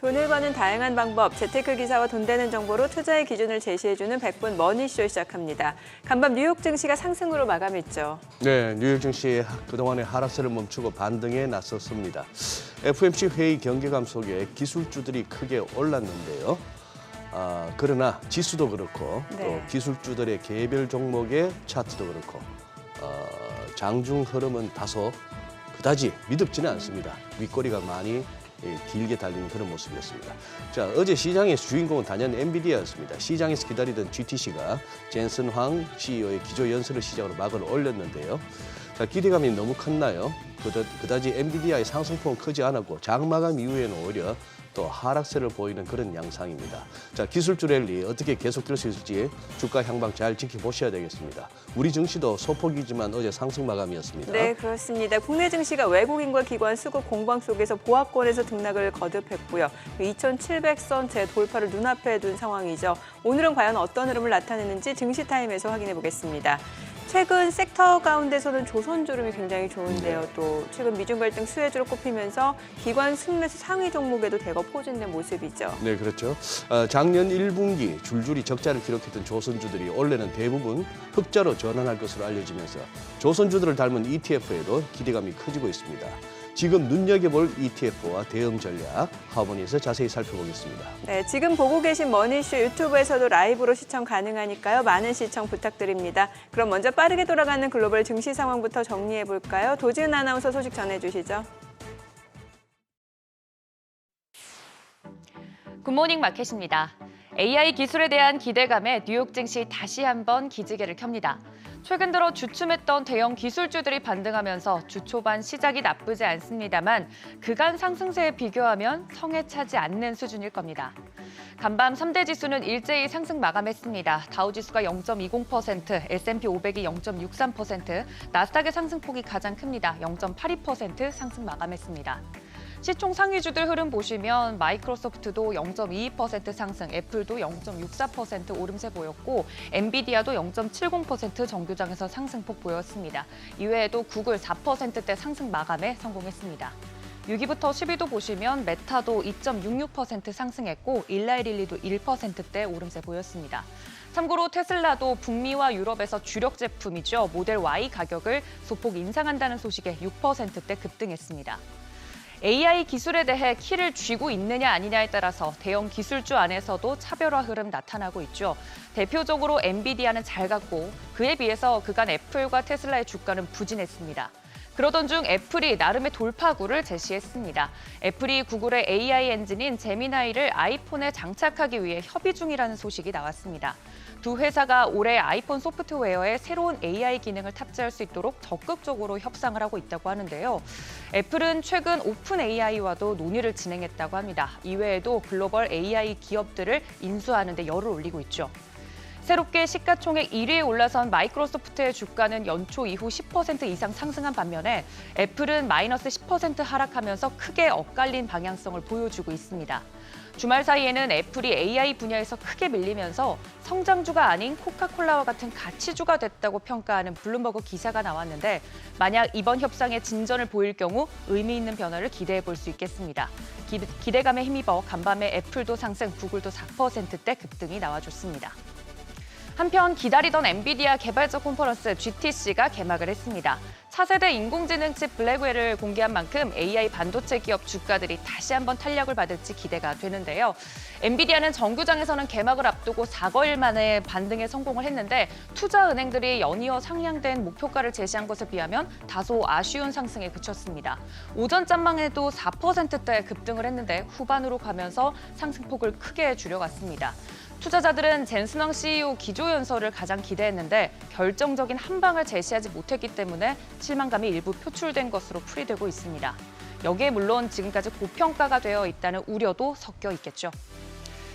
돈을 버는 다양한 방법, 재테크 기사와 돈 되는 정보로 투자의 기준을 제시해주는 100분 머니쇼 시작합니다. 간밤 뉴욕 증시가 상승으로 마감했죠. 네, 뉴욕 증시 그동안의 하락세를 멈추고 반등에 나섰습니다. FOMC 회의 경계감 속에 기술주들이 크게 올랐는데요. 그러나 지수도 그렇고 또 기술주들의 개별 종목의 차트도 그렇고 장중 흐름은 다소 그다지 미덥지는 않습니다. 윗꼬리가 많이 길게 달리는 그런 모습이었습니다. 자, 어제 시장의 주인공은 단연 엔비디아였습니다. 시장에서 기다리던 GTC가 젠슨 황 CEO의 기조 연설을 시작으로 막을 올렸는데요. 자, 기대감이 너무 컸나요? 그다지 엔비디아의 상승폭은 크지 않았고 장마감 이후에는 오히려 또 하락세를 보이는 그런 양상입니다. 자, 기술주 랠리 어떻게 계속될 수 있을지 주가 향방 잘 지켜보셔야 되겠습니다. 우리 증시도 소폭이지만 어제 상승 마감이었습니다. 네, 그렇습니다. 국내 증시가 외국인과 기관 수급 공방 속에서 보합권에서 등락을 거듭했고요. 2,700선 재돌파를 눈앞에 둔 상황이죠. 오늘은 과연 어떤 흐름을 나타내는지 증시타임에서 확인해 보겠습니다. 최근 섹터 가운데서는 조선주름이 굉장히 좋은데요. 또 최근 미중 갈등 수혜주로 꼽히면서 기관 순매수 상위 종목에도 대거 포진된 모습이죠. 네, 그렇죠. 작년 1분기 줄줄이 적자를 기록했던 조선주들이 올해는 대부분 흑자로 전환할 것으로 알려지면서 조선주들을 닮은 ETF에도 기대감이 커지고 있습니다. 지금 눈여겨볼 ETF와 대응 전략, 하모니에서 자세히 살펴보겠습니다. 네, 지금 보고 계신 머니쇼 유튜브에서도 라이브로 시청 가능하니까요. 많은 시청 부탁드립니다. 그럼 먼저 빠르게 돌아가는 글로벌 증시 상황부터 정리해볼까요? 도지은 아나운서 소식 전해주시죠. 굿모닝 마켓입니다. AI 기술에 대한 기대감에 뉴욕 증시 다시 한번 기지개를 켭니다. 최근 들어 주춤했던 대형 기술주들이 반등하면서 주 초반 시작이 나쁘지 않습니다만 그간 상승세에 비교하면 성에 차지 않는 수준일 겁니다. 간밤 3대 지수는 일제히 상승 마감했습니다. 다우지수가 0.20%, S&P 500이 0.63%, 나스닥의 상승폭이 가장 큽니다. 0.82% 상승 마감했습니다. 시총 상위주들 흐름 보시면 마이크로소프트도 0.22% 상승, 애플도 0.64% 오름세 보였고 엔비디아도 0.70% 정규장에서 상승폭 보였습니다. 이외에도 구글 4%대 상승 마감에 성공했습니다. 6위부터 10위도 보시면 메타도 2.66% 상승했고 일라이릴리도 1%대 오름세 보였습니다. 참고로 테슬라도 북미와 유럽에서 주력 제품이죠. 모델 Y 가격을 소폭 인상한다는 소식에 6%대 급등했습니다. AI 기술에 대해 키를 쥐고 있느냐 아니냐에 따라서 대형 기술주 안에서도 차별화 흐름 나타나고 있죠. 대표적으로 엔비디아는 잘 갔고 그에 비해서 그간 애플과 테슬라의 주가는 부진했습니다. 그러던 중 애플이 나름의 돌파구를 제시했습니다. 애플이 구글의 AI 엔진인 제미나이를 아이폰에 장착하기 위해 협의 중이라는 소식이 나왔습니다. 두 회사가 올해 아이폰 소프트웨어에 새로운 AI 기능을 탑재할 수 있도록 적극적으로 협상을 하고 있다고 하는데요. 애플은 최근 오픈 AI와도 논의를 진행했다고 합니다. 이외에도 글로벌 AI 기업들을 인수하는 데 열을 올리고 있죠. 새롭게 시가총액 1위에 올라선 마이크로소프트의 주가는 연초 이후 10% 이상 상승한 반면에 애플은 마이너스 10% 하락하면서 크게 엇갈린 방향성을 보여주고 있습니다. 주말 사이에는 애플이 AI 분야에서 크게 밀리면서 성장주가 아닌 코카콜라와 같은 가치주가 됐다고 평가하는 블룸버그 기사가 나왔는데 만약 이번 협상에 진전을 보일 경우 의미 있는 변화를 기대해 볼 수 있겠습니다. 기대감에 힘입어 간밤에 애플도 상승, 구글도 4%대 급등이 나와줬습니다. 한편 기다리던 엔비디아 개발자 컨퍼런스 GTC가 개막을 했습니다. 차세대 인공지능 칩 블랙웰을 공개한 만큼 AI 반도체 기업 주가들이 다시 한번 탄력을 받을지 기대가 되는데요. 엔비디아는 정규장에서는 개막을 앞두고 4거일 만에 반등에 성공을 했는데 투자은행들이 연이어 상향된 목표가를 제시한 것에 비하면 다소 아쉬운 상승에 그쳤습니다. 오전 짬방에도 4%대 급등을 했는데 후반으로 가면서 상승폭을 크게 줄여갔습니다. 투자자들은 젠슨 황 CEO 기조 연설을 가장 기대했는데 결정적인 한 방을 제시하지 못했기 때문에 실망감이 일부 표출된 것으로 풀이되고 있습니다. 여기에 물론 지금까지 고평가가 되어 있다는 우려도 섞여 있겠죠.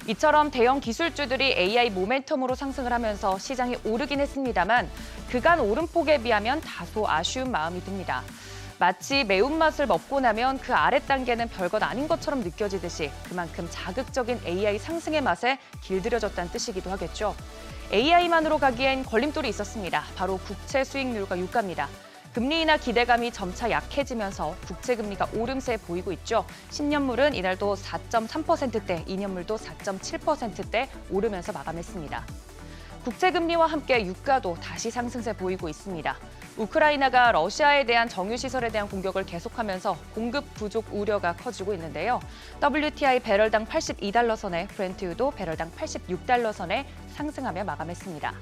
이처럼 대형 기술주들이 AI 모멘텀으로 상승을 하면서 시장이 오르긴 했습니다만 그간 오름폭에 비하면 다소 아쉬운 마음이 듭니다. 마치 매운맛을 먹고 나면 그 아랫단계는 별것 아닌 것처럼 느껴지듯이 그만큼 자극적인 AI 상승의 맛에 길들여졌다는 뜻이기도 하겠죠. AI만으로 가기엔 걸림돌이 있었습니다. 바로 국채 수익률과 유가입니다. 금리 인하 기대감이 점차 약해지면서 국채 금리가 오름세 보이고 있죠. 10년물은 이날도 4.3%대, 2년물도 4.7%대 오르면서 마감했습니다. 국채 금리와 함께 유가도 다시 상승세 보이고 있습니다. 우크라이나가 러시아에 대한 정유시설에 대한 공격을 계속하면서 공급 부족 우려가 커지고 있는데요. WTI 배럴당 82달러 선에 브렌트유도 배럴당 86달러 선에 상승하며 마감했습니다.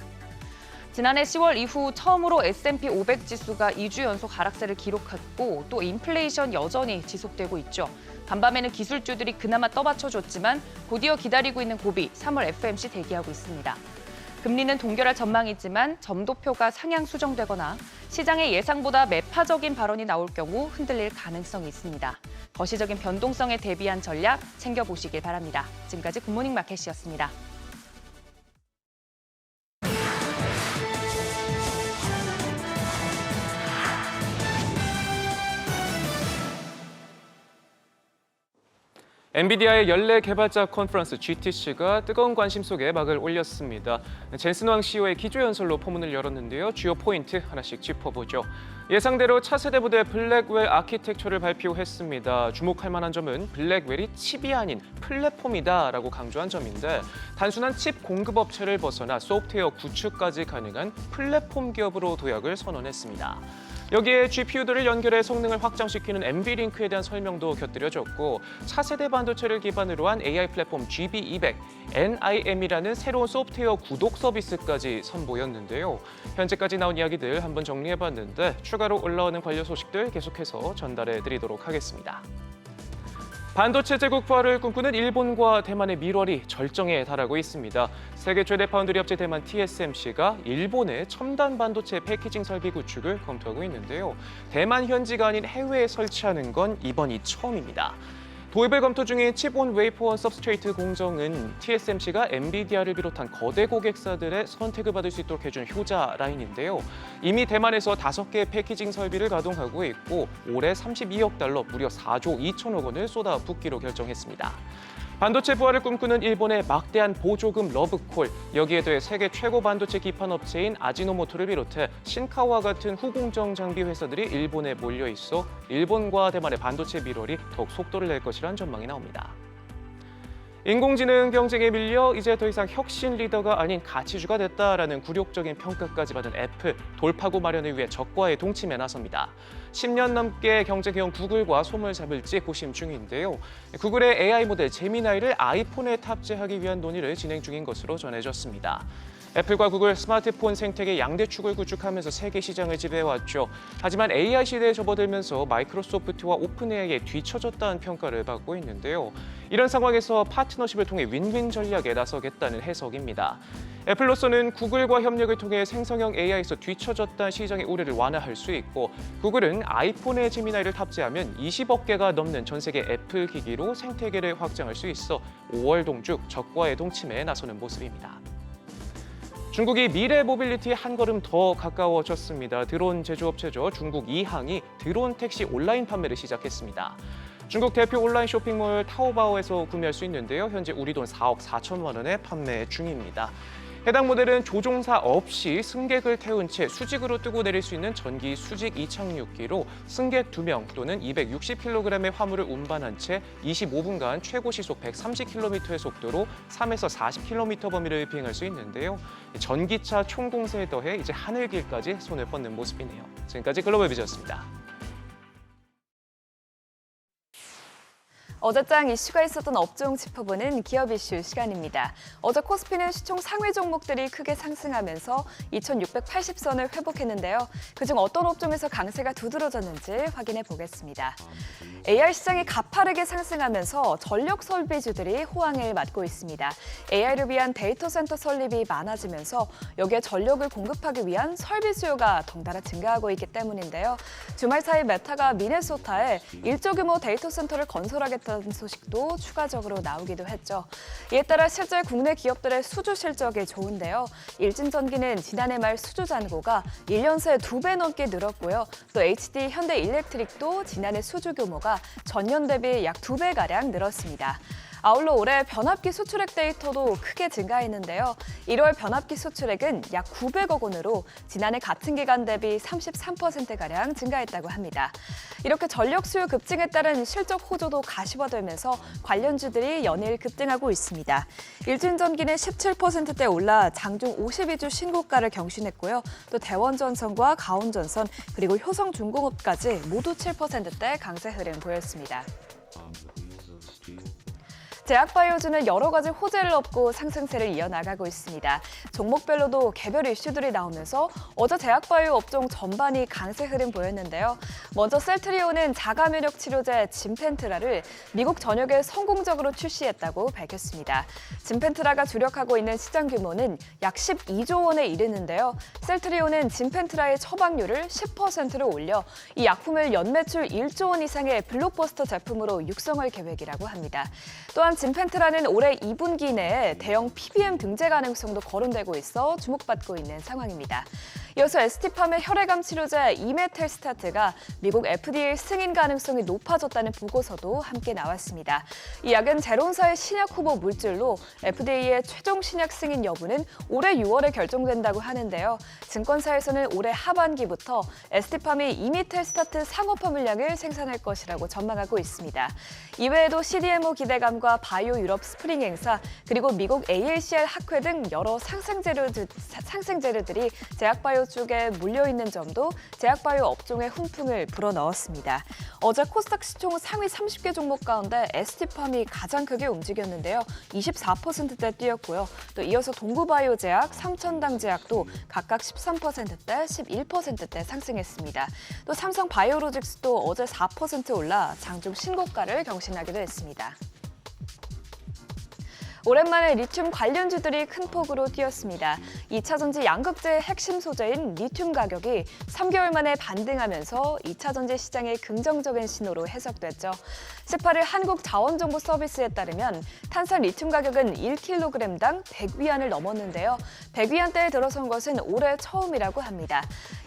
지난해 10월 이후 처음으로 S&P 500 지수가 2주 연속 하락세를 기록했고 또 인플레이션 여전히 지속되고 있죠. 간밤에는 기술주들이 그나마 떠받쳐줬지만 곧이어 기다리고 있는 고비 3월 FOMC 대기하고 있습니다. 금리는 동결할 전망이지만 점도표가 상향 수정되거나 시장의 예상보다 매파적인 발언이 나올 경우 흔들릴 가능성이 있습니다. 거시적인 변동성에 대비한 전략 챙겨보시길 바랍니다. 지금까지 굿모닝 마켓이었습니다. 엔비디아의 연례 개발자 컨퍼런스 GTC가 뜨거운 관심 속에 막을 올렸습니다. 젠슨 왕 CEO의 기조연설로 포문을 열었는데요. 주요 포인트 하나씩 짚어보죠. 예상대로 차세대 부대 블랙웰 아키텍처를 발표했습니다. 주목할 만한 점은 블랙웰이 칩이 아닌 플랫폼이다라고 강조한 점인데 단순한 칩 공급업체를 벗어나 소프트웨어 구축까지 가능한 플랫폼 기업으로 도약을 선언했습니다. 여기에 GPU들을 연결해 성능을 확장시키는 NVLink에 대한 설명도 곁들여졌고 차세대 반도체를 기반으로 한 AI 플랫폼 GB200, NIM이라는 새로운 소프트웨어 구독 서비스까지 선보였는데요. 현재까지 나온 이야기들 한번 정리해봤는데 추가로 올라오는 관련 소식들 계속해서 전달해드리도록 하겠습니다. 반도체 제국 부활을 꿈꾸는 일본과 대만의 밀월이 절정에 달하고 있습니다. 세계 최대 파운드리 업체 대만 TSMC가 일본의 첨단 반도체 패키징 설비 구축을 검토하고 있는데요. 대만 현지가 아닌 해외에 설치하는 건 이번이 처음입니다. 도입을 검토 중인 칩온 웨이퍼 서브스트레이트 공정은 TSMC가 엔비디아를 비롯한 거대 고객사들의 선택을 받을 수 있도록 해준 효자 라인인데요. 이미 대만에서 5개의 패키징 설비를 가동하고 있고 올해 32억 달러, 무려 4조 2천억 원을 쏟아붓기로 결정했습니다. 반도체 부활을 꿈꾸는 일본의 막대한 보조금 러브콜, 여기에 더해 세계 최고 반도체 기판 업체인 아지노모토를 비롯해 신카와 같은 후공정 장비 회사들이 일본에 몰려 있어 일본과 대만의 반도체 밀월이 더욱 속도를 낼 것이란 전망이 나옵니다. 인공지능 경쟁에 밀려 이제 더 이상 혁신 리더가 아닌 가치주가 됐다라는 굴욕적인 평가까지 받은 애플, 돌파구 마련을 위해 적과의 동침에 나섭니다. 10년 넘게 경쟁해온 구글과 손을 잡을지 고심 중인데요. 구글의 AI 모델 제미나이를 아이폰에 탑재하기 위한 논의를 진행 중인 것으로 전해졌습니다. 애플과 구글 스마트폰 생태계 양대축을 구축하면서 세계 시장을 지배해왔죠. 하지만 AI 시대에 접어들면서 마이크로소프트와 오픈AI에 뒤처졌다는 평가를 받고 있는데요. 이런 상황에서 파트너십을 통해 윈윈 전략에 나서겠다는 해석입니다. 애플로서는 구글과 협력을 통해 생성형 AI에서 뒤처졌다는 시장의 우려를 완화할 수 있고 구글은 아이폰에 제미나이를 탑재하면 20억 개가 넘는 전 세계 애플 기기로 생태계를 확장할 수 있어 5월 동축 적과의 동침에 나서는 모습입니다. 중국이 미래 모빌리티에 한 걸음 더 가까워졌습니다. 드론 제조업체죠. 중국 이항이 드론 택시 온라인 판매를 시작했습니다. 중국 대표 온라인 쇼핑몰 타오바오에서 구매할 수 있는데요. 현재 우리 돈 4억 4천만 원에 판매 중입니다. 해당 모델은 조종사 없이 승객을 태운 채 수직으로 뜨고 내릴 수 있는 전기 수직 이착륙기로 승객 2명 또는 260kg의 화물을 운반한 채 25분간 최고 시속 130km의 속도로 3에서 40km 범위를 비행할 수 있는데요. 전기차 총공세에 더해 이제 하늘길까지 손을 뻗는 모습이네요. 지금까지 글로벌 비즈였습니다. 어제장 이슈가 있었던 업종 짚어보는 기업 이슈 시간입니다. 어제 코스피는 시총 상위 종목들이 크게 상승하면서 2680선을 회복했는데요. 그중 어떤 업종에서 강세가 두드러졌는지 확인해 보겠습니다. AI 시장이 가파르게 상승하면서 전력 설비주들이 호황을 맞고 있습니다. AI를 위한 데이터 센터 설립이 많아지면서 여기에 전력을 공급하기 위한 설비 수요가 덩달아 증가하고 있기 때문인데요. 주말 사이 메타가 미네소타에 일조 규모 데이터 센터를 건설하겠다는 소식도 추가적으로 나오기도 했죠. 이에 따라 실제 국내 기업들의 수주 실적이 좋은데요. 일진전기는 지난해 말 수주 잔고가 1년 새 2배 넘게 늘었고요. 또 HD 현대일렉트릭도 지난해 수주 규모가 전년 대비 약 2배가량 늘었습니다. 아울러 올해 변압기 수출액 데이터도 크게 증가했는데요. 1월 변압기 수출액은 약 900억 원으로 지난해 같은 기간 대비 33%가량 증가했다고 합니다. 이렇게 전력 수요 급증에 따른 실적 호조도 가시화되면서 관련주들이 연일 급등하고 있습니다. 일진전기는 17%대 올라 장중 52주 신고가를 경신했고요. 또 대원전선과 가온전선 그리고 효성중공업까지 모두 7%대 강세 흐름 보였습니다. 제약바이오주는 여러 가지 호재를 얻고 상승세를 이어나가고 있습니다. 종목별로도 개별 이슈들이 나오면서 어제 제약바이오 업종 전반이 강세 흐름 보였는데요. 먼저 셀트리온은 자가면역 치료제 짐펜트라를 미국 전역에 성공적으로 출시했다고 밝혔습니다. 짐펜트라가 주력하고 있는 시장 규모는 약 12조 원에 이르는데요. 셀트리온은 짐펜트라의 처방률을 10%로 올려 이 약품을 연매출 1조 원 이상의 블록버스터 제품으로 육성할 계획이라고 합니다. 또한 짐펜트라는 올해 2분기 내에 대형 PBM 등재 가능성도 거론되고 있어 주목받고 있는 상황입니다. 이어서 ST팜의 혈액암 치료제 이메텔스타트가 미국 FDA 승인 가능성이 높아졌다는 보고서도 함께 나왔습니다. 이 약은 제론사의 신약 후보 물질로 FDA의 최종 신약 승인 여부는 올해 6월에 결정된다고 하는데요. 증권사에서는 올해 하반기부터 ST팜이 이메텔스타트 상업화 물량을 생산할 것이라고 전망하고 있습니다. 이외에도 CDMO 기대감과 바이오 유럽 스프링 행사 그리고 미국 AACR 학회 등 여러 상생재료들이 제약바이오 쪽에 몰려있는 점도 제약바이오 업종의 훈풍을 불어넣었습니다. 어제 코스닥 시총 상위 30개 종목 가운데 ST팜이 가장 크게 움직였는데요. 24%대 뛰었고요. 또 이어서 동구바이오제약, 삼천당제약도 각각 13%대, 11%대 상승했습니다. 또 삼성바이오로직스도 어제 4% 올라 장중 신고가를 경신하기도 했습니다. 오랜만에 리튬 관련주들이 큰 폭으로 뛰었습니다. 2차전지 양극재의 핵심 소재인 리튬 가격이 3개월 만에 반등하면서 2차전지 시장의 긍정적인 신호로 해석됐죠. 18일 한국자원정보서비스에 따르면 탄산 리튬 가격은 1kg당 100위안을 넘었는데요. 100위안대에 들어선 것은 올해 처음이라고 합니다.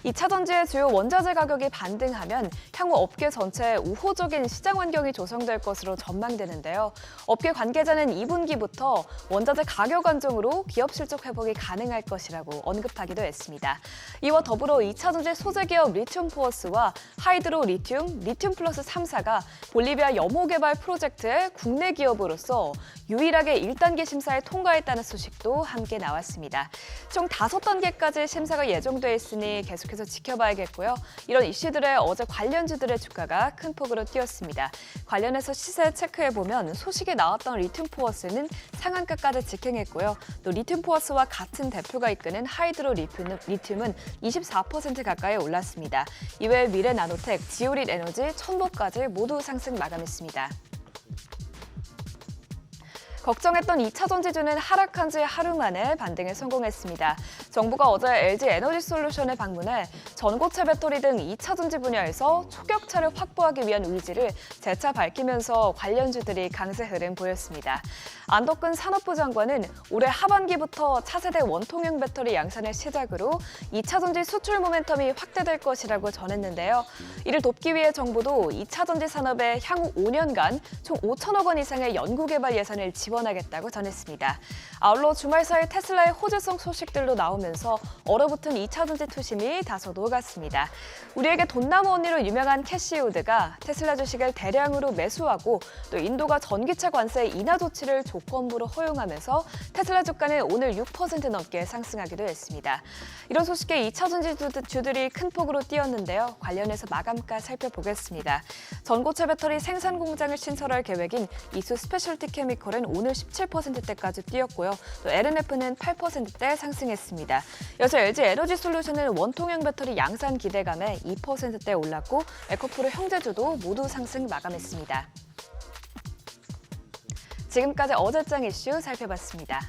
2차전지의 주요 원자재 가격이 반등하면 향후 업계 전체에 우호적인 시장 환경이 조성될 것으로 전망되는데요. 업계 관계자는 2분기부터 원자재 가격 안정으로 기업 실적 회복이 가능할 것이라고 언급하기도 했습니다. 이와 더불어 2차전지 소재 기업 리튬포어스와 하이드로 리튬, 리튬 플러스 3사가 볼리비아 염호 개발 프로젝트의 국내 기업으로서 유일하게 1단계 심사에 통과했다는 소식도 함께 나왔습니다. 총 5단계까지 심사가 예정돼 있으니 계속해서 지켜봐야겠고요. 이런 이슈들에 어제 관련주들의 주가가 큰 폭으로 뛰었습니다. 관련해서 시세 체크해보면 소식이 나왔던 리튬포어스는 상한가까지 직행했고요. 또 리튬포어스와 같은 대표가 이끄는 하이드로 리튬은 24% 가까이 올랐습니다. 이외에 미래나노텍, 지오릿 에너지, 천보까지 모두 상승 마감했습니다. 걱정했던 2차전지주는 하락한 지 하루 만에 반등에 성공했습니다. 정부가 어제 LG 에너지솔루션에 방문해 전고체 배터리 등 2차전지 분야에서 초격차를 확보하기 위한 의지를 재차 밝히면서 관련주들이 강세 흐름 보였습니다. 안덕근 산업부 장관은 올해 하반기부터 차세대 원통형 배터리 양산을 시작으로 2차전지 수출 모멘텀이 확대될 것이라고 전했는데요. 이를 돕기 위해 정부도 2차전지 산업에 향후 5년간 총 5천억 원 이상의 연구개발 예산을 지원하겠다고 전했습니다. 아울러 주말 사이 테슬라의 호재성 소식들도 나오면서 얼어붙은 2차전지 투심이 다소 녹았습니다. 우리에게 돈나무 언니로 유명한 캐시 우드가 테슬라 주식을 대량으로 매수하고 또 인도가 전기차 관세 인하 조치를 조건부로 허용하면서 테슬라 주가는 오늘 6% 넘게 상승하기도 했습니다. 이런 소식에 2차전지 주들이 큰 폭으로 뛰었는데요. 관련해서 마감가 살펴보겠습니다. 전고체 배터리 생산 공장을 신설할 계획인 이수 스페셜티 케미컬은 오늘 17%대까지 뛰었고요. 또 LNF는 8%대 상승했습니다. 이어서 LG 에너지 솔루션은 원통형 배터리 양산 기대감에 2%대 올랐고 에코프로 형제주도 모두 상승 마감했습니다. 지금까지 어제장 이슈 살펴봤습니다.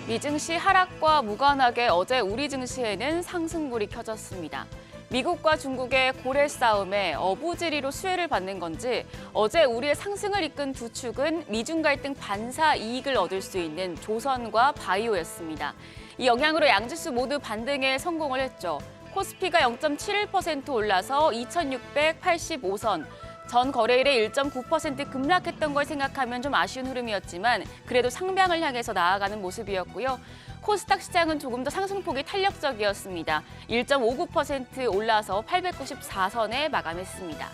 미 증시 하락과 무관하게 어제 우리 증시에는 상승불이 켜졌습니다. 미국과 중국의 고래 싸움에 어부지리로 수혜를 받는 건지 어제 우리의 상승을 이끈 두 축은 미중 갈등 반사 이익을 얻을 수 있는 조선과 바이오였습니다. 이 영향으로 양지수 모두 반등에 성공을 했죠. 코스피가 0.71% 올라서 2,685선, 전 거래일에 1.9% 급락했던 걸 생각하면 좀 아쉬운 흐름이었지만 그래도 상방을 향해서 나아가는 모습이었고요. 코스닥 시장은 조금 더 상승폭이 탄력적이었습니다. 1.59% 올라서 894선에 마감했습니다.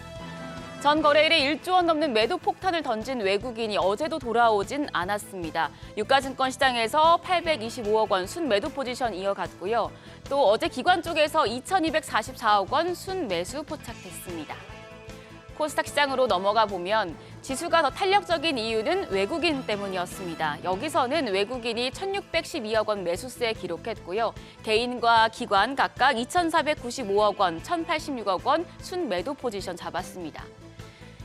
전 거래일에 1조 원 넘는 매도 폭탄을 던진 외국인이 어제도 돌아오진 않았습니다. 유가증권 시장에서 825억 원 순매도 포지션 이어갔고요. 또 어제 기관 쪽에서 2,244억 원 순매수 포착됐습니다. 코스닥 시장으로 넘어가 보면 지수가 더 탄력적인 이유는 외국인 때문이었습니다. 여기서는 외국인이 1,612억 원 매수세 기록했고요. 개인과 기관 각각 2,495억 원, 1,086억 원 순매도 포지션 잡았습니다.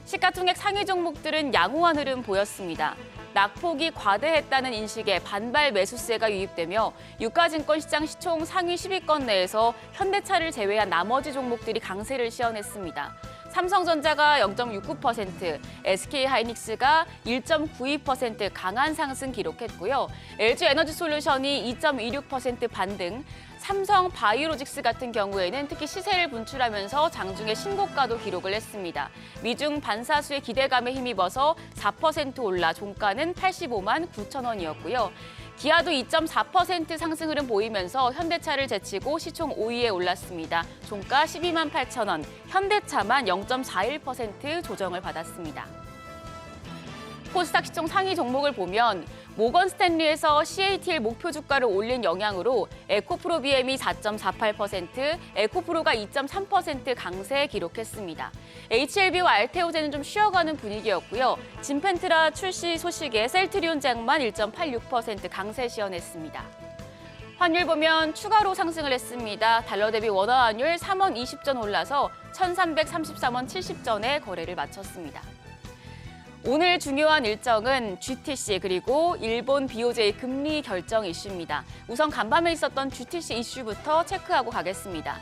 시가총액 상위 종목들은 양호한 흐름 보였습니다. 낙폭이 과대했다는 인식에 반발 매수세가 유입되며 유가증권 시장 시총 상위 10위권 내에서 현대차를 제외한 나머지 종목들이 강세를 시현했습니다. 삼성전자가 0.69%, SK하이닉스가 1.92% 강한 상승 기록했고요. LG에너지솔루션이 2.26% 반등, 삼성 바이오로직스 같은 경우에는 특히 시세를 분출하면서 장중에 신고가도 기록을 했습니다. 미중 반사수의 기대감에 힘입어서 4% 올라 종가는 85만 9천 원이었고요. 기아도 2.4% 상승 흐름 보이면서 현대차를 제치고 시총 5위에 올랐습니다. 종가 12만 8천 원, 현대차만 0.41% 조정을 받았습니다. 코스닥 시총 상위 종목을 보면 모건 스탠리에서 CATL 목표 주가를 올린 영향으로 에코프로 BM이 4.48%, 에코프로가 2.3% 강세 기록했습니다. HLB와 알테오제는 좀 쉬어가는 분위기였고요. 진펜트라 출시 소식에 셀트리온 잭만 1.86% 강세 시현했습니다. 환율 보면 추가로 상승을 했습니다. 달러 대비 원화 환율 3원 20전 올라서 1,333원 70전에 거래를 마쳤습니다. 오늘 중요한 일정은 GTC 그리고 일본 BOJ 금리 결정 이슈입니다. 우선 간밤에 있었던 GTC 이슈부터 체크하고 가겠습니다.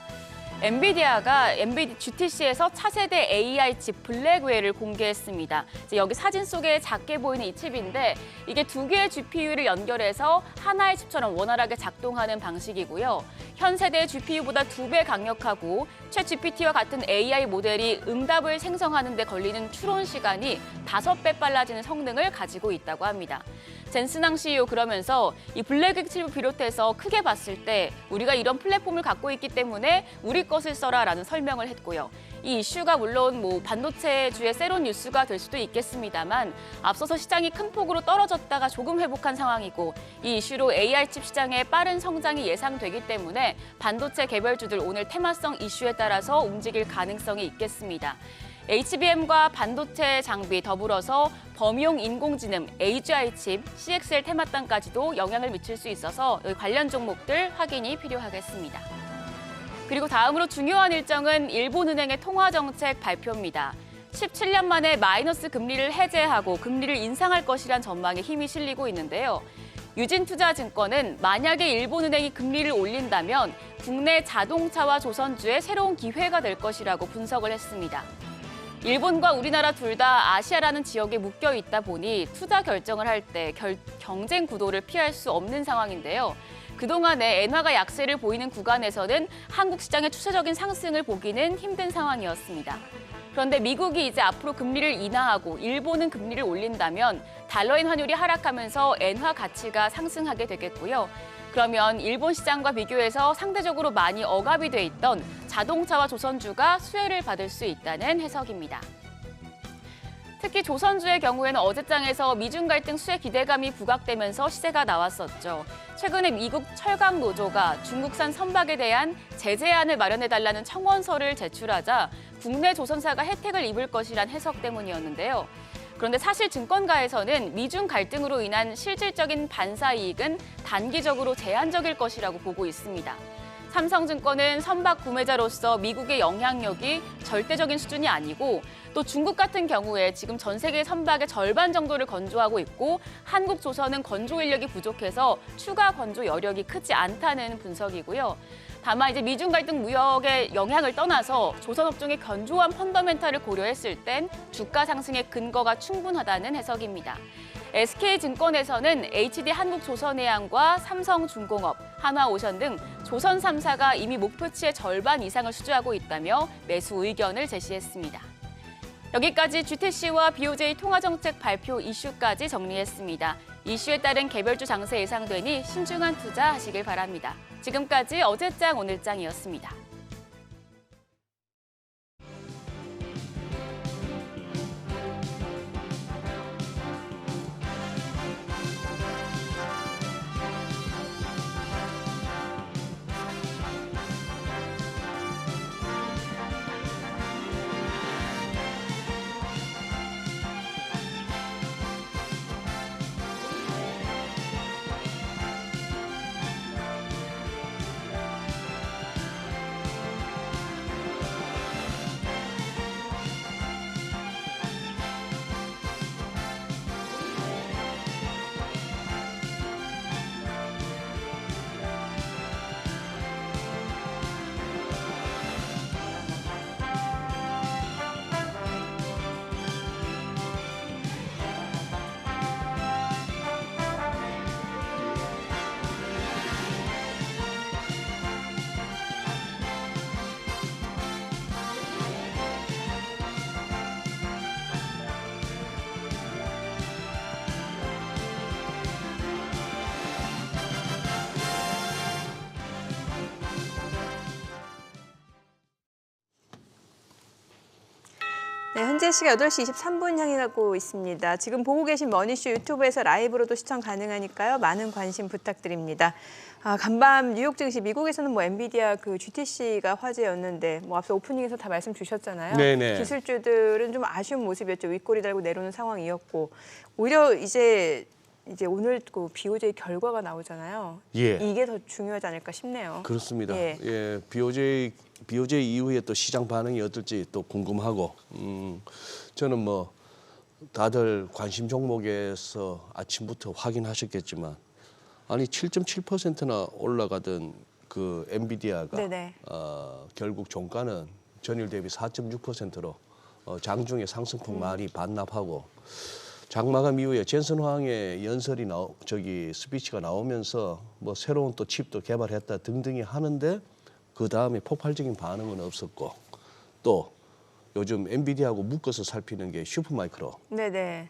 엔비디아가 GTC에서 차세대 AI 칩 블랙웨어를 공개했습니다. 여기 사진 속에 작게 보이는 이 칩인데 이게 두 개의 GPU를 연결해서 하나의 칩처럼 원활하게 작동하는 방식이고요. 현 세대의 GPU보다 2배 강력하고 챗GPT와 같은 AI 모델이 응답을 생성하는 데 걸리는 추론 시간이 5배 빨라지는 성능을 가지고 있다고 합니다. 젠슨왕 CEO 그러면서 이 블랙웨어 칩을 비롯해서 크게 봤을 때 우리가 이런 플랫폼을 갖고 있기 때문에 우리 것을 써라라는 설명을 했고요. 이 이슈가 물론 반도체주의 세론 뉴스가 될 수도 있겠습니다만 앞서서 시장이 큰 폭으로 떨어졌다가 조금 회복한 상황이고 이 이슈로 AI 칩 시장의 빠른 성장이 예상되기 때문에 반도체 개별주들 오늘 테마성 이슈에 따라서 움직일 가능성이 있겠습니다. HBM과 반도체 장비 더불어서 범용 인공지능, AGI 칩, CXL 테마땅까지도 영향을 미칠 수 있어서 관련 종목들 확인이 필요하겠습니다. 그리고 다음으로 중요한 일정은 일본은행의 통화정책 발표입니다. 17년 만에 마이너스 금리를 해제하고 금리를 인상할 것이란 전망에 힘이 실리고 있는데요. 유진투자증권은 만약에 일본은행이 금리를 올린다면 국내 자동차와 조선주의 새로운 기회가 될 것이라고 분석을 했습니다. 일본과 우리나라 둘 다 아시아라는 지역에 묶여 있다 보니 투자 결정을 할 때 경쟁 구도를 피할 수 없는 상황인데요. 그동안에 엔화가 약세를 보이는 구간에서는 한국 시장의 추세적인 상승을 보기는 힘든 상황이었습니다. 그런데 미국이 이제 앞으로 금리를 인하하고 일본은 금리를 올린다면 달러인 환율이 하락하면서 엔화 가치가 상승하게 되겠고요. 그러면 일본 시장과 비교해서 상대적으로 많이 억압이 돼 있던 자동차와 조선주가 수혜를 받을 수 있다는 해석입니다. 특히 조선주의 경우에는 어제장에서 미중 갈등 수혜 기대감이 부각되면서 시세가 나왔었죠. 최근에 미국 철강 노조가 중국산 선박에 대한 제재안을 마련해달라는 청원서를 제출하자 국내 조선사가 혜택을 입을 것이란 해석 때문이었는데요. 그런데 사실 증권가에서는 미중 갈등으로 인한 실질적인 반사 이익은 단기적으로 제한적일 것이라고 보고 있습니다. 삼성증권은 선박 구매자로서 미국의 영향력이 절대적인 수준이 아니고 또 중국 같은 경우에 지금 전 세계 선박의 절반 정도를 건조하고 있고 한국조선은 건조 인력이 부족해서 추가 건조 여력이 크지 않다는 분석이고요. 다만 이제 미중 갈등 무역의 영향을 떠나서 조선업종의 견조한 펀더멘탈을 고려했을 땐 주가 상승의 근거가 충분하다는 해석입니다. SK증권에서는 HD 한국조선해양과 삼성중공업, 한화오션 등 조선 3사가 이미 목표치의 절반 이상을 수주하고 있다며 매수 의견을 제시했습니다. 여기까지 GTC와 BOJ 통화정책 발표 이슈까지 정리했습니다. 이슈에 따른 개별주 장세 예상되니 신중한 투자하시길 바랍니다. 지금까지 어제장 오늘장이었습니다. 네, 현재 시각 8시 23분 향해 가고 있습니다. 지금 보고 계신 머니쇼 유튜브에서 라이브로도 시청 가능하니까요. 많은 관심 부탁드립니다. 간밤 뉴욕 증시, 미국에서는 뭐 엔비디아 그 GTC가 화제였는데 뭐 앞서 오프닝에서 다 말씀 주셨잖아요. 네네. 기술주들은 좀 아쉬운 모습이었죠. 윗꼬리 달고 내려오는 상황이었고 오히려 이제 오늘 그 BOJ 결과가 나오잖아요. 예. 이게 더 중요하지 않을까 싶네요. 그렇습니다. 예. 예, BOJ 이후에 또 시장 반응이 어떨지 또 궁금하고, 저는 뭐 다들 관심 종목에서 아침부터 확인하셨겠지만, 아니 7.7%나 올라가던 그 엔비디아가 네네. 결국 종가는 전일 대비 4.6%로 장중에 상승폭 많이 반납하고. 장마감 이후에 젠슨 황의 연설이 스피치가 나오면서 뭐 새로운 또 칩도 개발했다 등등이 하는데 그 다음에 폭발적인 반응은 없었고 또 요즘 엔비디아하고 묶어서 살피는 게 슈퍼마이크로 네네.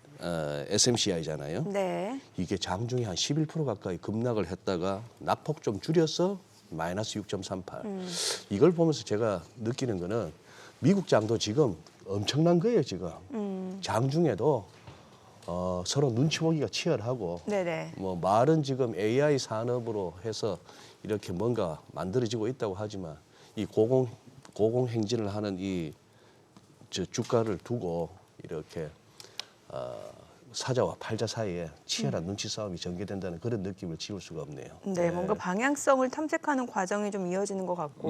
SMCI잖아요. 네. 이게 장중에 한 11% 가까이 급락을 했다가 낙폭 좀 줄여서 마이너스 6.38. 이걸 보면서 제가 느끼는 거는 미국 장도 지금 엄청난 거예요 지금. 장중에도 서로 눈치 보기가 치열하고 네네. 뭐 말은 지금 AI 산업으로 해서 이렇게 뭔가 만들어지고 있다고 하지만 이 고공 행진을 하는 주가를 두고 이렇게 사자와 팔자 사이에 치열한 눈치 싸움이 전개된다는 그런 느낌을 지울 수가 없네요. 네, 뭔가 방향성을 탐색하는 과정이 좀 이어지는 것 같고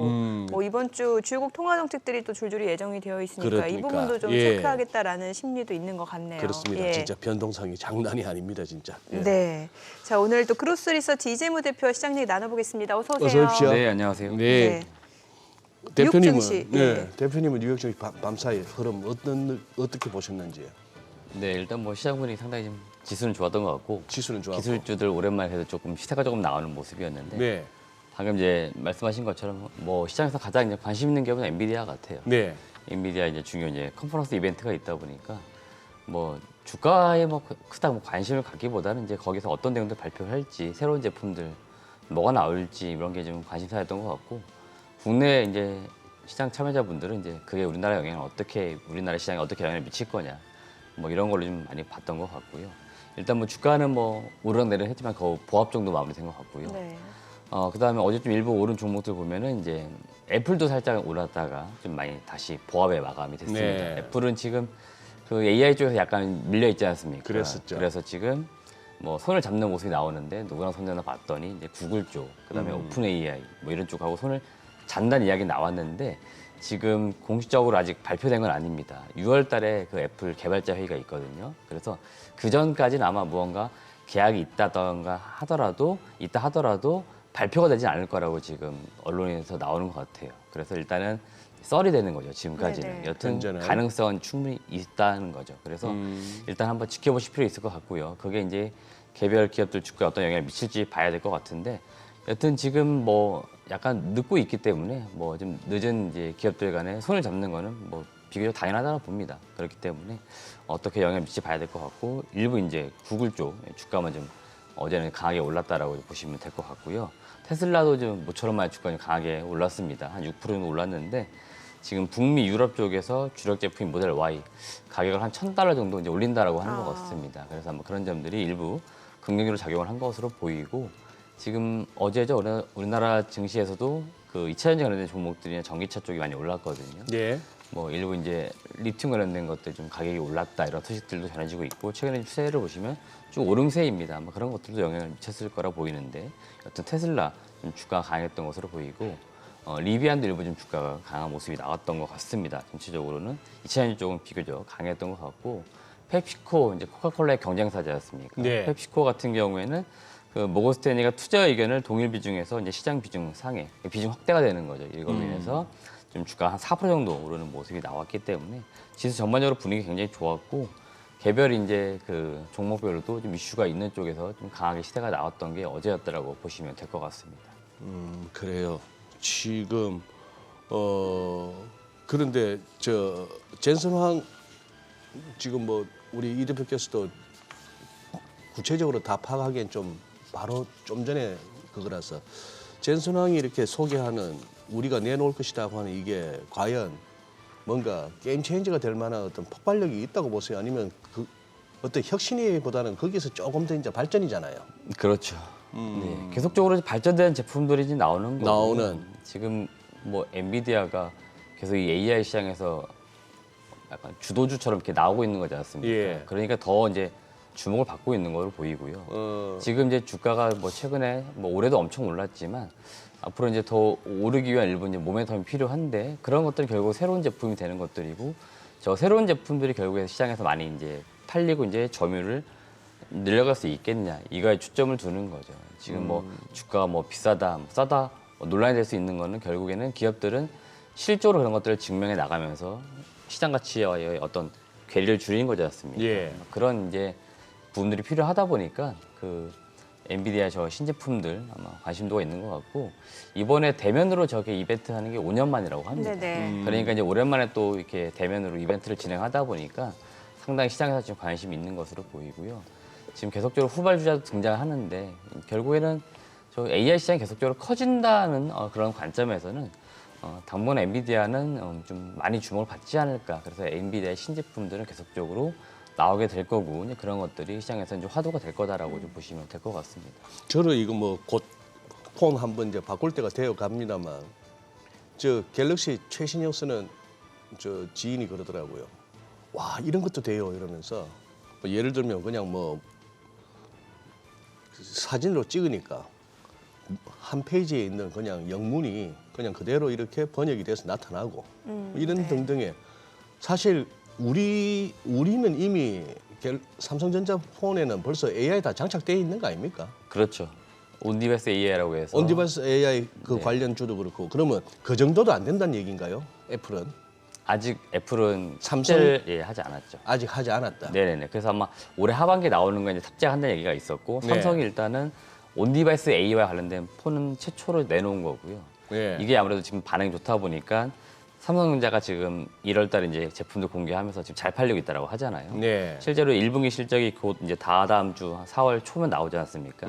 뭐 이번 주 주요국 통화 정책들이 또 줄줄이 예정이 되어 있으니까 이 그러니까, 부분도 좀 예. 체크하겠다라는 심리도 있는 것 같네요. 그렇습니다. 예. 진짜 변동성이 장난이 아닙니다, 진짜. 예. 네. 자, 오늘 또 크로스 리서치 이재무 대표와 시장 얘기 나눠보겠습니다. 어서 오세요. 어서 오십시오. 네, 안녕하세요. 네. 뉴욕 증시, 대표님은 뉴욕 증시 밤사이 흐름 어떻게 보셨는지요? 네, 일단 뭐 시장 분위기 상당히 좀 지수는 좋았던 것 같고 지수는 좋았고. 기술주들 오랜만에 해도 조금 시세가 조금 나오는 모습이었는데 네. 방금 이제 말씀하신 것처럼 뭐 시장에서 가장 이제 관심 있는 기업은 엔비디아 같아요. 네. 엔비디아 이제 중요 이제 컨퍼런스 이벤트가 있다 보니까 뭐 주가에 뭐 크다 뭐 관심을 갖기보다는 이제 거기서 어떤 내용들 발표를 할지 새로운 제품들 뭐가 나올지 이런 게 좀 관심사였던 것 같고 국내 이제 시장 참여자분들은 이제 그게 우리나라 시장에 어떻게 영향을 미칠 거냐 뭐 이런 걸로 좀 많이 봤던 것 같고요. 일단 뭐 주가는 뭐 오르락내리락 했지만 그 보합 정도 마무리된 것 같고요. 네. 그다음에 어제 좀 일부 오른 종목들 보면은 이제 애플도 살짝 올랐다가 좀 많이 다시 보합에 마감이 됐습니다. 네. 애플은 지금 그 AI 쪽에서 약간 밀려 있지 않습니까? 그랬었죠. 그래서 지금 뭐 손을 잡는 모습이 나오는데 누구랑 손잡나 봤더니 이제 구글 쪽, 그다음에 오픈 AI 뭐 이런 쪽하고 손을 잡는 이야기 나왔는데 지금 공식적으로 아직 발표된 건 아닙니다. 6월 달에 그 애플 개발자 회의가 있거든요. 그래서 그 전까지는 아마 무언가 계약이 있다 하더라도 발표가 되지 않을 거라고 지금 언론에서 나오는 것 같아요. 그래서 일단은 썰이 되는 거죠. 지금까지는. 네네. 여튼 현재는. 가능성은 충분히 있다는 거죠. 그래서 일단 한번 지켜보실 필요 있을 것 같고요. 그게 이제 개별 기업들 주가에 어떤 영향을 미칠지 봐야 될 것 같은데 여튼 지금 뭐 약간 늦고 있기 때문에 뭐 좀 늦은 이제 기업들 간에 손을 잡는 거는 뭐 비교적 당연하다고 봅니다. 그렇기 때문에 어떻게 영향을 미칠지 봐야 될 것 같고 일부 이제 구글 쪽 주가만 좀 어제는 강하게 올랐다라고 보시면 될 것 같고요. 테슬라도 좀 모처럼 많이 주가가 좀 강하게 올랐습니다. 한 6% 정도 올랐는데 지금 북미 유럽 쪽에서 주력 제품인 모델 Y 가격을 한 $1,000 정도 이제 올린다라고 하는 것 같습니다. 그래서 아마 그런 점들이 일부 긍정적으로 작용을 한 것으로 보이고 지금 어제죠 우리나라 증시에서도 그 2차 전지 관련된 종목들이나 전기차 쪽이 많이 올랐거든요. 예. 뭐 일부 이제 리튬 관련된 것들 좀 가격이 올랐다 이런 소식들도 전해지고 있고 최근에 추세를 보시면 쭉 오름세입니다. 뭐 그런 것들도 영향을 미쳤을 거라 보이는데 여튼 테슬라 좀 주가가 강했던 것으로 보이고 리비안도 일부 좀 주가가 강한 모습이 나왔던 것 같습니다. 전체적으로는 2차 전지 쪽은 비교적 강했던 것 같고 펩시코 이제 코카콜라의 경쟁사지 않습니까? 네. 펩시코 같은 경우에는 그 모건스탠리가 투자 의견을 동일 비중에서 이제 시장 비중 상해, 비중 확대가 되는 거죠. 이걸로 인해서 좀 주가 한 4% 정도 오르는 모습이 나왔기 때문에 지수 전반적으로 분위기 굉장히 좋았고 개별 이제 그 종목별로도 좀 이슈가 있는 쪽에서 좀 강하게 시세가 나왔던 게 어제였다라고 보시면 될 것 같습니다. 그래요. 지금 그런데 저 젠슨황 지금 뭐 우리 이 대표께서도 구체적으로 다 파악하기엔 좀 바로 좀 전에 그거라서 젠슨황이 이렇게 소개하는 우리가 내놓을 것이라고 하는 이게 과연 뭔가 게임 체인저가 될 만한 어떤 폭발력이 있다고 보세요? 아니면 그 어떤 혁신이보다는 거기서 조금 더 이제 발전이잖아요. 그렇죠. 네, 계속적으로 발전된 제품들이 이제 나오는 거고 나오는. 지금 뭐 엔비디아가 계속 이 AI 시장에서 약간 주도주처럼 이렇게 나오고 있는 거지 않습니까? 예. 그러니까 더 이제 주목을 받고 있는 걸로 보이고요. 지금 이제 주가가 뭐 최근에 뭐 올해도 엄청 올랐지만 앞으로 이제 더 오르기 위한 일부 이제 모멘텀이 필요한데 그런 것들이 결국 새로운 제품이 되는 것들이고 저 새로운 제품들이 결국에 시장에서 많이 이제 팔리고 이제 점유율을 늘려갈 수 있겠냐 이거에 초점을 두는 거죠. 지금 뭐 주가가 뭐 비싸다, 뭐 싸다 뭐 논란이 될 수 있는 거는 결국에는 기업들은 실적으로 그런 것들을 증명해 나가면서 시장 가치와의 어떤 괴리를 줄이는 거지 않습니까? 예. 그런 이제 부분들이 필요하다 보니까 그 엔비디아 저 신제품들 아마 관심도가 있는 것 같고 이번에 대면으로 저게 이벤트 하는 게 5년 만이라고 합니다. 네네. 그러니까 이제 오랜만에 또 이렇게 대면으로 이벤트를 진행하다 보니까 상당히 시장에서 지금 관심이 있는 것으로 보이고요. 지금 계속적으로 후발주자도 등장하는데 결국에는 저 AI 시장이 계속적으로 커진다는 그런 관점에서는 당분간 엔비디아는 좀 많이 주목을 받지 않을까. 그래서 엔비디아의 신제품들은 계속적으로 나오게 될 거고 이제 그런 것들이 시장에서 이제 화두가 될 거다라고 좀 보시면 될 것 같습니다. 저는 이거 뭐 곧 폰 한번 이제 바꿀 때가 되어 갑니다만 저 갤럭시 최신형 쓰는 저 지인이 그러더라고요. 와 이런 것도 돼요 이러면서 뭐 예를 들면 그냥 뭐 사진으로 찍으니까 한 페이지에 있는 그냥 영문이 그냥 그대로 이렇게 번역이 돼서 나타나고 이런 네. 등등의 사실 우리는 이미 삼성전자 폰에는 벌써 AI 다 장착되어 있는 거 아닙니까? 그렇죠. 온디바이스 AI라고 해서 온디바이스 AI 그 네. 관련주도 그렇고 그러면 그 정도도 안 된다는 얘기인가요? 애플은 아직 애플은 삼성? 탑재를 하지 않았죠. 아직 하지 않았다. 네네네. 그래서 아마 올해 하반기에 나오는 거 이제 탑재한다는 얘기가 있었고 네. 삼성이 일단은 온디바이스 AI와 관련된 폰은 최초로 내놓은 거고요. 예. 이게 아무래도 지금 반응이 좋다 보니까 삼성전자가 지금 1월 달에 이제 제품도 공개하면서 지금 잘 팔리고 있다라고 하잖아요. 네. 실제로 1분기 실적이 곧 이제 다다음 주 4월 초면 나오지 않습니까?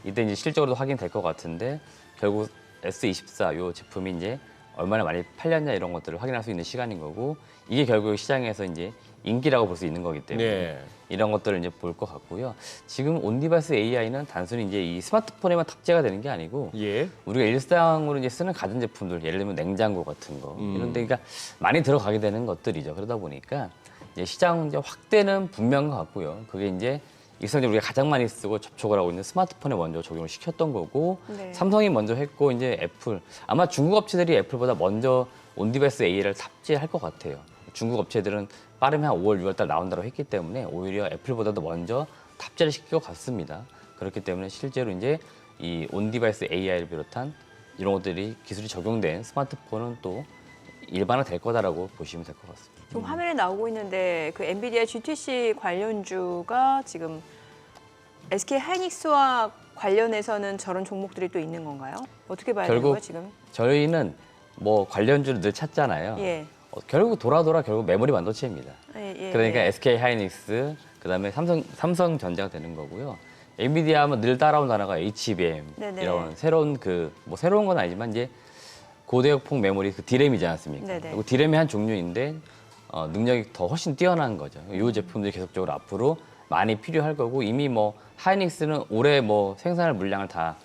이때 이제 실적으로도 확인될 것 같은데 결국 S24 요 제품이 이제 얼마나 많이 팔렸냐 이런 것들을 확인할 수 있는 시간인 거고 이게 결국 시장에서 이제 인기라고 볼 수 있는 거기 때문에 네. 이런 것들을 이제 볼 것 같고요. 지금 온디바이스 AI는 단순히 이제 이 스마트폰에만 탑재가 되는 게 아니고 예. 우리가 일상으로 이제 쓰는 가전제품들 예를 들면 냉장고 같은 거 이런 데 그러니까 많이 들어가게 되는 것들이죠. 그러다 보니까 이제 시장 이제 확대는 분명한 것 같고요. 그게 이제 일상적으로 우리가 가장 많이 쓰고 접촉을 하고 있는 스마트폰에 먼저 적용을 시켰던 거고 네. 삼성이 먼저 했고 이제 애플 아마 중국 업체들이 애플보다 먼저 온디바이스 AI를 탑재할 것 같아요. 중국 업체들은 빠르면 한 5월, 6월 달 나온다고 했기 때문에 오히려 애플보다도 먼저 탑재를 시킬 것 같습니다. 그렇기 때문에 실제로 이제 이 온디바이스 AI를 비롯한 이런 것들이 기술이 적용된 스마트폰은 또 일반화 될 거다라고 보시면 될 것 같습니다. 지금 화면에 나오고 있는데 그 엔비디아 GTC 관련주가 지금 SK 하이닉스와 관련해서는 저런 종목들이 또 있는 건가요? 어떻게 봐야 되는 결국 거예요 지금? 저희는 뭐 관련주를 늘 찾잖아요. 예. 결국 돌아 결국 메모리 반도체입니다. 예, 그러니까 예. SK 하이닉스 그다음에 삼성전자가 되는 거고요. 엔비디아 하면 늘 따라온 단어가 HBM 네네. 이런 새로운 뭐 새로운 건 아니지만 이제 고대역폭 메모리 그 디램이지 않습니까? 네네. 그리고 디램의 한 종류인데 능력이 더 훨씬 뛰어난 거죠. 이 제품들이 계속적으로 앞으로 많이 필요할 거고 이미 뭐 하이닉스는 올해 뭐 생산할 물량을 다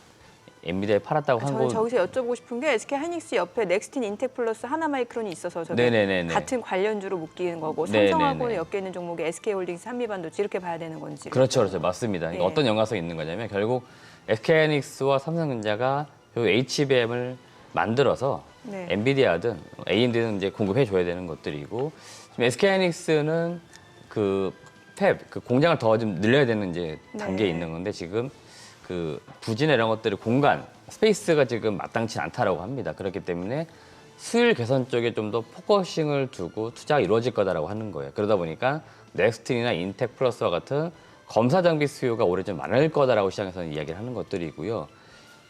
엔비디아에 팔았다고 한 저는 거. 저기서 여쭤보고 싶은 게 SK 하이닉스 옆에 넥스틴 인텍 플러스 하나마이크론이 있어서 저게 네네네네. 같은 관련주로 묶이는 거고 네네네. 삼성하고는 엮여 있는 종목이 SK홀딩스, 한미반도체 이렇게 봐야 되는 건지. 그렇죠, 맞습니다. 그러니까 예. 어떤 연관성이 있는 거냐면 결국 SK 하이닉스와 삼성전자가 그 HBM을 만들어서 네. 엔비디아든 AMD는 이제 공급해 줘야 되는 것들이고 지금 SK 하이닉스는 그 공장을 더 좀 늘려야 되는 이제 단계에 네. 있는 건데 지금 그 부지나 이런 것들을 공간 스페이스가 지금 마땅치 않다라고 합니다. 그렇기 때문에 수율 개선 쪽에 좀 더 포커싱을 두고 투자가 이루어질 거다라고 하는 거예요. 그러다 보니까 넥스틴이나 인텍 플러스와 같은 검사 장비 수요가 올해 좀 많을 거다라고 시장에서는 이야기를 하는 것들이고요.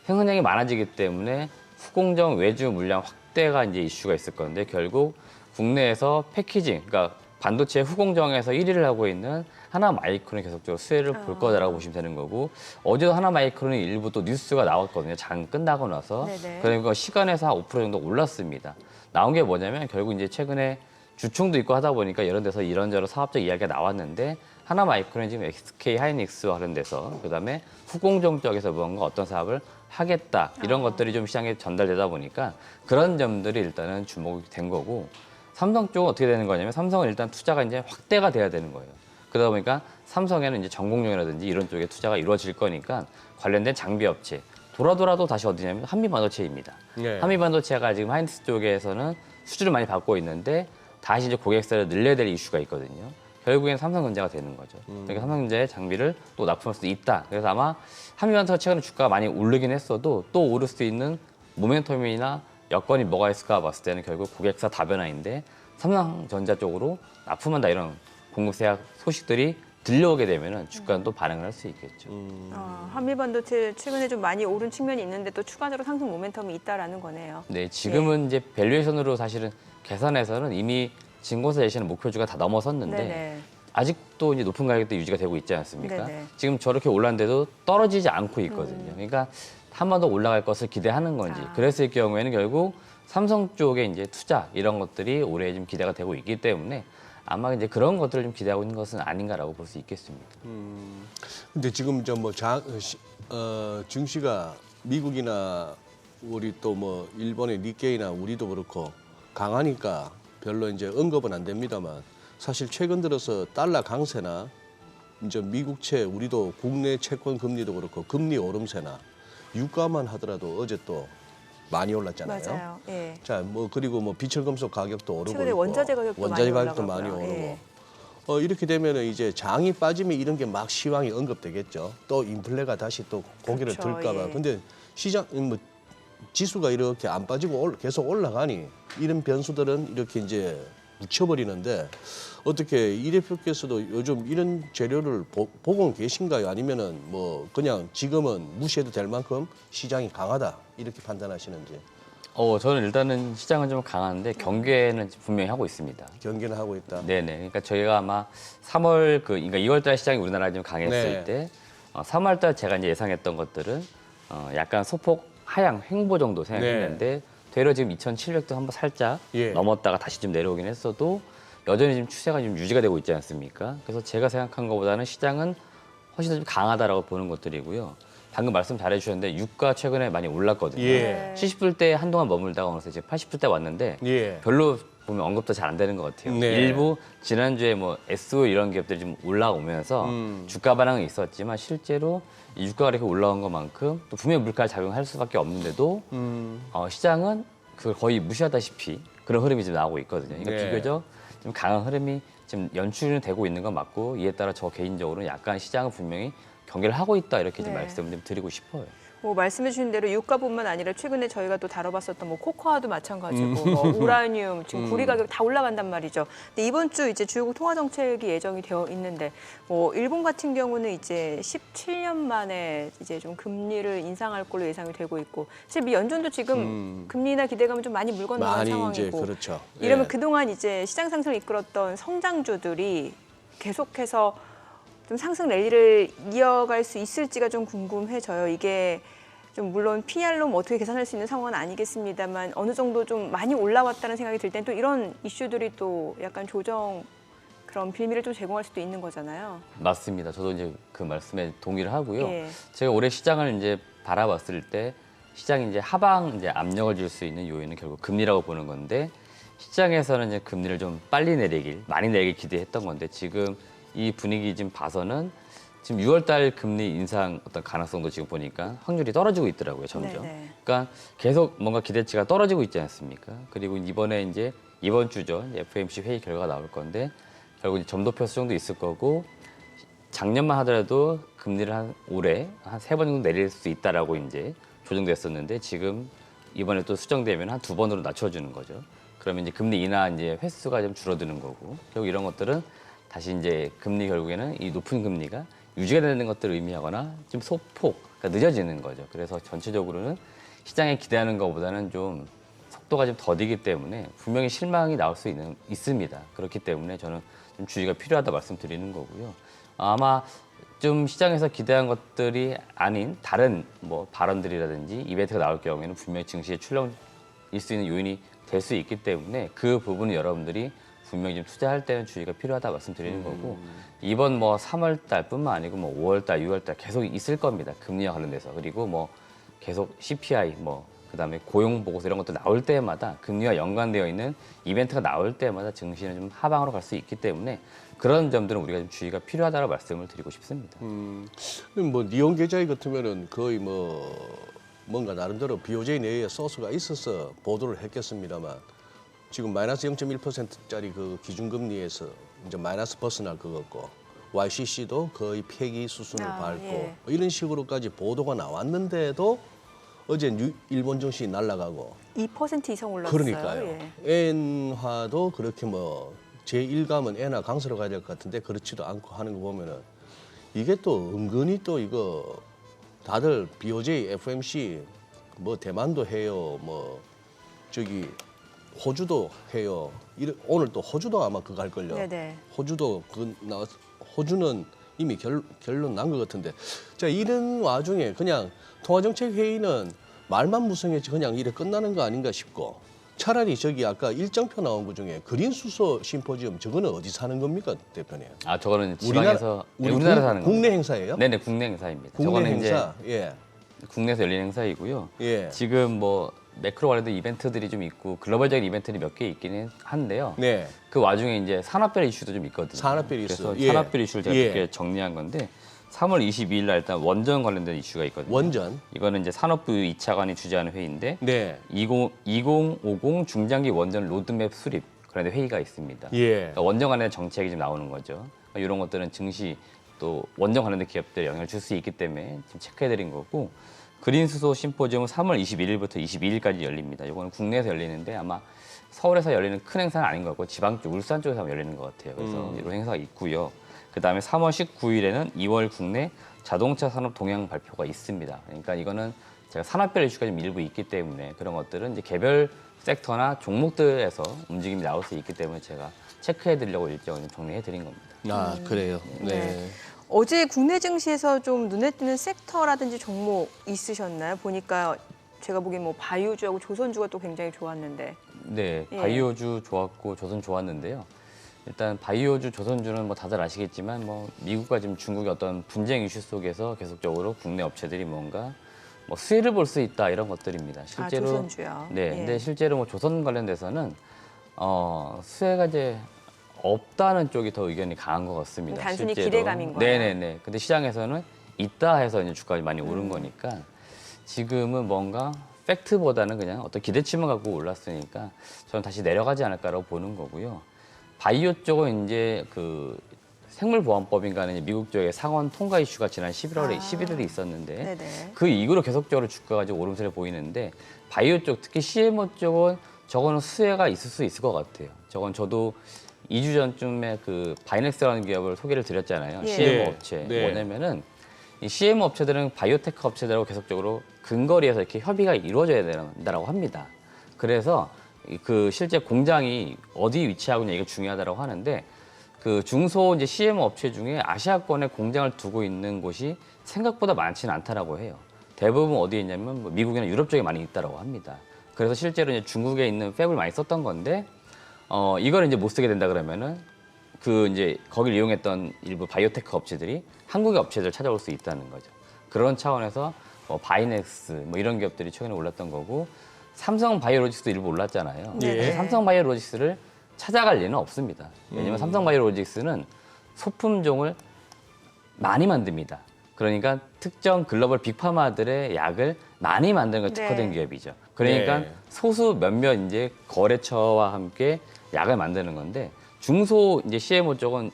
생산량이 많아지기 때문에 후공정 외주 물량 확대가 이제 이슈가 있을 건데 결국 국내에서 패키징, 그러니까 반도체 후공정에서 1위를 하고 있는 하나마이크론이 계속적으로 수혜를 볼 거다라고 보시면 되는 거고 어제도 하나마이크론이 일부 또 뉴스가 나왔거든요. 장 끝나고 나서. 네네. 그러니까 시간에서 한 5% 정도 올랐습니다. 나온 게 뭐냐면 결국 이제 최근에 주총도 있고 하다 보니까 이런 데서 이런저런 사업적 이야기가 나왔는데 하나마이크론이 지금 SK 하이닉스와 관련돼서 그다음에 후공정 쪽에서 뭔가 어떤 사업을 하겠다 이런 것들이 좀 시장에 전달되다 보니까 그런 점들이 일단은 주목이 된 거고 삼성 쪽은 어떻게 되는 거냐면 삼성은 일단 투자가 이제 확대가 돼야 되는 거예요. 그러다 보니까 삼성에는 이제 전공용이라든지 이런 쪽에 투자가 이루어질 거니까 관련된 장비 업체 돌아도 다시 어디냐면 한미반도체입니다. 네. 한미반도체가 지금 하이닉스 쪽에서는 수주를 많이 받고 있는데 다시 이제 고객사를 늘려야 될 이슈가 있거든요. 결국엔 삼성전자가 되는 거죠. 그러니까 삼성전자의 장비를 또 납품할 수도 있다. 그래서 아마 한미반도체 최근에 주가가 많이 오르긴 했어도 또 오를 수 있는 모멘텀이나 여건이 뭐가 있을까 봤을 때는 결국 고객사 다변화인데 삼성전자 쪽으로 납품한다 이런 공급 제약 소식들이 들려오게 되면은 주가는 또 반응을 할 수 있겠죠. 한미반도체 최근에 좀 많이 오른 측면이 있는데 또 추가적으로 상승 모멘텀이 있다라는 거네요. 네, 지금은 이제 밸류에이션으로 사실은 계산해서는 이미 진공사 제시하는 목표주가 다 넘어섰는데 네네. 아직도 이제 높은 가격대 유지가 되고 있지 않습니까? 네네. 지금 저렇게 올랐는데도 떨어지지 않고 있거든요. 그러니까 한 번 더 올라갈 것을 기대하는 건지. 그랬을 경우에는 결국 삼성 쪽에 이제 투자 이런 것들이 올해 좀 기대가 되고 있기 때문에 아마 이제 그런 것들을 좀 기대하고 있는 것은 아닌가라고 볼 수 있겠습니다. 근데 지금 증시가 미국이나 우리 또 뭐 일본의 니케이나 우리도 그렇고 강하니까 별로 이제 언급은 안 됩니다만 사실 최근 들어서 달러 강세나 이제 미국채 우리도 국내 채권 금리도 그렇고 금리 오름세나 유가만 하더라도 어제 또 많이 올랐잖아요. 맞아요. 예. 자, 뭐 그리고 뭐 비철금속 가격도 오르고 최근에 있고 원자재 가격도 원자재 많이 가격도 많이 올라가고요. 오르고 예. 이렇게 되면은 이제 장이 빠지면 이런 게 막 시황이 언급되겠죠. 또 인플레가 다시 또 고개를 그렇죠, 들까봐. 예. 근데 시장 뭐 지수가 이렇게 안 빠지고 계속 올라가니 이런 변수들은 이렇게 이제 묻혀버리는데 어떻게 이 대표께서도 요즘 이런 재료를 보고 계신가요? 아니면은 뭐 그냥 지금은 무시해도 될 만큼 시장이 강하다 이렇게 판단하시는지 저는 일단은 시장은 좀 강한데 경계는 분명히 하고 있습니다. 경계는 하고 있다. 네네. 그러니까 저희가 아마 3월 그러니까 2월달 시장이 우리나라에 좀 강했을 네. 때 3월달 제가 이제 예상했던 것들은 약간 소폭 하향 횡보 정도 생각했는데 되려 지금 2,700도 한번 살짝 예. 넘었다가 다시 좀 내려오긴 했어도 여전히 지금 추세가 좀 유지가 되고 있지 않습니까? 그래서 제가 생각한 것보다는 시장은 훨씬 더 좀 강하다라고 보는 것들이고요. 방금 말씀 잘해주셨는데 유가 최근에 많이 올랐거든요. 예. 70불대 한동안 머물다가 어느새 이제 80불대 왔는데 예. 별로 보면 언급도 잘 안 되는 것 같아요. 네. 일부 지난주에 뭐 SO 이런 기업들이 좀 올라오면서 주가 반응은 있었지만 실제로 이 주가가 이렇게 올라온 것만큼 또 분명히 물가를 작용할 수밖에 없는데도 시장은 그걸 거의 무시하다시피 그런 흐름이 지금 나오고 있거든요. 그러니까 네. 비교적 좀 강한 흐름이 지금 연출이 되고 있는 건 맞고 이에 따라 저 개인적으로는 약간 시장은 분명히 경계를 하고 있다 이렇게 좀 네. 말씀을 좀 드리고 싶어요. 뭐 말씀해 주신 대로 유가뿐만 아니라 최근에 저희가 또 다뤄봤었던 뭐 코코아도 마찬가지고 뭐 우라늄 지금 구리 가격 다 올라간단 말이죠. 근데 이번 주 이제 주요국 통화 정책이 예정이 되어 있는데 뭐 일본 같은 경우는 이제 17년 만에 이제 좀 금리를 인상할 걸로 예상이 되고 있고 사실 미 연준도 지금 금리나 기대감은 좀 많이 물 건너간 많이 상황이고 이제 그렇죠. 이러면 예. 그동안 이제 시장 상승을 이끌었던 성장주들이 계속해서 좀 상승 랠리를 이어갈 수 있을지가 좀 궁금해져요. 이게 좀 물론 PR로 뭐 어떻게 계산할 수 있는 상황은 아니겠습니다만 어느 정도 좀 많이 올라왔다는 생각이 들 땐 또 이런 이슈들이 또 약간 조정 그런 빌미를 좀 제공할 수도 있는 거잖아요. 맞습니다. 저도 이제 그 말씀에 동의를 하고요. 예. 제가 올해 시장을 이제 바라봤을 때 시장이 이제 하방 이제 압력을 줄 수 있는 요인은 결국 금리라고 보는 건데 시장에서는 이제 금리를 좀 빨리 내리길 많이 내리길 기대했던 건데 지금 이 분위기 지금 봐서는 지금 6월달 금리 인상 어떤 가능성도 지금 보니까 확률이 떨어지고 있더라고요, 점점. 네네. 그러니까 계속 뭔가 기대치가 떨어지고 있지 않습니까? 그리고 이번에 이제 이번 주죠, FOMC 회의 결과가 나올 건데 결국 이제 점도표 수정도 있을 거고 작년만 하더라도 금리를 한 올해 한 3번 정도 내릴 수 있다라고 이제 조정됐었는데 지금 이번에 또 수정되면 한 2번으로 낮춰주는 거죠. 그러면 이제 금리 인하 이제 횟수가 좀 줄어드는 거고 결국 이런 것들은 다시 이제 금리 결국에는 이 높은 금리가 유지가 되는 것들을 의미하거나 좀 소폭 그러니까 늦어지는 거죠. 그래서 전체적으로는 시장에 기대하는 것보다는 좀 속도가 좀 더디기 때문에 분명히 실망이 나올 수 있습니다. 그렇기 때문에 저는 좀 주의가 필요하다 말씀드리는 거고요. 아마 좀 시장에서 기대한 것들이 아닌 다른 뭐 발언들이라든지 이벤트가 나올 경우에는 분명히 증시의 출렁일 수 있는 요인이 될 수 있기 때문에 그 부분은 여러분들이 분명히 좀 투자할 때는 주의가 필요하다 말씀드리는 거고 이번 뭐 3월 달뿐만 아니고 뭐 5월 달, 6월 달 계속 있을 겁니다. 금리와 관련돼서. 그리고 뭐 계속 CPI 뭐 그다음에 고용 보고서 이런 것도 나올 때마다 금리와 연관되어 있는 이벤트가 나올 때마다 증시는 좀 하방으로 갈 수 있기 때문에 그런 점들은 우리가 좀 주의가 필요하다고 말씀을 드리고 싶습니다. 뭐 니온 계좌이 같으면은 거의 뭐 뭔가 나름대로 BOJ 내에 소스가 있어서 보도를 했겠습니다만 지금 마이너스 0.1%짜리 그 기준금리에서 이제 마이너스 벗어날 것 같고 YCC도 거의 폐기 수순을 밟고 예. 이런 식으로까지 보도가 나왔는데도 어제 일본 증시 날아가고 2% 이상 올랐어요. 그러니까요. 예. 엔화도 그렇게 뭐 제 일감은 엔화 강세로 가야 될 것 같은데 그렇지도 않고 하는 거 보면은 이게 또 은근히 또 이거 다들 BOJ, FMC 뭐 대만도 해요. 뭐 저기 호주도 해요. 오늘 또 호주도 아마 그거 할 걸요. 네네. 호주도 호주는 이미 결론 난 것 같은데. 자, 이런 와중에 그냥 통화정책 회의는 말만 무성했지 그냥 이래 끝나는 거 아닌가 싶고. 차라리 저기 아까 일정표 나온 것 중에 그린 수소 심포지엄 저거는 어디서 하는 겁니까, 대표님? 아 저거는 지방에서 우리나라 하는 국내 겁니다. 행사예요? 네네 국내 행사입니다. 국내 저거는 행사. 이제 예. 국내에서 열린 행사이고요. 예. 지금 뭐 매크로 관련된 이벤트들이 좀 있고 글로벌적인 이벤트들이 몇 개 있기는 한데요. 네. 그 와중에 이제 산업별 이슈도 좀 있거든요. 산업별 이슈. 그래서 예. 산업별 이슈를 제가 예. 몇 개 정리한 건데 3월 22일 날 일단 원전 관련된 이슈가 있거든요. 원전. 이거는 이제 산업부 2차관이 주재하는 회의인데 네. 2050 중장기 원전 로드맵 수립 관련된 회의가 있습니다. 예. 그러니까 원전 관련된 정책이 좀 나오는 거죠. 그러니까 이런 것들은 증시 또 원전 관련된 기업들에 영향을 줄 수 있기 때문에 지금 체크해드린 거고 그린 수소 심포지엄은 3월 21일부터 22일까지 열립니다. 이거는 국내에서 열리는데 아마 서울에서 열리는 큰 행사는 아닌 것 같고 지방 쪽 울산 쪽에서 아마 열리는 것 같아요. 그래서 이런 행사가 있고요. 그다음에 3월 19일에는 2월 국내 자동차 산업 동향 발표가 있습니다. 그러니까 이거는 제가 산업별 이슈가 좀 일부 있기 때문에 그런 것들은 이제 개별 섹터나 종목들에서 움직임이 나올 수 있기 때문에 제가 체크해드리려고 일정을 좀 정리해드린 겁니다. 아, 그래요. 네. 네. 어제 국내 증시에서 좀 눈에 띄는 섹터라든지 종목 있으셨나요? 보니까 제가 보기엔 뭐 바이오주하고 조선주가 또 굉장히 좋았는데. 네, 예. 바이오주 좋았고 조선 좋았는데요. 일단 바이오주, 조선주는 뭐 다들 아시겠지만 뭐 미국과 지금 중국의 어떤 분쟁 이슈 속에서 계속적으로 국내 업체들이 뭔가 뭐 수혜를 볼 수 있다 이런 것들입니다. 실제로 조선주요. 네, 예. 근데 실제로 뭐 조선 관련돼서는 수혜가 이제 없다는 쪽이 더 의견이 강한 것 같습니다. 단순히 실제로. 기대감인 거예요. 네네네. 근데 시장에서는 있다 해서 이제 주가가 많이 오른 거니까 지금은 뭔가 팩트보다는 그냥 어떤 기대치만 갖고 올랐으니까 저는 다시 내려가지 않을까라고 보는 거고요. 바이오 쪽은 이제 그 생물보안법인가는 미국 쪽에 상원 통과 이슈가 지난 11월에 있었는데 네네. 그 이후로 계속적으로 주가가 좀 오름세를 보이는데 바이오 쪽 특히 CMO 쪽은 저거는 수혜가 있을 수 있을 것 같아요. 저건 저도 2주 전쯤에 그 바이넥스라는 기업을 소개를 드렸잖아요. 예. CMO 네. 업체. 네. 뭐냐면은 이 CMO 업체들은 바이오테크 업체들하고 계속적으로 근거리에서 이렇게 협의가 이루어져야 된다라고 합니다. 그래서 그 실제 공장이 어디 위치하고 있냐 이게 중요하다고 하는데 그 중소 이제 CMO 업체 중에 아시아권에 공장을 두고 있는 곳이 생각보다 많지는 않다라고 해요. 대부분 어디에 있냐면 뭐 미국이나 유럽 쪽에 많이 있다라고 합니다. 그래서 실제로 이제 중국에 있는 팹을 많이 썼던 건데 이걸 이제 못 쓰게 된다 그러면은 그 이제 거기를 이용했던 일부 바이오테크 업체들이 한국의 업체들을 찾아올 수 있다는 거죠. 그런 차원에서 바이넥스 뭐 이런 기업들이 최근에 올랐던 거고 삼성 바이오로직스도 일부 올랐잖아요. 네. 근데 삼성 바이오로직스를 찾아갈 리는 없습니다. 왜냐면 삼성 바이오로직스는 소품종을 많이 만듭니다. 그러니까 특정 글로벌 빅파마들의 약을 많이 만드는 게 특화된 네. 기업이죠. 그러니까 네. 소수 몇몇 이제 거래처와 함께 약을 만드는 건데 중소 이제 CMO 쪽은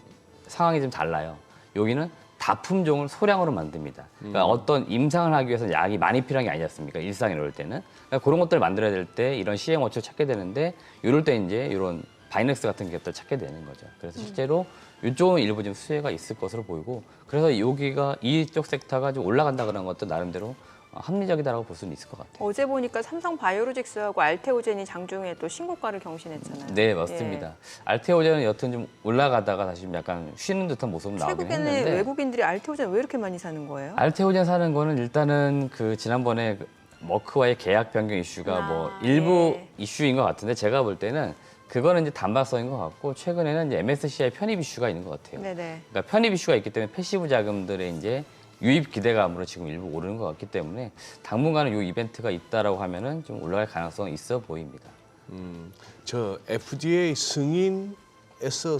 상황이 좀 달라요. 여기는 다품종을 소량으로 만듭니다. 그러니까 어떤 임상을 하기 위해서 약이 많이 필요한 게 아니지 않습니까? 일상에 이럴 때는. 그러니까 그런 것들을 만들어야 될 때 이런 CMO를 찾게 되는데 이럴 때 이제 이런 바이넥스 같은 기업들 찾게 되는 거죠. 그래서 실제로 이쪽은 일부 좀 수혜가 있을 것으로 보이고 그래서 여기가 이쪽 섹터가 좀 올라간다 그런 것도 나름대로 합리적이다라고 볼 수는 있을 것 같아요. 어제 보니까 삼성 바이오로직스하고 알테오젠이 장중에 또 신고가를 경신했잖아요. 네, 맞습니다. 알테오젠은 여튼 좀 올라가다가 다시 좀 약간 쉬는 듯한 모습 나오긴 최근에 했는데 외국인들이 알테오젠 왜 이렇게 많이 사는 거예요? 알테오젠 사는 거는 일단은 그 지난번에 그 머크와의 계약 변경 이슈가 뭐 일부 예. 이슈인 것 같은데 제가 볼 때는 그거는 이제 단발성인 것 같고 최근에는 이제 MSCI 편입 이슈가 있는 것 같아요. 네네. 그러니까 편입 이슈가 있기 때문에 패시브 자금들의 이제 유입 기대감으로 지금 일부 오르는 것 같기 때문에 당분간은 이 이벤트가 있다라고 하면은 좀 올라갈 가능성이 있어 보입니다. 저 FDA 승인에서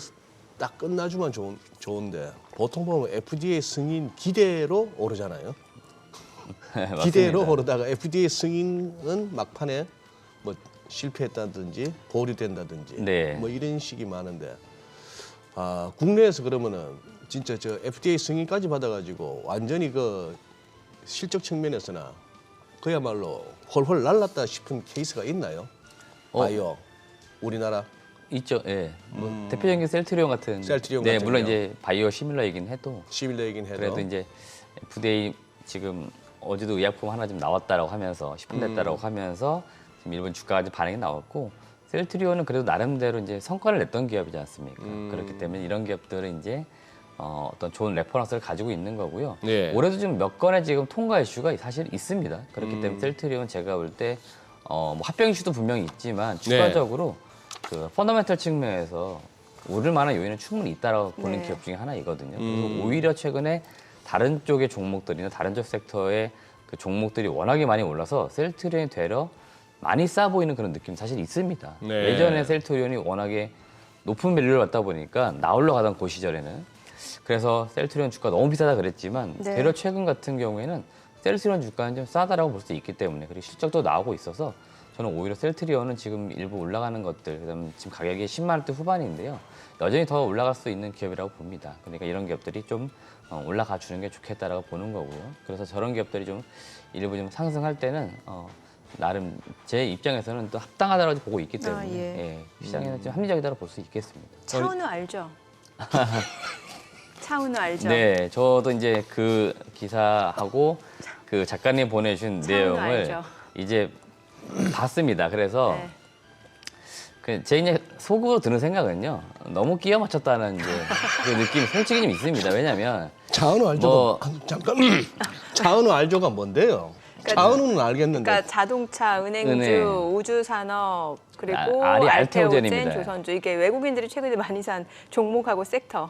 딱 끝나주면 좋은데 보통 보면 FDA 승인 기대로 오르잖아요. 기대로 맞습니다. 오르다가 FDA 승인은 막판에 뭐 실패했다든지 보류된다든지 네. 뭐 이런 식이 많은데 국내에서 그러면은 진짜 저 FDA 승인까지 받아가지고 완전히 그 실적 측면에서나 그야말로 헐헐 날랐다 싶은 케이스가 있나요? 바이오 우리나라 있죠. 예. 뭐 대표적인 게 셀트리온 같은. 셀트리온 네, 같은 물론 경우. 이제 바이오 시밀러이긴 해도 시밀러이긴 해도 그래도 이제 FDA 지금 어제도 의약품 하나 좀 나왔다라고 하면서 시판됐다라고 하면서 지금 일본 주가가 좀 반응이 나왔고 셀트리온은 그래도 나름대로 이제 성과를 냈던 기업이지 않습니까? 그렇기 때문에 이런 기업들은 이제 어떤 좋은 레퍼런스를 가지고 있는 거고요. 네. 올해도 좀 몇 건의 지금 통과 이슈가 사실 있습니다. 그렇기 때문에 셀트리온 제가 볼 때 뭐 합병 이슈도 분명히 있지만 추가적으로 그 펀더멘털 측면에서 오를 만한 요인은 충분히 있다라고 보는 네. 기업 중에 하나이거든요. 그래서 오히려 최근에 다른 쪽의 종목들이나 다른 쪽 섹터의 그 종목들이 워낙에 많이 올라서 셀트리온이 되려 많이 싸 보이는 그런 느낌이 사실 있습니다. 네. 예전에 셀트리온이 워낙에 높은 밸류를 받다 보니까 나올러 가던 그 시절에는 그래서 셀트리온 주가 너무 비싸다 그랬지만 네. 되려 최근 같은 경우에는 셀트리온 주가는 좀 싸다라고 볼 수 있기 때문에 그리고 실적도 나오고 있어서 저는 오히려 셀트리온은 지금 일부 올라가는 것들 그다음 지금 가격이 10만 원대 후반인데요. 여전히 더 올라갈 수 있는 기업이라고 봅니다. 그러니까 이런 기업들이 좀 올라가 주는 게 좋겠다라고 보는 거고요. 그래서 저런 기업들이 좀 일부 좀 상승할 때는 나름 제 입장에서는 또 합당하다고 보고 있기 때문에 예. 시장에는 좀 합리적이다고 볼 수 있겠습니다. 차은우 알죠? 차은우 알죠? 네, 저도 이제 그 기사하고 그 작가님 보내주신 차은우 내용을 알죠? 이제 봤습니다. 그래서 네. 제 이제 속으로 드는 생각은요, 너무 끼워 맞췄다는 이제 그 느낌이 솔직히 좀 있습니다. 왜냐면 차은우 알조가 뭐- 잠깐 차은우 알조가 뭔데요? 그러니까- 차은우는 알겠는데 그러니까 자동차, 은행주, 은행. 우주산업 그리고 알이 알테오젠, 알테오젠입니다. 조선주 이게 외국인들이 최근에 많이 산 종목하고 섹터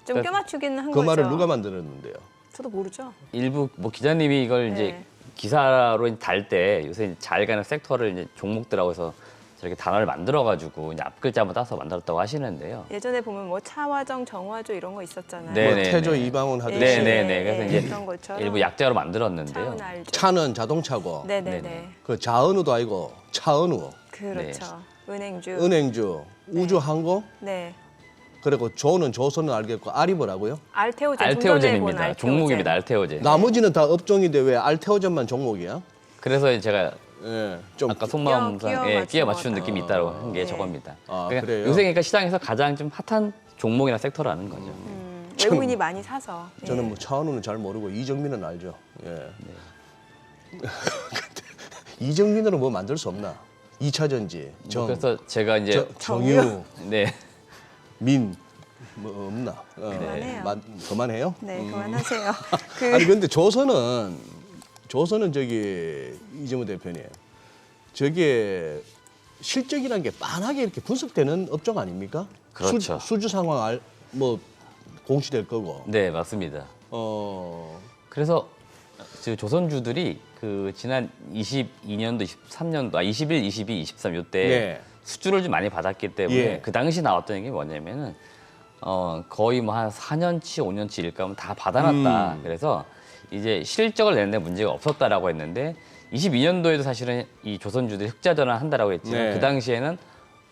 좀 그러니까 껴맞추기는 한 그 거죠. 말을 누가 만들었는데요? 저도 모르죠. 일부 뭐 기자님이 이걸 이제 네. 기사로 달 때 요새 잘 가는 섹터를 이제 종목들하고 해서 저렇게 단어를 만들어가지고 이제 앞글자만 따서 만들었다고 하시는데요. 예전에 보면 뭐 차화정, 정화조 이런 거 있었잖아요. 네, 뭐 태조 이방원 하듯이 네네네. 그래서 이제 그런 것처럼 일부 약자로 만들었는데요. 차은 알죠. 차는 자동차고 네네네. 네네. 그 자은우도 아니고 차은우, 그렇죠. 은행주. 은행주, 우주항공 네. 그리고 조는 조선은 알겠고 아리버라고요? 알테오젠. 알테오젠입니다. 종목입니다. 알테오젠. 나머지는 다 업종인데 왜 알테오젠만 종목이야? 그래서 제가 예, 좀 아까 속마음상 끼워 끼워 맞추는 맞추는 느낌이 있다고 한 게 네. 저겁니다. 아, 그러니까 그래요? 요새 그러니까 시장에서 가장 좀 핫한 종목이나 섹터라는 거죠. 외국인이 많이 사서. 저는 예. 뭐 차은우는 잘 모르고 이정민은 알죠. 예. 근데 이정민으로 뭐 만들 수 없나? 2차 전지, 정, 그래서 제가 이제 정유, 네. 민, 뭐 없나? 그만해요. 그만해요? 네, 그만하세요. 그 아니 근데 조선은 저기 이재모 대표님, 저게 실적이라는 게 빤하게 이렇게 분석되는 업종 아닙니까? 그렇죠. 수주 상황 뭐 공시될 거고. 네, 맞습니다. 그래서 그 조선주들이 그 지난 22년도, 23년도, 21, 22, 23 요때 네. 수주를 좀 많이 받았기 때문에 예. 그 당시 나왔던 게 뭐냐면은 거의 뭐 한 4년치, 5년치 일감은 다 받아놨다. 그래서 이제 실적을 내는데 문제가 없었다라고 했는데 22년도에도 사실은 이 조선주들이 흑자 전환한다라고 했지만 네. 그 당시에는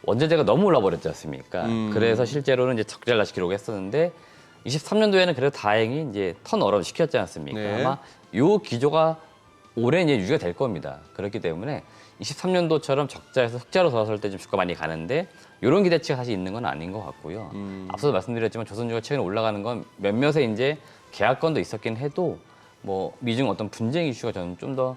원자재가 너무 올라버렸지 않습니까? 그래서 실제로는 이제 적자를 기록했었는데 23년도에는 그래도 다행히 이제 턴어라운드 시켰지 않습니까? 네. 아마 요 기조가 올해 이제 유지가 될 겁니다. 그렇기 때문에 23년도처럼 적자에서 흑자로 돌아설 때 좀 주가 많이 가는데 이런 기대치가 사실 있는 건 아닌 것 같고요. 앞서도 말씀드렸지만 조선주가 최근에 올라가는 건 몇몇의 이제 계약건도 있었긴 해도 뭐 미중 어떤 분쟁 이슈가 저는 좀 더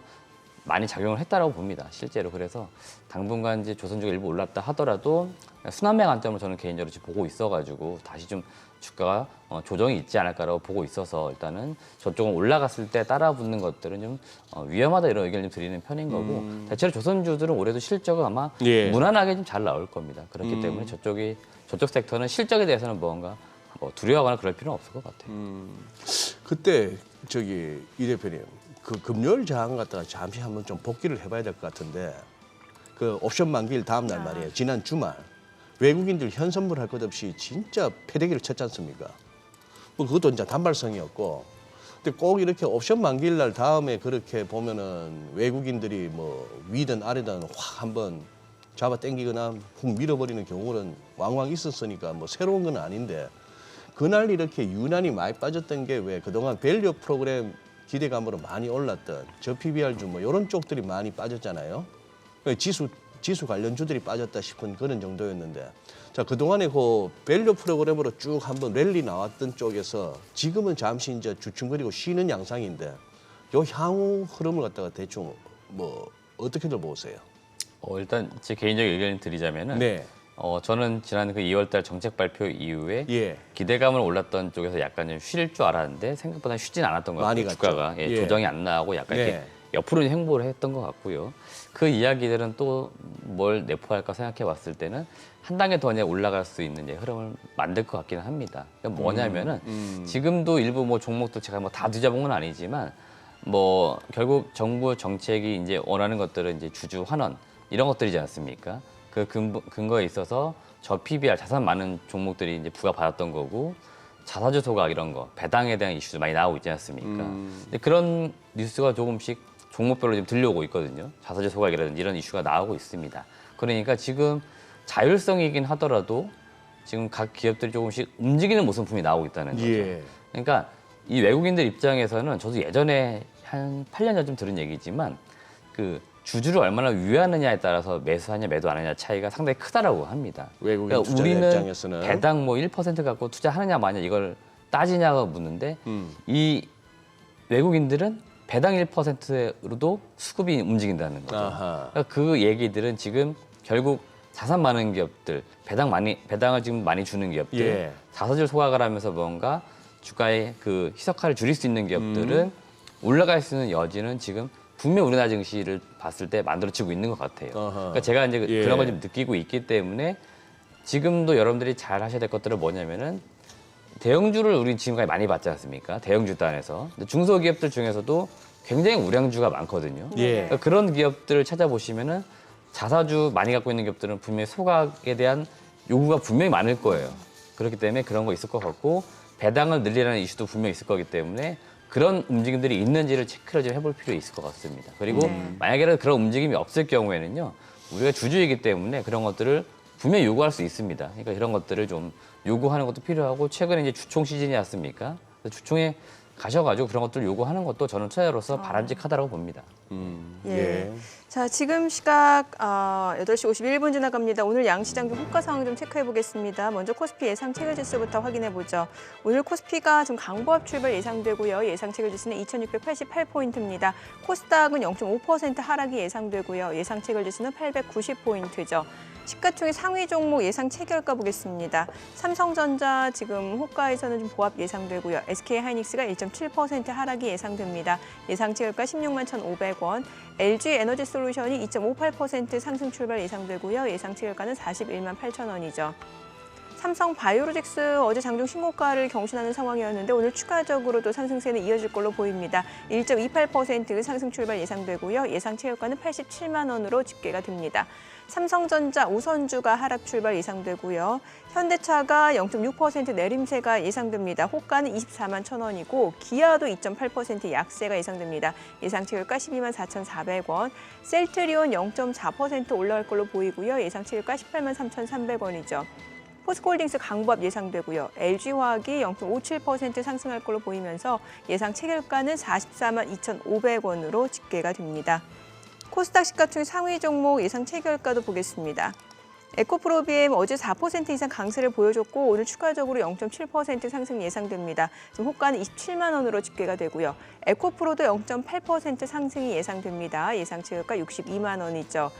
많이 작용을 했다라고 봅니다. 실제로. 그래서 당분간 이제 조선주가 일부 올랐다 하더라도 순환매 관점으로 저는 개인적으로 지금 보고 있어가지고 다시 좀 주가가 조정이 있지 않을까라고 보고 있어서 일단은 저쪽은 올라갔을 때 따라붙는 것들은 좀 위험하다 이런 의견을 좀 드리는 편인 거고 대체로 조선주들은 올해도 실적은 아마 예. 무난하게 좀 잘 나올 겁니다. 그렇기 때문에 저쪽 섹터는 실적에 대해서는 뭔가 뭐 두려워하거나 그럴 필요는 없을 것 같아요. 그때 저기 이 대표님 그 금요일 저항 갖다가 잠시 한번 좀 복귀를 해봐야 될 것 같은데 그 옵션 만기일 다음 날 말이에요. 지난 주말 외국인들 현선물 할 것 없이 진짜 패대기를 쳤지 않습니까? 뭐 그것도 이제 단발성이었고 근데 꼭 이렇게 옵션 만기일 날 다음에 그렇게 보면은 외국인들이 뭐 위든 아래든 확 한번 잡아 당기거나 훅 밀어버리는 경우는 왕왕 있었으니까 뭐 새로운 건 아닌데 그날 이렇게 유난히 많이 빠졌던 게 왜 그동안 밸류 프로그램 기대감으로 많이 올랐던 저 PBR주 뭐 이런 쪽들이 많이 빠졌잖아요. 지수 관련주들이 빠졌다 싶은 그런 정도였는데 자 그동안에 그 밸류 프로그램으로 쭉 한번 랠리 나왔던 쪽에서 지금은 잠시 이제 주춤거리고 쉬는 양상인데 요 향후 흐름을 갖다가 대충 뭐 어떻게들 보세요? 일단 제 개인적인 의견을 드리자면은 네. 저는 지난 그 2월달 정책 발표 이후에 예. 기대감을 올랐던 쪽에서 약간 좀 쉴 줄 알았는데 생각보다 쉬진 않았던 것 많이 같아요. 갔죠. 주가가 예. 조정이 안 나고 약간 이렇게 네. 옆으로 행보를 했던 것 같고요. 그 이야기들은 또 뭘 내포할까 생각해 봤을 때는 한 단계 더 이제 올라갈 수 있는 이제 흐름을 만들 것 같기는 합니다. 그러니까 뭐냐면은 지금도 일부 뭐 종목도 제가 뭐 다 뒤져본 건 아니지만 뭐 결국 정부 정책이 이제 원하는 것들은 이제 주주 환원 이런 것들이지 않습니까? 그 근거에 있어서 저 PBR 자산 많은 종목들이 이제 부과받았던 거고 자사주 소각 이런 거 배당에 대한 이슈도 많이 나오고 있지 않습니까? 근데 그런 뉴스가 조금씩 종목별로 좀 들려오고 있거든요. 자사주 소각이라든지 이런 이슈가 나오고 있습니다. 그러니까 지금 자율성이긴 하더라도 지금 각 기업들이 조금씩 움직이는 모습품이 나오고 있다는 거죠. 예. 그러니까 이 외국인들 입장에서는 저도 예전에 한 8년 전쯤 들은 얘기지만 그 주주를 얼마나 위하느냐에 따라서 매수하냐 매도 안 하냐 차이가 상당히 크다라고 합니다. 외국인 그러니까 투자자 우리는 입장에서는 배당 뭐 1% 갖고 투자하느냐 마냐 이걸 따지냐고 묻는데 이 외국인들은 배당 1%로도 수급이 움직인다는 거죠. 아하. 그러니까 그 얘기들은 지금 결국 자산 많은 기업들, 배당을 지금 많이 주는 기업들, 예. 자사주 소각을 하면서 뭔가 주가의 그 희석화를 줄일 수 있는 기업들은 올라갈 수 있는 여지는 지금 분명 우리나라 증시를 봤을 때 만들어지고 있는 것 같아요. 어허. 그러니까 제가 이제 예. 그런 걸 좀 느끼고 있기 때문에 지금도 여러분들이 잘 하셔야 될 것들은 뭐냐면은 대형주를 우리 지금까지 많이 봤지 않습니까? 대형주 단에서. 근데 중소기업들 중에서도 굉장히 우량주가 많거든요. 예. 그러니까 그런 기업들을 찾아보시면은 자사주 많이 갖고 있는 기업들은 분명히 소각에 대한 요구가 분명히 많을 거예요. 그렇기 때문에 그런 거 있을 것 같고 배당을 늘리라는 이슈도 분명히 있을 거기 때문에 그런 움직임들이 있는지를 체크를 좀 해볼 필요 있을 것 같습니다. 그리고 만약에 그런 움직임이 없을 경우에는요. 우리가 주주이기 때문에 그런 것들을 분명히 요구할 수 있습니다. 그러니까 이런 것들을 좀 요구하는 것도 필요하고 최근에 이제 주총 시즌이 왔습니까? 주총에 가셔가지고 그런 것들을 요구하는 것도 저는 투자자로서 바람직하다고 봅니다. 예. 자, 지금 시각 8시 51분 지나갑니다. 오늘 양시장 좀 호가 상황 좀 체크해 보겠습니다. 먼저 코스피 예상 체결 지수부터 확인해 보죠. 오늘 코스피가 좀 강보합 출발 예상되고요. 예상 체결 지수는 2,688포인트입니다. 코스닥은 0.5% 하락이 예상되고요. 예상 체결 지수는 890포인트죠. 시가총액 상위 종목 예상 체결가 보겠습니다. 삼성전자 지금 호가에서는 좀 보합 예상되고요. SK하이닉스가 1.7% 하락이 예상됩니다. 예상 체결가 16만 1,500원. LG에너지솔루션이 2.58% 상승 출발 예상되고요. 예상 체결가는 41만 8,000원이죠. 삼성바이오로직스 어제 장중 신고가를 경신하는 상황이었는데 오늘 추가적으로도 상승세는 이어질 걸로 보입니다. 1.28% 상승 출발 예상되고요. 예상 체결가는 87만 원으로 집계가 됩니다. 삼성전자 우선주가 하락 출발 예상되고요. 현대차가 0.6% 내림세가 예상됩니다. 호가는 24만 1,000원이고 기아도 2.8% 약세가 예상됩니다. 예상 체결가 12만 4,400원. 셀트리온 0.4% 올라갈 걸로 보이고요. 예상 체결가 18만 3,300원이죠. 포스코홀딩스 강보합 예상되고요. LG화학이 0.57% 상승할 걸로 보이면서 예상 체결가는 44만 2,500원으로 집계가 됩니다. 코스닥 시가총액 상위 종목 예상 체결가도 보겠습니다. 에코프로비엠 어제 4% 이상 강세를 보여줬고 오늘 추가적으로 0.7% 상승 예상됩니다. 지금 호가는 27만 원으로 집계가 되고요. 에코프로도 0.8% 상승이 예상됩니다. 예상 체결가 62만 원이죠.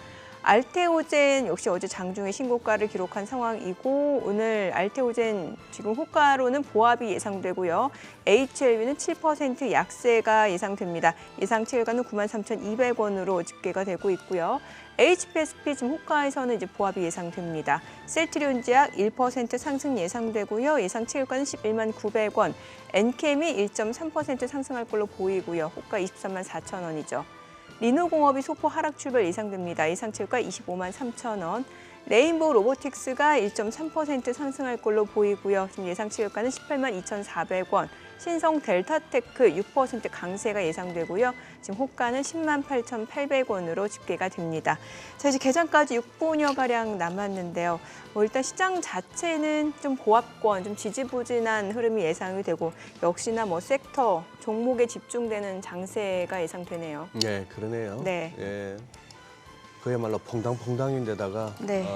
알테오젠 역시 어제 장중에 신고가를 기록한 상황이고 오늘 알테오젠 지금 호가로는 보합이 예상되고요. HLB는 7% 약세가 예상됩니다. 예상 체결가는 93,200원으로 집계가 되고 있고요. HPSP 지금 호가에서는 이제 보합이 예상됩니다. 셀트리온제약 1% 상승 예상되고요. 예상 체결가는 11만 900원. 엔캠이 1.3% 상승할 걸로 보이고요. 호가 23만 4,000원이죠. 리노공업이 소포 하락 출발 예상됩니다. 예상 체결가 25만 3,000원. 레인보우 로보틱스가 1.3% 상승할 걸로 보이고요. 지금 예상 체결가는 18만 2,400원. 신성 델타테크 6% 강세가 예상되고요. 지금 호가는 10만 8,800원으로 집계가 됩니다. 자, 이제 개장까지 6분여가량 남았는데요. 일단 시장 자체는 좀 보합권, 좀 지지부진한 흐름이 예상이 되고 역시나 뭐 섹터, 종목에 집중되는 장세가 예상되네요. 네, 그러네요. 네. 예. 그야말로 퐁당퐁당인데다가 네.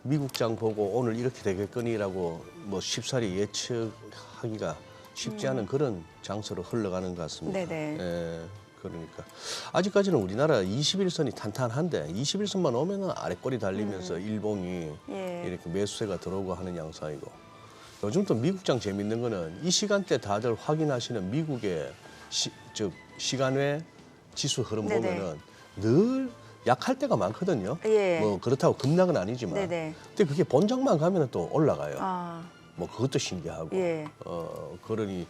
미국장 보고 오늘 이렇게 되겠거니라고 뭐 쉽사리 예측하기가 쉽지 않은 그런 장소로 흘러가는 것 같습니다. 네네. 예, 그러니까 아직까지는 우리나라 21선이 탄탄한데 21선만 오면은 아래 꼬리 달리면서 일봉이 예. 이렇게 매수세가 들어오고 하는 양상이고 요즘 또 미국장 재밌는 거는 이 시간대 다들 확인하시는 미국의 시간외 지수 흐름 네네. 보면은 늘 약할 때가 많거든요. 예. 뭐 그렇다고 급락은 아니지만. 네네. 근데 그게 본장만 가면 또 올라가요. 아, 뭐 그것도 신기하고. 예. 그러니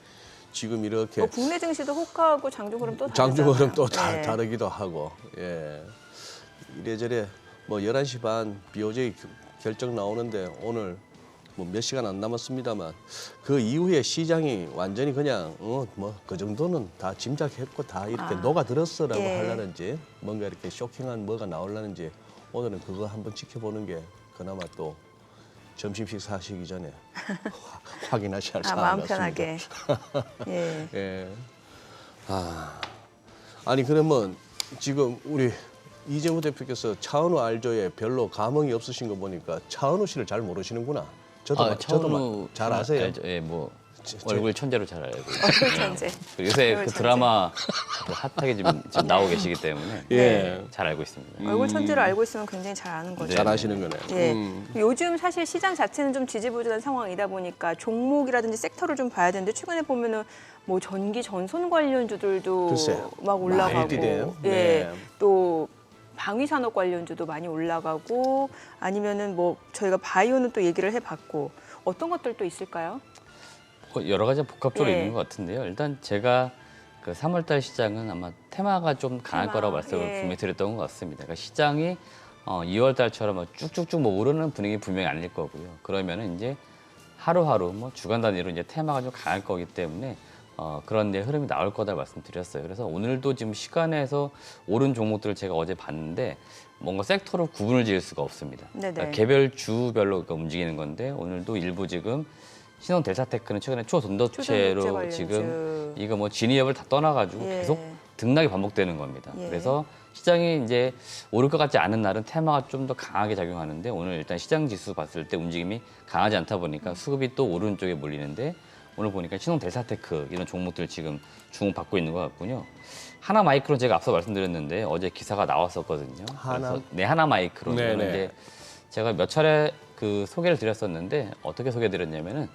지금 이렇게 국내 증시도 호가하고 장중 흐름 또 다르잖아요. 장중 흐름 또 네. 다르기도 하고. 예. 이래저래 뭐 11시 반 BOJ 결정 나오는데 오늘 뭐 몇 시간 안 남았습니다만 그 이후에 시장이 완전히 그냥 뭐 그 정도는 다 짐작했고 다 이렇게 녹아들었어라고 예. 하려는지 뭔가 이렇게 쇼킹한 뭐가 나오려는지 오늘은 그거 한번 지켜보는 게 그나마 또 점심 식사하시기 전에 확인하셔야 할 상황 마음 같습니다. 편하게. 예. 예. 아니 그러면 지금 우리 이재무 대표께서 차은우 알조에 별로 감흥이 없으신 거 보니까 차은우 씨를 잘 모르시는구나. 저도 차은우 잘 아세요. 알죠. 예, 뭐 얼굴 천재로 잘 알고 있어요. 얼굴 천재. 요새 얼굴 그 천재. 드라마 핫하게 지금 나오고 계시기 때문에 예. 잘 알고 있습니다. 얼굴 천재를 알고 있으면 굉장히 잘 아는 거죠. 네. 잘 아시는 거네. 예. 요즘 사실 시장 자체는 좀 지지부진한 상황이다 보니까 종목이라든지 섹터를 좀 봐야 되는데 최근에 보면은 뭐 전기 전선 관련주들도 글쎄요. 막 올라가고, 많이 뛰네요. 예, 네. 또 방위산업 관련주도 많이 올라가고 아니면은 뭐 저희가 바이오는 또 얘기를 해봤고 어떤 것들도 있을까요? 여러 가지 복합적으로 예. 있는 것 같은데요. 일단 제가 그 3월달 시장은 아마 테마가 좀 강할 테마, 거라고 말씀을 예. 분명히 드렸던 것 같습니다. 그러니까 시장이 2월 달처럼 쭉쭉쭉 뭐 오르는 분위기 분명히 아닐 거고요. 그러면은 이제 하루하루 뭐 주간 단위로 이제 테마가 좀 강할 거기 때문에 그런 데 흐름이 나올 거다 말씀드렸어요. 그래서 오늘도 지금 시간에서 오른 종목들을 제가 어제 봤는데 뭔가 섹터로 구분을 지을 수가 없습니다. 네네. 그러니까 개별 주별로 움직이는 건데 오늘도 일부 지금 신혼 델타테크는 최근에 초전도체 초전도체로 관련주. 지금 이거 뭐 진위협을 다 떠나가지고 예. 계속 등락이 반복되는 겁니다. 예. 그래서 시장이 이제 오를 것 같지 않은 날은 테마가 좀 더 강하게 작용하는데 오늘 일단 시장 지수 봤을 때 움직임이 강하지 않다 보니까 수급이 또 오른쪽에 몰리는데 오늘 보니까 신혼 델타테크 이런 종목들 지금 주목받고 있는 것 같군요. 하나마이크론 제가 앞서 말씀드렸는데 어제 기사가 나왔었거든요. 그래서 하나마이크론 네네. 이거는 이제 제가 몇 차례 그 소개를 드렸었는데 어떻게 소개드렸냐면은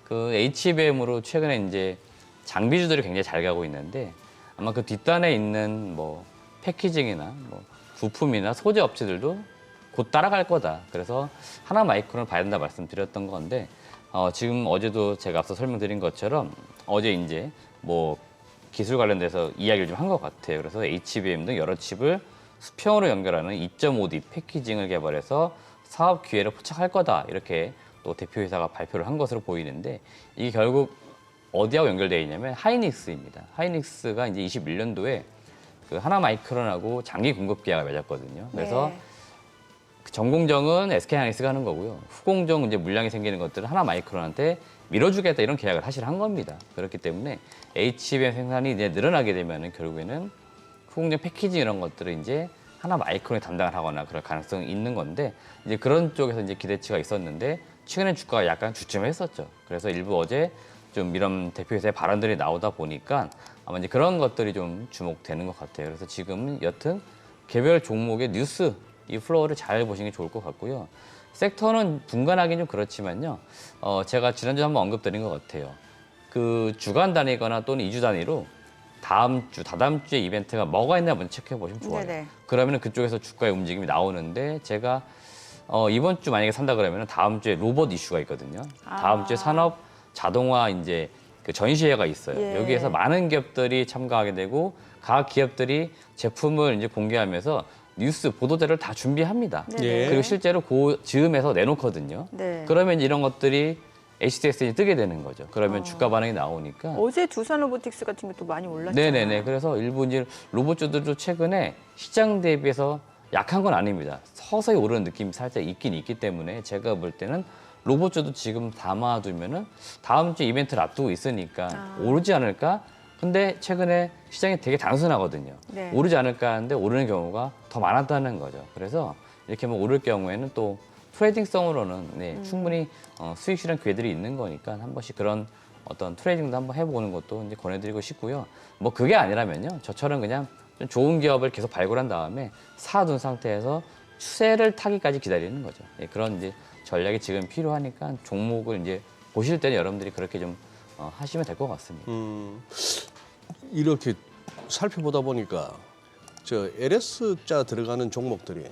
그 HBM으로 최근에 이제 장비주들이 굉장히 잘 가고 있는데 아마 그 뒷단에 있는 뭐 패키징이나 뭐 부품이나 소재 업체들도 곧 따라갈 거다. 그래서 하나마이크론을 봐야 된다 말씀드렸던 건데 지금 어제도 제가 앞서 설명드린 것처럼 어제 이제 뭐 기술 관련돼서 이야기를 좀 한 것 같아요. 그래서 HBM 등 여러 칩을 수평으로 연결하는 2.5D 패키징을 개발해서 사업 기회를 포착할 거다. 이렇게 또 대표회사가 발표를 한 것으로 보이는데 이게 결국 어디하고 연결되어 있냐면 하이닉스입니다. 하이닉스가 이제 21년도에 그 하나마이크론하고 장기 공급 계약을 맺었거든요. 그래서 네. 그 전공정은 SK하이닉스가 하는 거고요. 후공정 이제 물량이 생기는 것들은 하나마이크론한테 밀어주겠다 이런 계약을 사실 한 겁니다. 그렇기 때문에 HBM 생산이 이제 늘어나게 되면은 결국에는 후공정 패키징 이런 것들을 이제 하나마이크론이 담당을 하거나 그럴 가능성이 있는 건데 이제 그런 쪽에서 이제 기대치가 있었는데 최근에 주가가 약간 주춤했었죠. 그래서 일부 어제 좀 이런 대표회사의 발언들이 나오다 보니까 아마 이제 그런 것들이 좀 주목되는 것 같아요. 그래서 지금은 여튼 개별 종목의 뉴스 이 플로우를 잘 보시는 게 좋을 것 같고요. 섹터는 분간하기는 좀 그렇지만요. 제가 지난주에 한번 언급드린 것 같아요. 그 주간 단위거나 또는 2주 단위로 다음 주, 다다음 주에 이벤트가 뭐가 있나 먼저 체크해 보시면 좋아요. 네네. 그러면 그쪽에서 주가의 움직임이 나오는데 제가 이번 주 만약에 산다 그러면 다음 주에 로봇 이슈가 있거든요. 다음 주에 산업 자동화 이제 그 전시회가 있어요. 예. 여기에서 많은 기업들이 참가하게 되고 각 기업들이 제품을 이제 공개하면서 뉴스 보도자료를 다 준비합니다. 네네. 그리고 실제로 그 즈음에서 내놓거든요. 네. 그러면 이런 것들이 HTS에 뜨게 되는 거죠. 그러면 주가 반응이 나오니까. 어제 두산 로보틱스 같은 게 또 많이 올랐잖아요. 네네네. 그래서 일부 이제 로봇주들도 최근에 시장 대비해서 약한 건 아닙니다. 서서히 오르는 느낌이 살짝 있긴 있기 때문에 제가 볼 때는 로봇주도 지금 담아두면은 다음 주 이벤트를 앞두고 있으니까 오르지 않을까? 근데 최근에 시장이 되게 단순하거든요. 네. 오르지 않을까 하는데 오르는 경우가 더 많았다는 거죠. 그래서 이렇게 뭐 오를 경우에는 또 트레이딩성으로는 충분히 수익 실현 기회들이 있는 거니까 한 번씩 그런 어떤 트레이딩도 한번 해보는 것도 이제 권해드리고 싶고요. 뭐 그게 아니라면요, 저처럼 그냥 좀 좋은 기업을 계속 발굴한 다음에 사둔 상태에서 추세를 타기까지 기다리는 거죠. 그런 이제 전략이 지금 필요하니까 종목을 이제 보실 때는 여러분들이 그렇게 좀 하시면 될 것 같습니다. 이렇게 살펴보다 보니까 저 LS자 들어가는 종목들이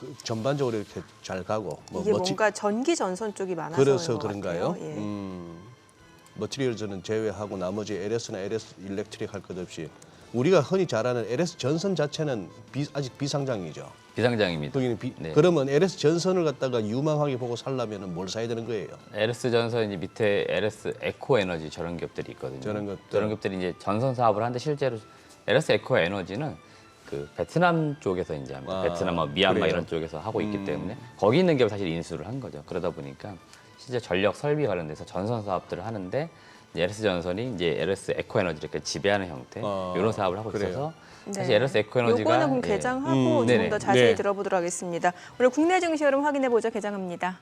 그 전반적으로 이렇게 잘 가고 뭐 이게 뭔가 전기 전선 쪽이 많아서 그래서 그런 것 그런가요? 같아요. 예. 머티리얼즈는 제외하고 나머지 LS나 LS 일렉트릭 할 것 없이 우리가 흔히 잘 아는 LS 전선 자체는 아직 비상장이죠. 비상장입니다. 네. 그러면 LS 전선을 갖다가 유망하게 보고 살려면 뭘 사야 되는 거예요? LS 전선 이제 밑에 LS 에코 에너지 저런 기업들이 있거든요. 저런 기업들이 이제 전선 사업을 하는데 실제로 LS 에코 에너지는 그 베트남 쪽에서 이제 합니다. 베트남, 미얀마 그래요? 이런 쪽에서 하고 있기 때문에 거기 있는 기업 사실 인수를 한 거죠. 그러다 보니까 실제 전력 설비 관련돼서 전선 사업들을 하는데 이제 LS 전선이 이제 LS 에코 에너지를 이렇게 지배하는 형태 이런 사업을 하고 그래요. 있어서 네. 사실 LS 에코 에너지가 요거는 그럼 예. 개장하고 좀 네네. 더 자세히 네. 들어보도록 하겠습니다. 오늘 국내 증시 흐름 확인해 보죠. 개장합니다.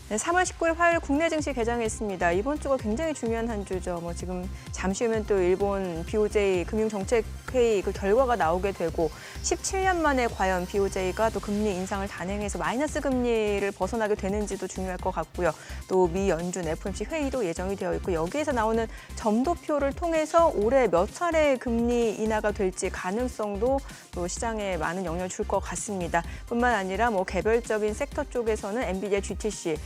네, 네, 3월 19일 화요일 국내 증시 개장했습니다. 이번 주가 굉장히 중요한 한 주죠. 지금 잠시 후면 또 일본 BOJ 금융정책회의 그 결과가 나오게 되고 17년 만에 과연 BOJ가 또 금리 인상을 단행해서 마이너스 금리를 벗어나게 되는지도 중요할 것 같고요. 또 미 연준 FOMC 회의도 예정이 되어 있고 여기에서 나오는 점도표를 통해서 올해 몇 차례 금리 인하가 될지 가능성도 또 시장에 많은 영향을 줄 것 같습니다. 뿐만 아니라 개별적인 섹터 쪽에서는 엔비디아, GTC,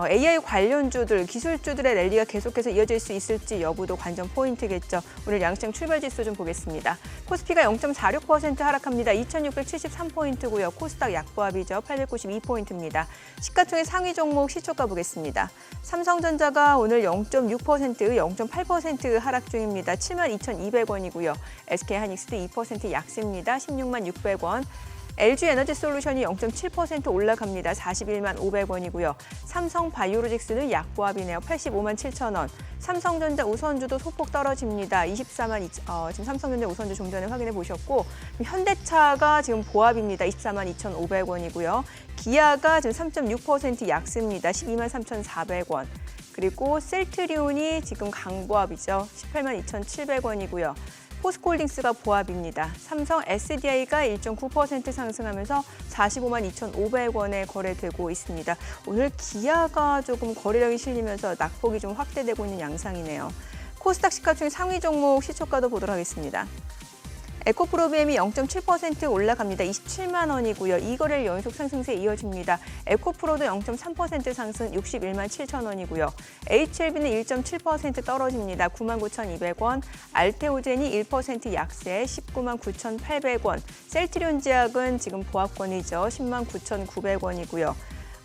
AI 관련주들, 기술주들의 랠리가 계속해서 이어질 수 있을지 여부도 관전 포인트겠죠. 오늘 양시장 출발 지수 좀 보겠습니다. 코스피가 0.46% 하락합니다. 2,673포인트고요. 코스닥 약보합이죠. 892포인트입니다. 시가총액 상위 종목 시초가 보겠습니다. 삼성전자가 오늘 0.6%, 0.8% 하락 중입니다. 72,200원이고요. SK하이닉스도 2% 약세입니다. 166,600원. LG에너지솔루션이 0.7% 올라갑니다. 41만 500원이고요. 삼성바이오로직스는 약보합이네요. 85만 7천원. 삼성전자 우선주도 소폭 떨어집니다. 24만 지금 삼성전자 우선주 좀 전에 확인해 보셨고 현대차가 지금 보합입니다. 24만 2,500원이고요. 기아가 지금 3.6% 약세입니다. 12만 3,400원. 그리고 셀트리온이 지금 강보합이죠. 18만 2,700원이고요. 포스코홀딩스가 보합입니다. 삼성 SDI가 1.9% 상승하면서 45만 2,500원에 거래되고 있습니다. 오늘 기아가 조금 거래량이 실리면서 낙폭이 좀 확대되고 있는 양상이네요. 코스닥 시가총액 상위 종목 시초가도 보도록 하겠습니다. 에코프로비엠이 0.7% 올라갑니다. 27만 원이고요. 2거래일 연속 상승세 이어집니다. 에코프로도 0.3% 상승 61만 7천 원이고요. HLB는 1.7% 떨어집니다. 99,200원. 알테오젠이 1% 약세 199만 9,800원. 셀트리온제약은 지금 보합권이죠. 10만 9,900원이고요.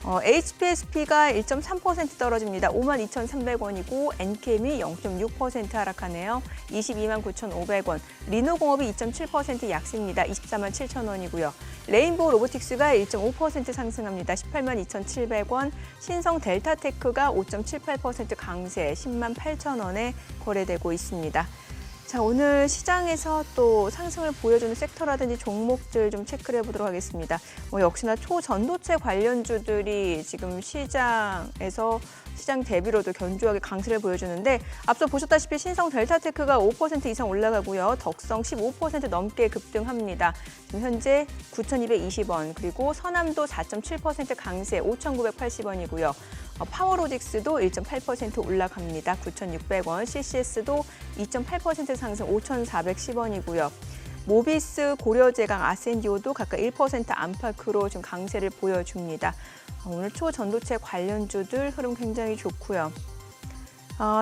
HPSP가 1.3% 떨어집니다. 5만 2,300원이고 엔캠이 0.6% 하락하네요. 22만 9,500원. 리노공업이 2.7% 약세입니다. 24만 7천 원이고요. 레인보우 로보틱스가 1.5% 상승합니다. 18만 2,700원. 신성 델타테크가 5.78% 강세 10만 8천 원에 거래되고 있습니다. 자, 오늘 시장에서 또 상승을 보여주는 섹터라든지 종목들 좀 체크를 해보도록 하겠습니다. 역시나 초전도체 관련주들이 지금 시장에서 시장 대비로도 견조하게 강세를 보여주는데 앞서 보셨다시피 신성 델타테크가 5% 이상 올라가고요. 덕성 15% 넘게 급등합니다. 지금 현재 9,220원, 그리고 서남도 4.7% 강세 5,980원이고요. 파워로직스도 1.8% 올라갑니다. 9,600원, CCS도 2.8% 상승 5,410원이고요. 모비스, 고려제강, 아센디오도 각각 1% 안팎으로 좀 강세를 보여줍니다. 오늘 초전도체 관련주들 흐름 굉장히 좋고요.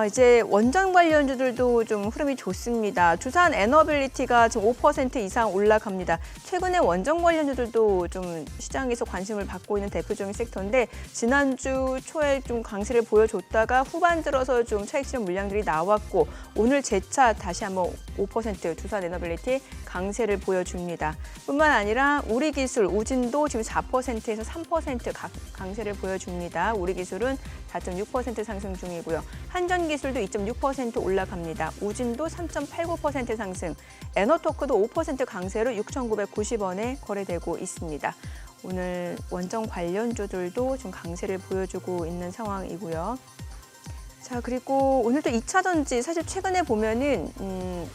이제 원전 관련주들도 좀 흐름이 좋습니다. 두산 에너빌리티가 지금 5% 이상 올라갑니다. 최근에 원전 관련주들도 좀 시장에서 관심을 받고 있는 대표적인 섹터인데 지난주 초에 좀 강세를 보여줬다가 후반 들어서 좀 차익 실현 물량들이 나왔고 오늘 재차 다시 한번 5% 두산 에너빌리티 강세를 보여줍니다. 뿐만 아니라 우리기술, 우진도 지금 4%에서 3% 강세를 보여줍니다. 우리기술은 4.6% 상승 중이고요. 한전기술도 2.6% 올라갑니다. 우진도 3.89% 상승, 에너토크도 5% 강세로 6,990원에 거래되고 있습니다. 오늘 원전 관련주들도 좀 강세를 보여주고 있는 상황이고요. 자, 그리고 오늘 또 2차 전지, 사실 최근에 보면은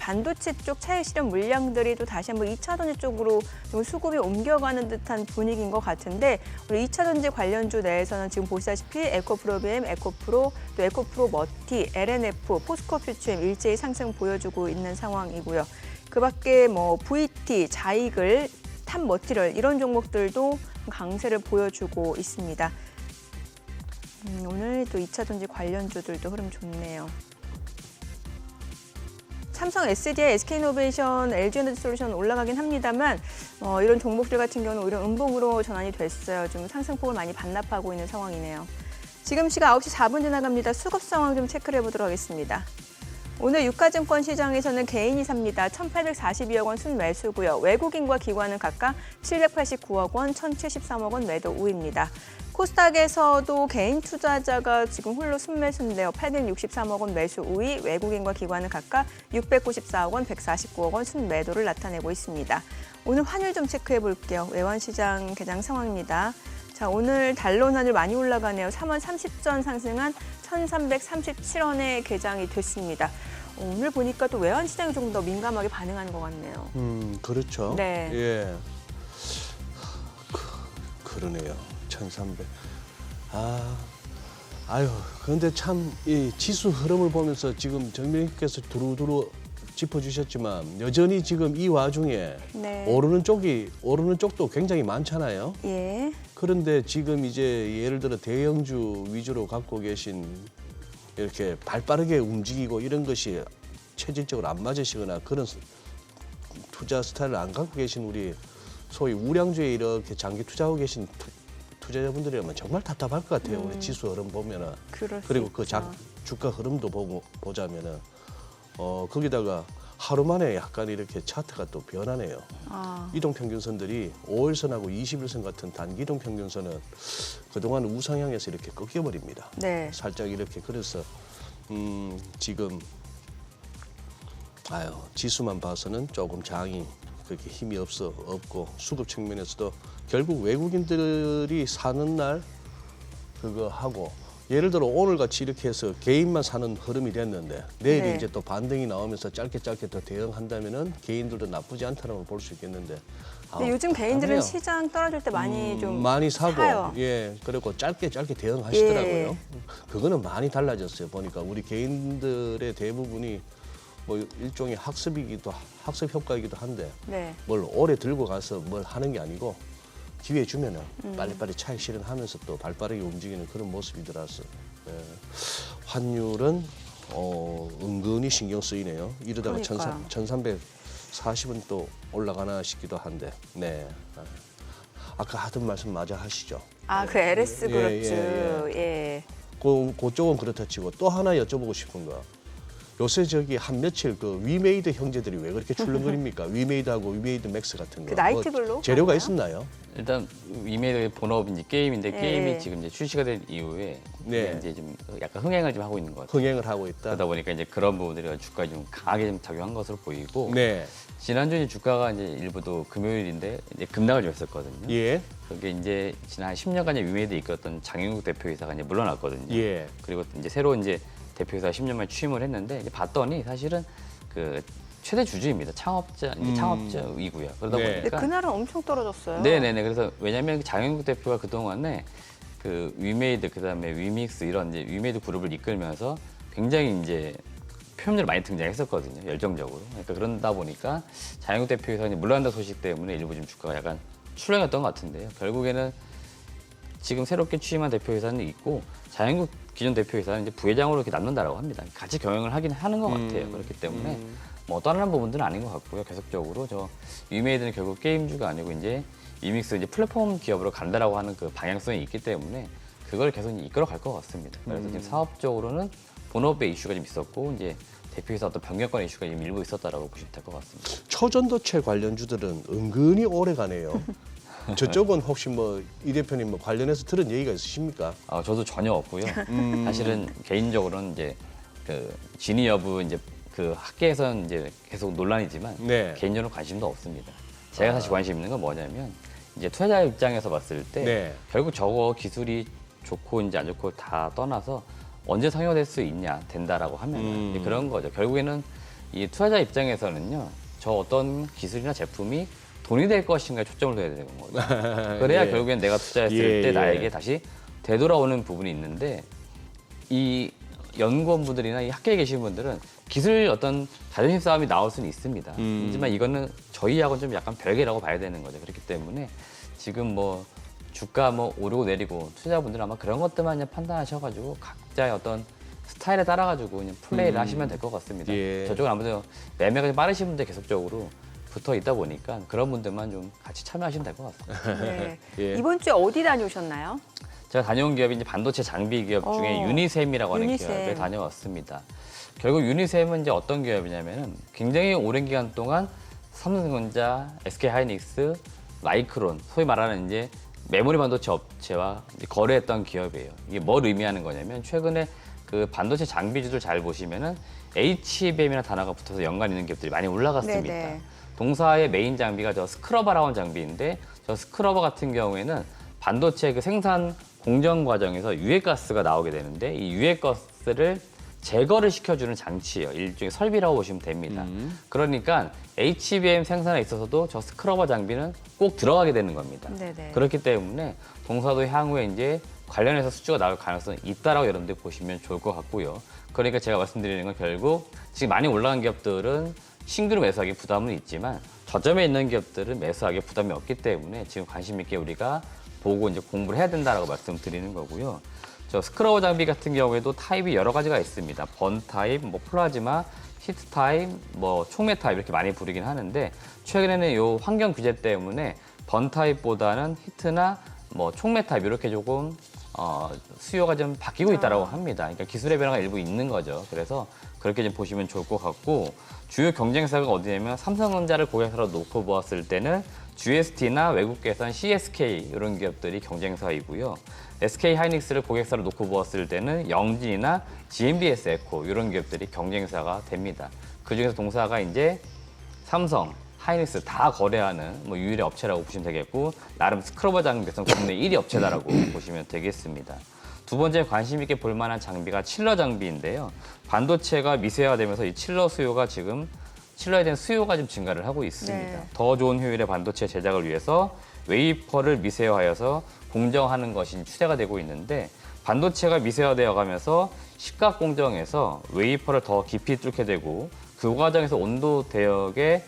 반도체 쪽 차익 실현 물량들이 또 다시 한번 2차 전지 쪽으로 좀 수급이 옮겨가는 듯한 분위기인 것 같은데 우리 2차 전지 관련주 내에서는 지금 보시다시피 에코프로비엠, 에코프로, 또 에코프로 머티, LNF, 포스코퓨처엠 일제히 상승 보여주고 있는 상황이고요. 그 밖에 VT, 자이글, 탑머티럴 이런 종목들도 강세를 보여주고 있습니다. 오늘 또 2차 전지 관련주들도 흐름 좋네요. 삼성 SDI, SK이노베이션, LG에너지솔루션 올라가긴 합니다만 이런 종목들 같은 경우는 오히려 음봉으로 전환이 됐어요. 좀 상승폭을 많이 반납하고 있는 상황이네요. 지금 시각 9시 4분 지나갑니다. 수급 상황 좀 체크를 해보도록 하겠습니다. 오늘 유가증권 시장에서는 개인이 삽니다. 1,842억 원 순매수고요. 외국인과 기관은 각각 789억 원, 1,073억 원 매도 우입니다. 코스닥에서도 개인 투자자가 지금 홀로 순매수인데요. 863억 원 매수 우위, 외국인과 기관은 각각 694억 원, 149억 원 순매도를 나타내고 있습니다. 오늘 환율 좀 체크해 볼게요. 외환시장 개장 상황입니다. 자, 오늘 단론환율 많이 올라가네요. 3원 30전 상승한 1,337원에 개장이 됐습니다. 오늘 보니까 또 외환 시장이 조금 더 민감하게 반응하는 것 같네요. 그렇죠. 네. 예. 그러네요. 1,300. 아유, 그런데 참 이 지수 흐름을 보면서 지금 정민님께서 두루두루 짚어주셨지만 여전히 지금 이 와중에 네. 오르는 쪽도 굉장히 많잖아요. 예. 그런데 지금 이제 예를 들어 대형주 위주로 갖고 계신 이렇게 발빠르게 움직이고 이런 것이 체질적으로 안 맞으시거나 그런 투자 스타일을 안 갖고 계신 우리 소위 우량주에 이렇게 장기 투자하고 계신 투자자분들이라면 정말 답답할 것 같아요. 우리 지수 흐름 보면은. 그럴 수 그리고 그 있죠. 주가 흐름도 보자면은 거기다가 하루 만에 약간 이렇게 차트가 또 변하네요. 이동평균선들이 5일선하고 21선 같은 단기 이동평균선은 그동안 우상향에서 이렇게 꺾여버립니다. 네. 살짝 이렇게 그래서 지금 지수만 봐서는 조금 장이 그렇게 힘이 없고 수급 측면에서도 결국 외국인들이 사는 날 그거 하고 예를 들어 오늘 같이 이렇게 해서 개인만 사는 흐름이 됐는데 내일 네. 이제 또 반등이 나오면서 짧게 더 대응한다면은 개인들도 나쁘지 않다는 걸 볼 수 있겠는데. 근데 요즘 개인들은 답답해요. 시장 떨어질 때 많이 좀 많이 사고 사요. 예 그리고 짧게 대응하시더라고요. 예. 그거는 많이 달라졌어요. 보니까 우리 개인들의 대부분이 뭐 일종의 학습 효과이기도 한데 네. 뭘 오래 들고 가서 뭘 하는 게 아니고 기회 주면은 빨리빨리 차익 실현하면서 또 발빠르게 움직이는 그런 모습이더라서 예. 환율은 은근히 신경 쓰이네요. 이러다가 그러니까요. 1,340은 또 올라가나 싶기도 한데 네. 아까 하던 말씀 마저 하시죠. 그 LS 예, 그룹주. 예, 예. 그쪽은 그렇다 치고 또 하나 여쭤보고 싶은 거. 요새 저기 한 며칠 그 위메이드 형제들이 왜 그렇게 출렁거립니까? 위메이드하고 위메이드 맥스 같은 거. 그 나이트글로 재료가 그런가요? 있었나요? 일단 위메이드의 본업이 이제 게임인데 예. 게임이 지금 이제 출시가 된 이후에 네. 이제 좀 약간 흥행을 좀 하고 있는 것 같아요. 흥행을 하고 있다. 그러다 보니까 이제 그런 부분들이 주가에 좀 강하게 좀 작용한 것으로 보이고 네. 지난주 에 주가가 이제 일부도 금요일인데 이제 급락을 좀 했었거든요. 예. 그게 이제 지난 한 10년간 위메이드 이끌었던 장영국 대표이사가 이제 물러났거든요. 예. 그리고 이제 새로 이제 대표이사 10년 만에 취임을 했는데 이제 봤더니 사실은 그 최대 주주입니다. 창업자이고요. 그러다 네. 근데 보니까 그날은 엄청 떨어졌어요. 네네네. 그래서 왜냐하면 장영국 대표가 그 동안에 그 위메이드 그다음에 위믹스 이런 이제 위메이드 그룹을 이끌면서 굉장히 이제 표현들이 많이 등장했었거든요. 열정적으로. 그러니까 그러다 보니까 장영국 대표에서 이제 물러난다 소식 때문에 일부 좀 주가가 약간 출렁였던 것 같은데요. 결국에는 지금 새롭게 취임한 대표이사는 있고 장영국 기존 대표이사는 이제 부회장으로 이렇게 남는다라고 합니다. 같이 경영을 하긴 하는 것 같아요. 그렇기 때문에 뭐 떠나는 부분들은 아닌 것 같고요. 계속적으로 저 위메이드는 결국 게임주가 아니고 이제 위믹스 이제 플랫폼 기업으로 간다라고 하는 그 방향성이 있기 때문에 그걸 계속 이끌어갈 것 같습니다. 그래서 지금 사업적으로는 본업의 이슈가 좀 있었고 이제 대표이사 어떤 변경권 이슈가 좀 일부 있었다라고 보시면 될 것 같습니다. 초전도체 관련주들은 은근히 오래 가네요. 저쪽은 혹시 뭐 이 대표님 뭐 관련해서 들은 얘기가 있으십니까? 저도 전혀 없고요. 사실은 개인적으로는 이제 그 진위 여부 이제 그 학계에서는 이제 계속 논란이지만 네. 개인적으로 관심도 없습니다. 제가 사실 관심 있는 건 뭐냐면 이제 투자자 입장에서 봤을 때 네. 결국 저거 기술이 좋고 이제 안 좋고 다 떠나서 언제 상용화될 수 있냐 된다라고 하면 그런 거죠. 결국에는 이 투자자 입장에서는요, 저 어떤 기술이나 제품이 돈이 될 것인가에 초점을 둬야 되는 거죠. 그래야 예. 결국엔 내가 투자했을 예, 때 예. 나에게 다시 되돌아오는 부분이 있는데 이 연구원분들이나 이 학계에 계신 분들은 기술 어떤 자존심 싸움이 나올 수는 있습니다. 하지만 이거는 저희하고는 좀 약간 별개라고 봐야 되는 거죠. 그렇기 때문에 지금 뭐 주가 뭐 오르고 내리고 투자자분들은 아마 그런 것들만 그냥 판단하셔가지고 각자의 어떤 스타일에 따라가지고 그냥 플레이를 하시면 될 것 같습니다. 예. 저쪽은 아무래도 매매가 좀 빠르신 분들 계속적으로 붙어 있다 보니까 그런 분들만 좀 같이 참여하시면 될 것 같습니다. 네. 예. 이번 주에 어디 다녀오셨나요? 제가 다녀온 기업이 이제 반도체 장비 기업 중에 유니셈이라고 하는 유니셈. 기업에 다녀왔습니다. 결국 유니셈은 이제 어떤 기업이냐면은 굉장히 오랜 기간 동안 삼성전자, SK하이닉스, 마이크론, 소위 말하는 이제 메모리 반도체 업체와 이제 거래했던 기업이에요. 이게 뭘 의미하는 거냐면 최근에 그 반도체 장비주들 잘 보시면은 HBM이라는 단어가 붙어서 연관 있는 기업들이 많이 올라갔습니다. 네네. 동사의 메인 장비가 저 스크러버라고 하는 장비인데 저 스크러버 같은 경우에는 반도체 그 생산 공정 과정에서 유해가스가 나오게 되는데 이 유해가스를 제거를 시켜주는 장치예요. 일종의 설비라고 보시면 됩니다. 그러니까 HBM 생산에 있어서도 저 스크러버 장비는 꼭 들어가게 되는 겁니다. 네네. 그렇기 때문에 동사도 향후에 이제 관련해서 수주가 나올 가능성이 있다라고 여러분들 보시면 좋을 것 같고요. 그러니까 제가 말씀드리는 건 결국 지금 많이 올라간 기업들은 신규로 매수하기 부담은 있지만 저점에 있는 기업들은 매수하기 부담이 없기 때문에 지금 관심 있게 우리가 보고 이제 공부를 해야 된다라고 말씀드리는 거고요. 저 스크러버 장비 같은 경우에도 타입이 여러 가지가 있습니다. 번 타입, 뭐 플라즈마, 히트 타입, 뭐 촉매 타입 이렇게 많이 부르긴 하는데 최근에는 이 환경 규제 때문에 번 타입보다는 히트나 뭐 촉매 타입 이렇게 조금 수요가 좀 바뀌고 있다라고 합니다. 그러니까 기술의 변화가 일부 있는 거죠. 그래서 그렇게 좀 보시면 좋을 것 같고 주요 경쟁사가 어디냐면 삼성전자를 고객사로 놓고 보았을 때는 GST나 외국계산 CSK 이런 기업들이 경쟁사이고요. SK 하이닉스를 고객사로 놓고 보았을 때는 영진이나 GMBS 에코 이런 기업들이 경쟁사가 됩니다. 그중에서 동사가 이제 삼성, 하이닉스 다 거래하는 뭐 유일의 업체라고 보시면 되겠고 나름 스크러버 장비에서는 국내 1위 업체다라고 보시면 되겠습니다. 두 번째 관심 있게 볼 만한 장비가 칠러 장비인데요. 반도체가 미세화되면서 이 칠러 수요가 지금 칠러에 대한 수요가 좀 증가를 하고 있습니다. 네. 더 좋은 효율의 반도체 제작을 위해서 웨이퍼를 미세화하여서 공정하는 것이 추세가 되고 있는데 반도체가 미세화되어 가면서 식각 공정에서 웨이퍼를 더 깊이 뚫게 되고 그 과정에서 온도 대역에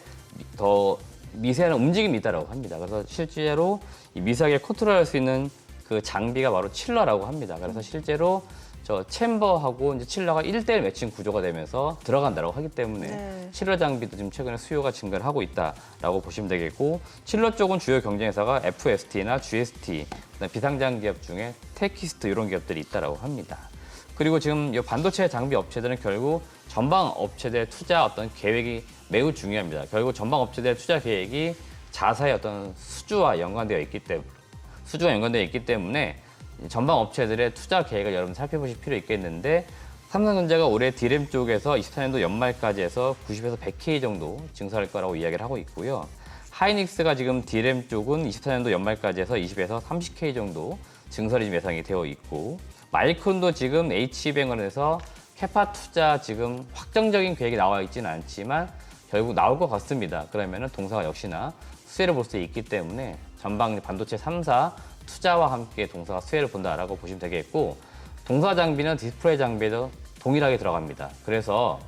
더 미세한 움직임이 있다고 합니다. 그래서 실제로 이 미세하게 컨트롤할 수 있는 그 장비가 바로 칠러라고 합니다. 그래서 실제로 저 챔버하고 이제 칠러가 1대1 매칭 구조가 되면서 들어간다고 하기 때문에 네. 칠러 장비도 지금 최근에 수요가 증가를 하고 있다라고 보시면 되겠고 칠러 쪽은 주요 경쟁사가 FST나 GST, 그다음 비상장 기업 중에 테키스트 이런 기업들이 있다라고 합니다. 그리고 지금 이 반도체 장비 업체들은 결국 전방 업체들의 투자 어떤 계획이 매우 중요합니다. 결국 전방 업체들의 투자 계획이 자사의 어떤 수주와 연관되어 있기 때문에 전방 업체들의 투자 계획을 여러분 살펴보실 필요 있겠는데 삼성전자가 올해 D램 쪽에서 24년도 연말까지 해서 90에서 100K 정도 증설할 거라고 이야기를 하고 있고요. 하이닉스가 지금 D램 쪽은 24년도 연말까지 해서 20에서 30K 정도 증설이 지금 예상이 되어 있고 마이콘도 지금 HBM에서 캐파 투자 지금 확정적인 계획이 나와 있지는 않지만 결국 나올 것 같습니다. 그러면은 동사가 역시나 수혜를 볼 수 있기 때문에 전방 반도체 3사 투자와 함께 동사가 수혜를 본다라고 보시면 되겠고 동사 장비는 디스플레이 장비에도 동일하게 들어갑니다. 그래서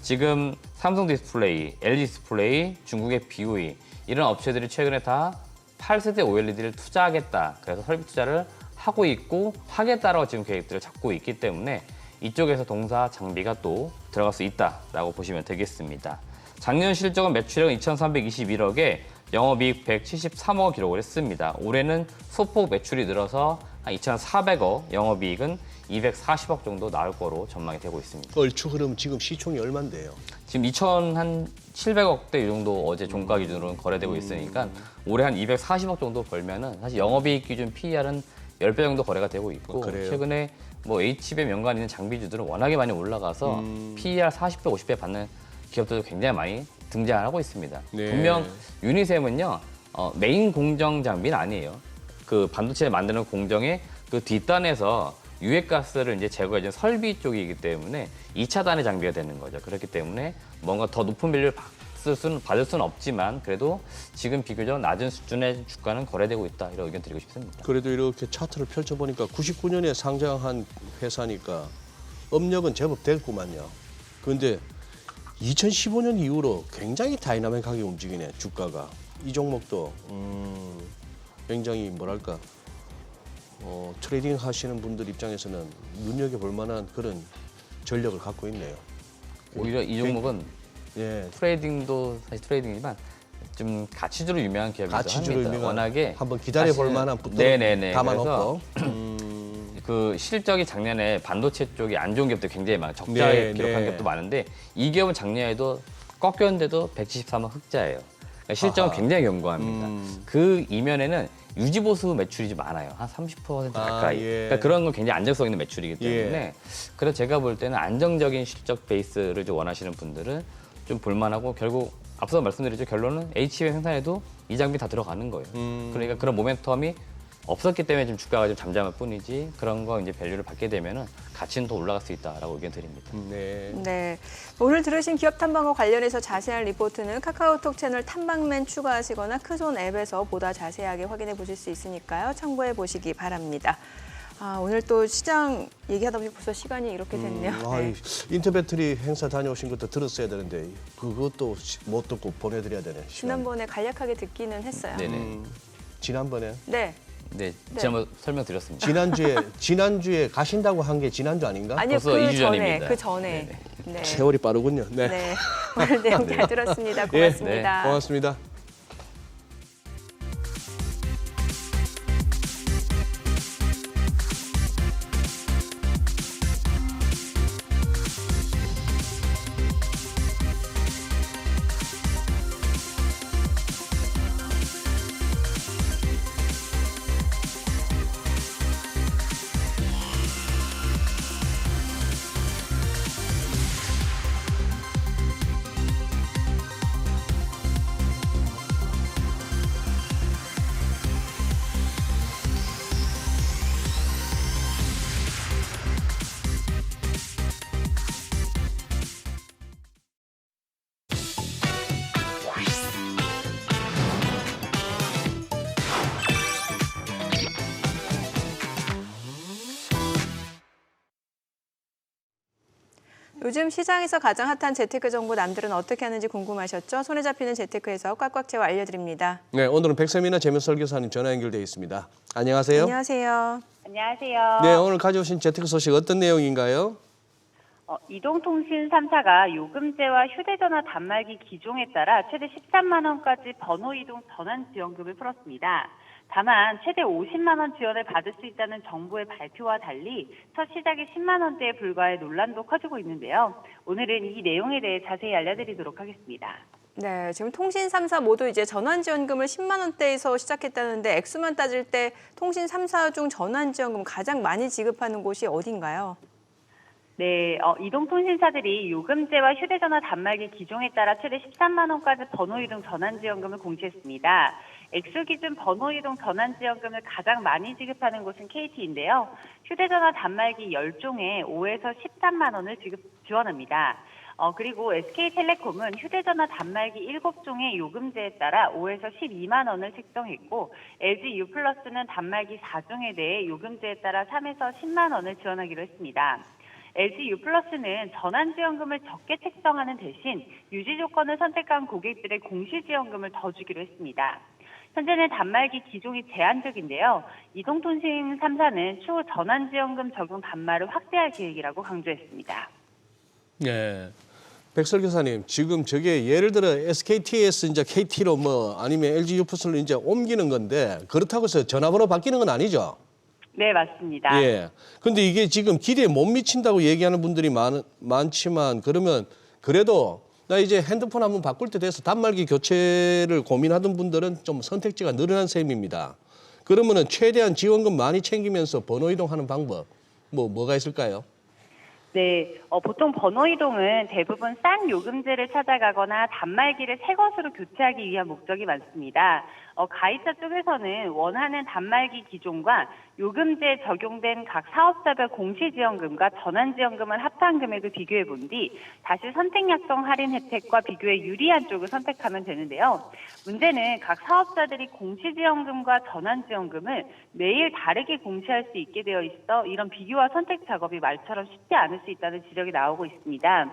지금 삼성 디스플레이, LG 디스플레이, 중국의 BOE 이런 업체들이 최근에 다 8세대 OLED를 투자하겠다. 그래서 설비 투자를 하고 있고 하겠다라고 지금 계획들을 잡고 있기 때문에 이쪽에서 동사 장비가 또 들어갈 수 있다라고 보시면 되겠습니다. 작년 실적은 매출액은 2,321억에 영업이익 173억 기록을 했습니다. 올해는 소폭 매출이 늘어서 한 2,400억, 영업이익은 240억 정도 나올 거로 전망이 되고 있습니다. 얼추 그럼 지금 시총이 얼마인데요? 지금 2,700억대 이 정도 어제 종가 기준으로는 거래되고 있으니까 올해 한 240억 정도 벌면은 사실 영업이익 기준 PER은 10배 정도 거래가 되고 있고 그래요? 최근에 뭐 HBM 연관 있는 장비주들은 워낙에 많이 올라가서 PER 40배, 50배 받는 기업들도 굉장히 많이 등장하고 있습니다. 네. 분명 유니셈은요 메인 공정 장비는 아니에요. 그 반도체를 만드는 공정의 그 뒷단에서 유해가스를 이제 제거해준 설비 쪽이기 때문에 2차 단의 장비가 되는 거죠. 그렇기 때문에 뭔가 더 높은 밸류를 받을 수는 없지만 그래도 지금 비교적 낮은 수준의 주가는 거래되고 있다. 이런 의견 드리고 싶습니다. 그래도 이렇게 차트를 펼쳐보니까 99년에 상장한 회사니까 업력은 제법 됐구만요. 그런데 2015년 이후로 굉장히 다이나믹하게 움직이네, 주가가. 이 종목도 굉장히 뭐랄까 트레이딩 하시는 분들 입장에서는 눈여겨볼 만한 그런 전력을 갖고 있네요. 오히려 이 종목은 예, 트레이딩도 사실 트레이딩이지만 좀 가치주로 유명한 기업이기도 가치주로 합니다. 유명한 워낙에 한번 기다려볼 사실은- 만한 붙도 네네네. 담아놓고 그 실적이 작년에 반도체 쪽이 안 좋은 기업도 굉장히 많아요. 적자에 네, 기록한 네. 기업도 많은데 이 기업은 작년에도 꺾였는데도 173억 흑자예요. 그러니까 실적은 아하. 굉장히 견고합니다. 그 이면에는 유지보수 매출이 좀 많아요. 한 30% 가까이. 예. 그러니까 그런 건 굉장히 안정성 있는 매출이기 때문에 예. 그래서 제가 볼 때는 안정적인 실적 베이스를 좀 원하시는 분들은 좀 볼만하고 결국 앞서 말씀드렸죠. 결론은 HBM 생산에도 이 장비 다 들어가는 거예요. 그러니까 그런 모멘텀이 없었기 때문에 좀 주가가 좀 잠잠할 뿐이지 그런 거 이제 밸류를 받게 되면은 가치는 더 올라갈 수 있다라고 의견 드립니다. 네. 네. 오늘 들으신 기업 탐방과 관련해서 자세한 리포트는 카카오톡 채널 탐방맨 추가하시거나 크손 앱에서 보다 자세하게 확인해 보실 수 있으니까요. 참고해 보시기 바랍니다. 오늘 또 시장 얘기하다 보니 벌써 시간이 이렇게 됐네요. 네. 인터배터리 행사 다녀오신 것도 들었어야 되는데 그것도 못 듣고 보내드려야 되네. 지난번에 간략하게 듣기는 했어요. 네네. 지난번에? 네. 네, 지난번 설명드렸습니다. 지난주에 가신다고 한 게 지난주 아닌가? 아니요, 벌써 2주 전입니다. 그 전에. 네. 세월이 빠르군요. 네. 네. 오늘 내용 잘 들었습니다. 예, 고맙습니다. 고맙습니다. 요즘 시장에서 가장 핫한 재테크 정보 남들은 어떻게 하는지 궁금하셨죠? 손에 잡히는 재테크 해석 꽉꽉 채워 알려드립니다. 네, 오늘은 백세미나 재면설계사님 전화 연결돼 있습니다. 안녕하세요. 안녕하세요. 안녕하세요. 네, 오늘 가져오신 재테크 소식 어떤 내용인가요? 이동통신 3사가 요금제와 휴대전화 단말기 기종에 따라 최대 13만 원까지 번호이동 전환지원금을 풀었습니다. 다만 최대 50만 원 지원을 받을 수 있다는 정부의 발표와 달리 첫 시작이 10만 원대에 불과해 논란도 커지고 있는데요. 오늘은 이 내용에 대해 자세히 알려드리도록 하겠습니다. 네, 지금 통신 3사 모두 이제 전환지원금을 10만 원대에서 시작했다는데 액수만 따질 때 통신 3사 중 전환지원금 가장 많이 지급하는 곳이 어딘가요? 네, 이동통신사들이 요금제와 휴대전화 단말기 기종에 따라 최대 13만 원까지 번호이동 전환지원금을 공시했습니다. 액수 기준 번호이동 전환지원금을 가장 많이 지급하는 곳은 KT인데요. 휴대전화 단말기 10종에 5에서 13만 원을 지원합니다. 그리고 SK텔레콤은 휴대전화 단말기 7종의 요금제에 따라 5에서 12만 원을 책정했고 LG유플러스는 단말기 4종에 대해 요금제에 따라 3에서 10만 원을 지원하기로 했습니다. LG유플러스는 전환지원금을 적게 책정하는 대신 유지 조건을 선택한 고객들의 공시지원금을 더 주기로 했습니다. 현재는 단말기 기종이 제한적인데요. 이동통신 3사는 추후 전환지원금 적용 단말을 확대할 계획이라고 강조했습니다. 네. 백설교사님, 지금 저게 예를 들어 SKT에서 이제 KT로 아니면 LG유플러스로 이제 옮기는 건데 그렇다고 해서 전화번호 바뀌는 건 아니죠? 네, 맞습니다. 예. 근데 이게 지금 기대에 못 미친다고 얘기하는 분들이 많지만 그러면 그래도 나 이제 핸드폰 한번 바꿀 때 돼서 단말기 교체를 고민하던 분들은 좀 선택지가 늘어난 셈입니다. 그러면은 최대한 지원금 많이 챙기면서 번호 이동하는 방법 뭐가 있을까요? 네, 보통 번호 이동은 대부분 싼 요금제를 찾아가거나 단말기를 새 것으로 교체하기 위한 목적이 많습니다. 가입자 쪽에서는 원하는 단말기 기종과 요금제에 적용된 각 사업자별 공시지원금과 전환지원금을 합한 금액을 비교해 본 뒤 다시 선택약정 할인 혜택과 비교해 유리한 쪽을 선택하면 되는데요. 문제는 각 사업자들이 공시지원금과 전환지원금을 매일 다르게 공시할 수 있게 되어 있어 이런 비교와 선택 작업이 말처럼 쉽지 않을 수 있다는 지적이 나오고 있습니다.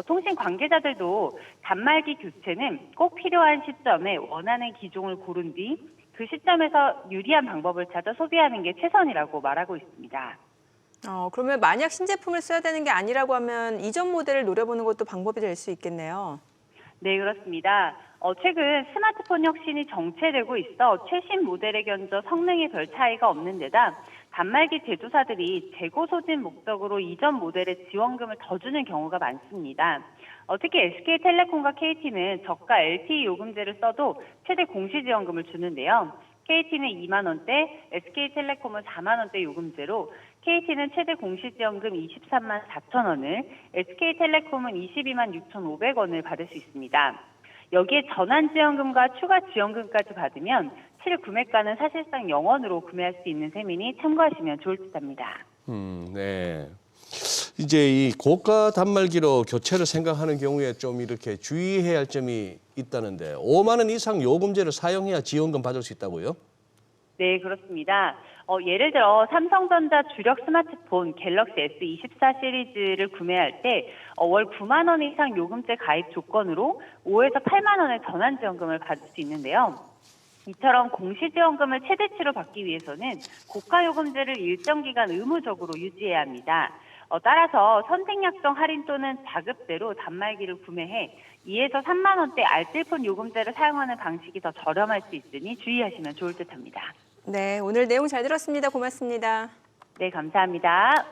통신 관계자들도 단말기 교체는 꼭 필요한 시점에 원하는 기종을 고른 뒤 그 시점에서 유리한 방법을 찾아 소비하는 게 최선이라고 말하고 있습니다. 그러면 만약 신제품을 써야 되는 게 아니라고 하면 이전 모델을 노려보는 것도 방법이 될 수 있겠네요. 네, 그렇습니다. 최근 스마트폰 혁신이 정체되고 있어 최신 모델에 견저 성능에 별 차이가 없는 데다 단말기 제조사들이 재고 소진 목적으로 이전 모델에 지원금을 더 주는 경우가 많습니다. 특히 SK텔레콤과 KT는 저가 LTE 요금제를 써도 최대 공시지원금을 주는데요. KT는 2만 원대, SK텔레콤은 4만 원대 요금제로 KT는 최대 공시지원금 23만 4천 원을, SK텔레콤은 22만 6,500원을 받을 수 있습니다. 여기에 전환지원금과 추가 지원금까지 받으면 실 구매가는 사실상 0원으로 구매할 수 있는 셈이니 참고하시면 좋을 듯합니다. 네. 이제 이 고가 단말기로 교체를 생각하는 경우에 좀 이렇게 주의해야 할 점이 있다는데 5만 원 이상 요금제를 사용해야 지원금 받을 수 있다고요? 네, 그렇습니다. 예를 들어 삼성전자 주력 스마트폰 갤럭시 S24 시리즈를 구매할 때 월 9만 원 이상 요금제 가입 조건으로 5에서 8만 원의 전환지원금을 받을 수 있는데요. 이처럼 공시지원금을 최대치로 받기 위해서는 고가 요금제를 일정 기간 의무적으로 유지해야 합니다. 따라서 선택약정 할인 또는 자급제로 단말기를 구매해 2에서 3만 원대 알뜰폰 요금제를 사용하는 방식이 더 저렴할 수 있으니 주의하시면 좋을 듯합니다. 네, 오늘 내용 잘 들었습니다. 고맙습니다. 네, 감사합니다.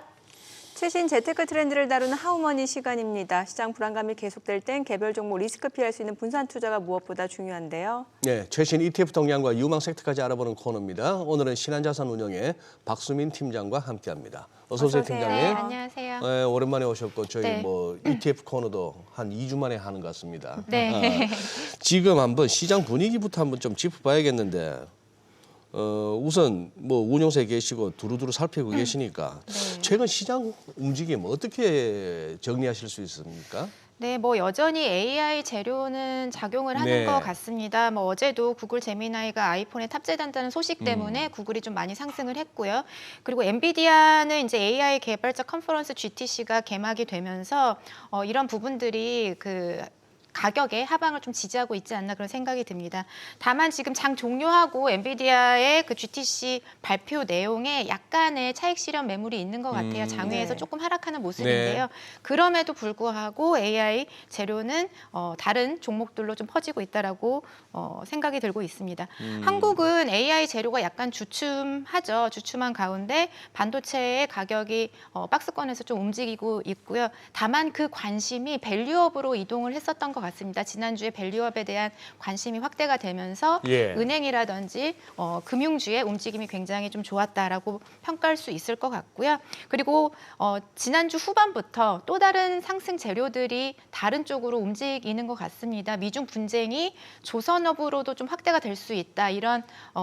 최신 재테크 트렌드를 다루는 하우머니 시간입니다. 시장 불안감이 계속될 땐 개별 종목 리스크 피할 수 있는 분산 투자가 무엇보다 중요한데요. 네, 최신 ETF 동향과 유망 섹터까지 알아보는 코너입니다. 오늘은 신한자산운용의 박수민 팀장과 함께합니다. 어서 오세요, 팀장님. 네, 안녕하세요. 네, 오랜만에 오셨고 저희 네. 뭐 ETF 코너도 한 2주 만에 하는 것 같습니다. 네. 지금 한번 시장 분위기부터 한번 좀 짚어봐야겠는데 우선 뭐 운용사에 계시고 두루두루 살피고 계시니까 네. 최근 시장 움직임 어떻게 정리하실 수 있습니까? 네, 뭐 여전히 AI 재료는 작용을 하는 네. 것 같습니다. 뭐 어제도 구글 제미나이가 아이폰에 탑재된다는 소식 때문에 구글이 좀 많이 상승을 했고요. 그리고 엔비디아는 이제 AI 개발자 컨퍼런스 GTC가 개막이 되면서 이런 부분들이 그 가격의 하방을 좀 지지하고 있지 않나 그런 생각이 듭니다. 다만 지금 장 종료하고 엔비디아의 그 GTC 발표 내용에 약간의 차익 실현 매물이 있는 것 같아요. 장외에서 네. 조금 하락하는 모습인데요. 그럼에도 불구하고 AI 재료는 다른 종목들로 좀 퍼지고 있다라고 생각이 들고 있습니다. 한국은 AI 재료가 약간 주춤하죠. 주춤한 가운데 반도체의 가격이 박스권에서 좀 움직이고 있고요. 다만 그 관심이 밸류업으로 이동을 했었던 것 같습니다. 지난주에 밸류업에 대한 관심이 확대가 되면서 예. 은행이라든지 금융주의 움직임이 굉장히 좀 좋았다라고 평가할 수 있을 것 같고요. 그리고 지난주 후반부터 또 다른 상승 재료들이 다른 쪽으로 움직이는 것 같습니다. 미중 분쟁이 조선업으로도 좀 확대가 될 수 있다. 이런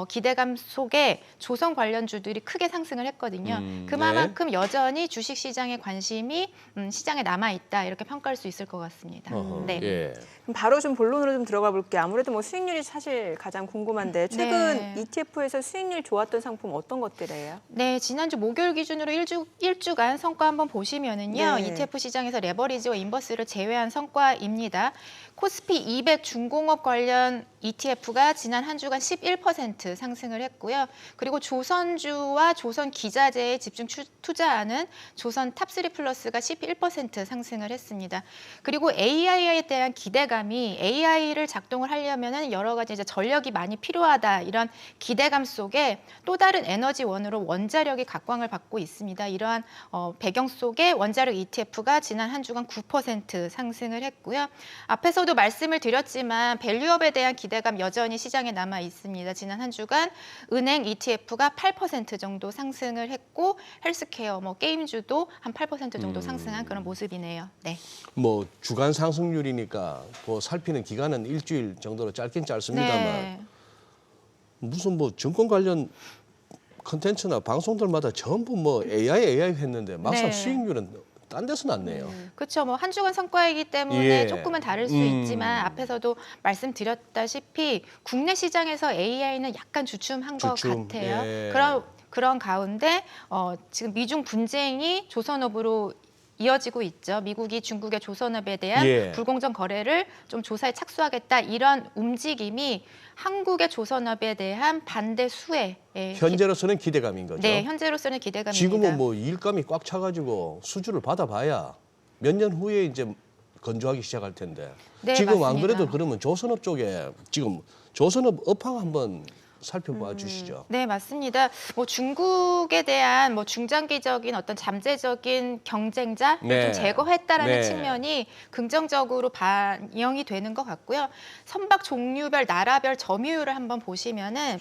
기대감 속에 조선 관련주들이 크게 상승을 했거든요. 그만큼 여전히 주식시장의 관심이 시장에 남아있다. 이렇게 평가할 수 있을 것 같습니다. 네. 예. 그럼 바로 좀 본론으로 좀 들어가 볼게요. 아무래도 뭐 수익률이 사실 가장 궁금한데 최근 네. ETF에서 수익률 좋았던 상품 어떤 것들이에요? 네, 지난주 목요일 기준으로 일주간 성과 한번 보시면은요. 네. ETF 시장에서 레버리지와 인버스를 제외한 성과입니다. 코스피 200 중공업 관련 ETF가 지난 한 주간 11% 상승을 했고요. 그리고 조선주와 조선 기자재에 집중 투자하는 조선 탑3 플러스가 11% 상승을 했습니다. 그리고 AI에 대한 기대감이 AI를 작동을 하려면은 여러 가지 이제 전력이 많이 필요하다 이런 기대감 속에 또 다른 에너지원으로 원자력이 각광을 받고 있습니다. 이러한 배경 속에 원자력 ETF가 지난 한 주간 9% 상승을 했고요. 앞에서도 말씀을 드렸지만 밸류업에 대한 기대감 여전히 시장에 남아 있습니다. 지난 한 주간 은행 ETF가 8% 정도 상승을 했고 헬스케어, 뭐 게임주도 한 8% 정도 상승한 그런 모습이네요. 네. 뭐 주간 상승률이니까 뭐 살피는 기간은 일주일 정도로 짧긴 짧습니다만 네. 무슨 뭐 증권 관련 컨텐츠나 방송들마다 전부 뭐 AI 했는데 막상 네. 수익률은 딴 데서 났네요. 그렇죠. 뭐 한 주간 성과이기 때문에 예. 조금은 다를 수 있지만 앞에서도 말씀드렸다시피 국내 시장에서 AI는 약간 주춤한 것 주춤, 같아요. 예. 그런 가운데 지금 미중 분쟁이 조선업으로 이어지고 있죠. 미국이 중국의 조선업에 대한 예. 불공정 거래를 좀 조사에 착수하겠다 이런 움직임이 한국의 조선업에 대한 반대 수혜 현재로서는 기대감인 거죠. 네, 현재로서는 기대감입니다. 지금은 뭐 일감이 꽉 차가지고 수주를 받아봐야 몇 년 후에 이제 건조하기 시작할 텐데 네, 지금 안 맞습니다. 그래도 그러면 조선업 쪽에 지금 조선업 업황 한번 살펴봐 주시죠. 네, 맞습니다. 뭐 중국에 대한 뭐 중장기적인 어떤 잠재적인 경쟁자를 네. 좀 제거했다라는 네. 측면이 긍정적으로 반영이 되는 것 같고요. 선박 종류별 나라별 점유율을 한번 보시면은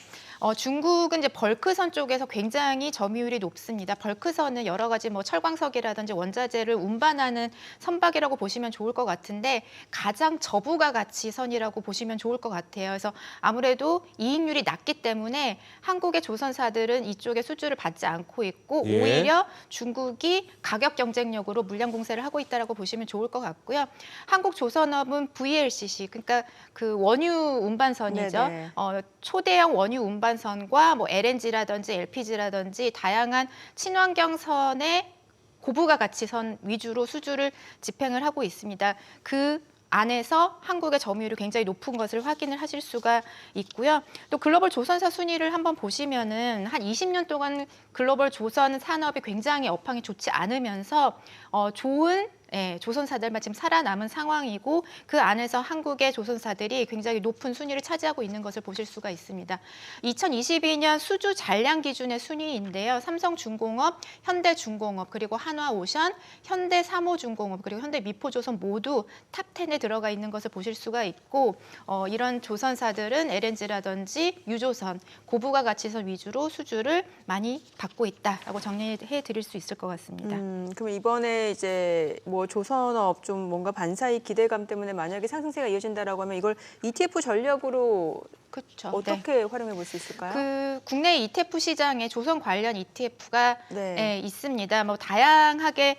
중국은 이제 벌크선 쪽에서 굉장히 점유율이 높습니다. 벌크선은 여러 가지 뭐 철광석이라든지 원자재를 운반하는 선박이라고 보시면 좋을 것 같은데 가장 저부가 가치 선이라고 보시면 좋을 것 같아요. 그래서 아무래도 이익률이 낮기 있기 때문에 한국의 조선사들은 이쪽에 수주를 받지 않고 있고 예. 오히려 중국이 가격 경쟁력으로 물량 공세를 하고 있다라고 보시면 좋을 것 같고요. 한국조선업은 VLCC 그러니까 그 원유 운반선이죠. 네네. 초대형 원유 운반선과 뭐 LNG라든지 LPG라든지 다양한 친환경선의 고부가 가치선 위주로 수주를 집행을 하고 있습니다. 그 안에서 한국의 점유율이 굉장히 높은 것을 확인을 하실 수가 있고요. 또 글로벌 조선사 순위를 한번 보시면은 한 20년 동안 글로벌 조선 산업이 굉장히 업황이 좋지 않으면서 좋은 조선사들만 지금 살아남은 상황이고 그 안에서 한국의 조선사들이 굉장히 높은 순위를 차지하고 있는 것을 보실 수가 있습니다. 2022년 수주 잔량 기준의 순위인데요. 삼성중공업, 현대중공업, 그리고 한화오션, 현대삼호중공업, 그리고 현대미포조선 모두 탑10에 들어가 있는 것을 보실 수가 있고 이런 조선사들은 LNG라든지 유조선, 고부가 가치선 위주로 수주를 많이 받고 있다라고 정리해 드릴 수 있을 것 같습니다. 그럼 이번에 이제 뭐 조선업 좀 뭔가 반사이 기대감 때문에 만약에 상승세가 이어진다라고 하면 이걸 ETF 전략으로 그렇죠. 어떻게 활용해 볼 수 있을까요? 그 국내 ETF 시장에 조선 관련 ETF가 네. 있습니다. 뭐 다양하게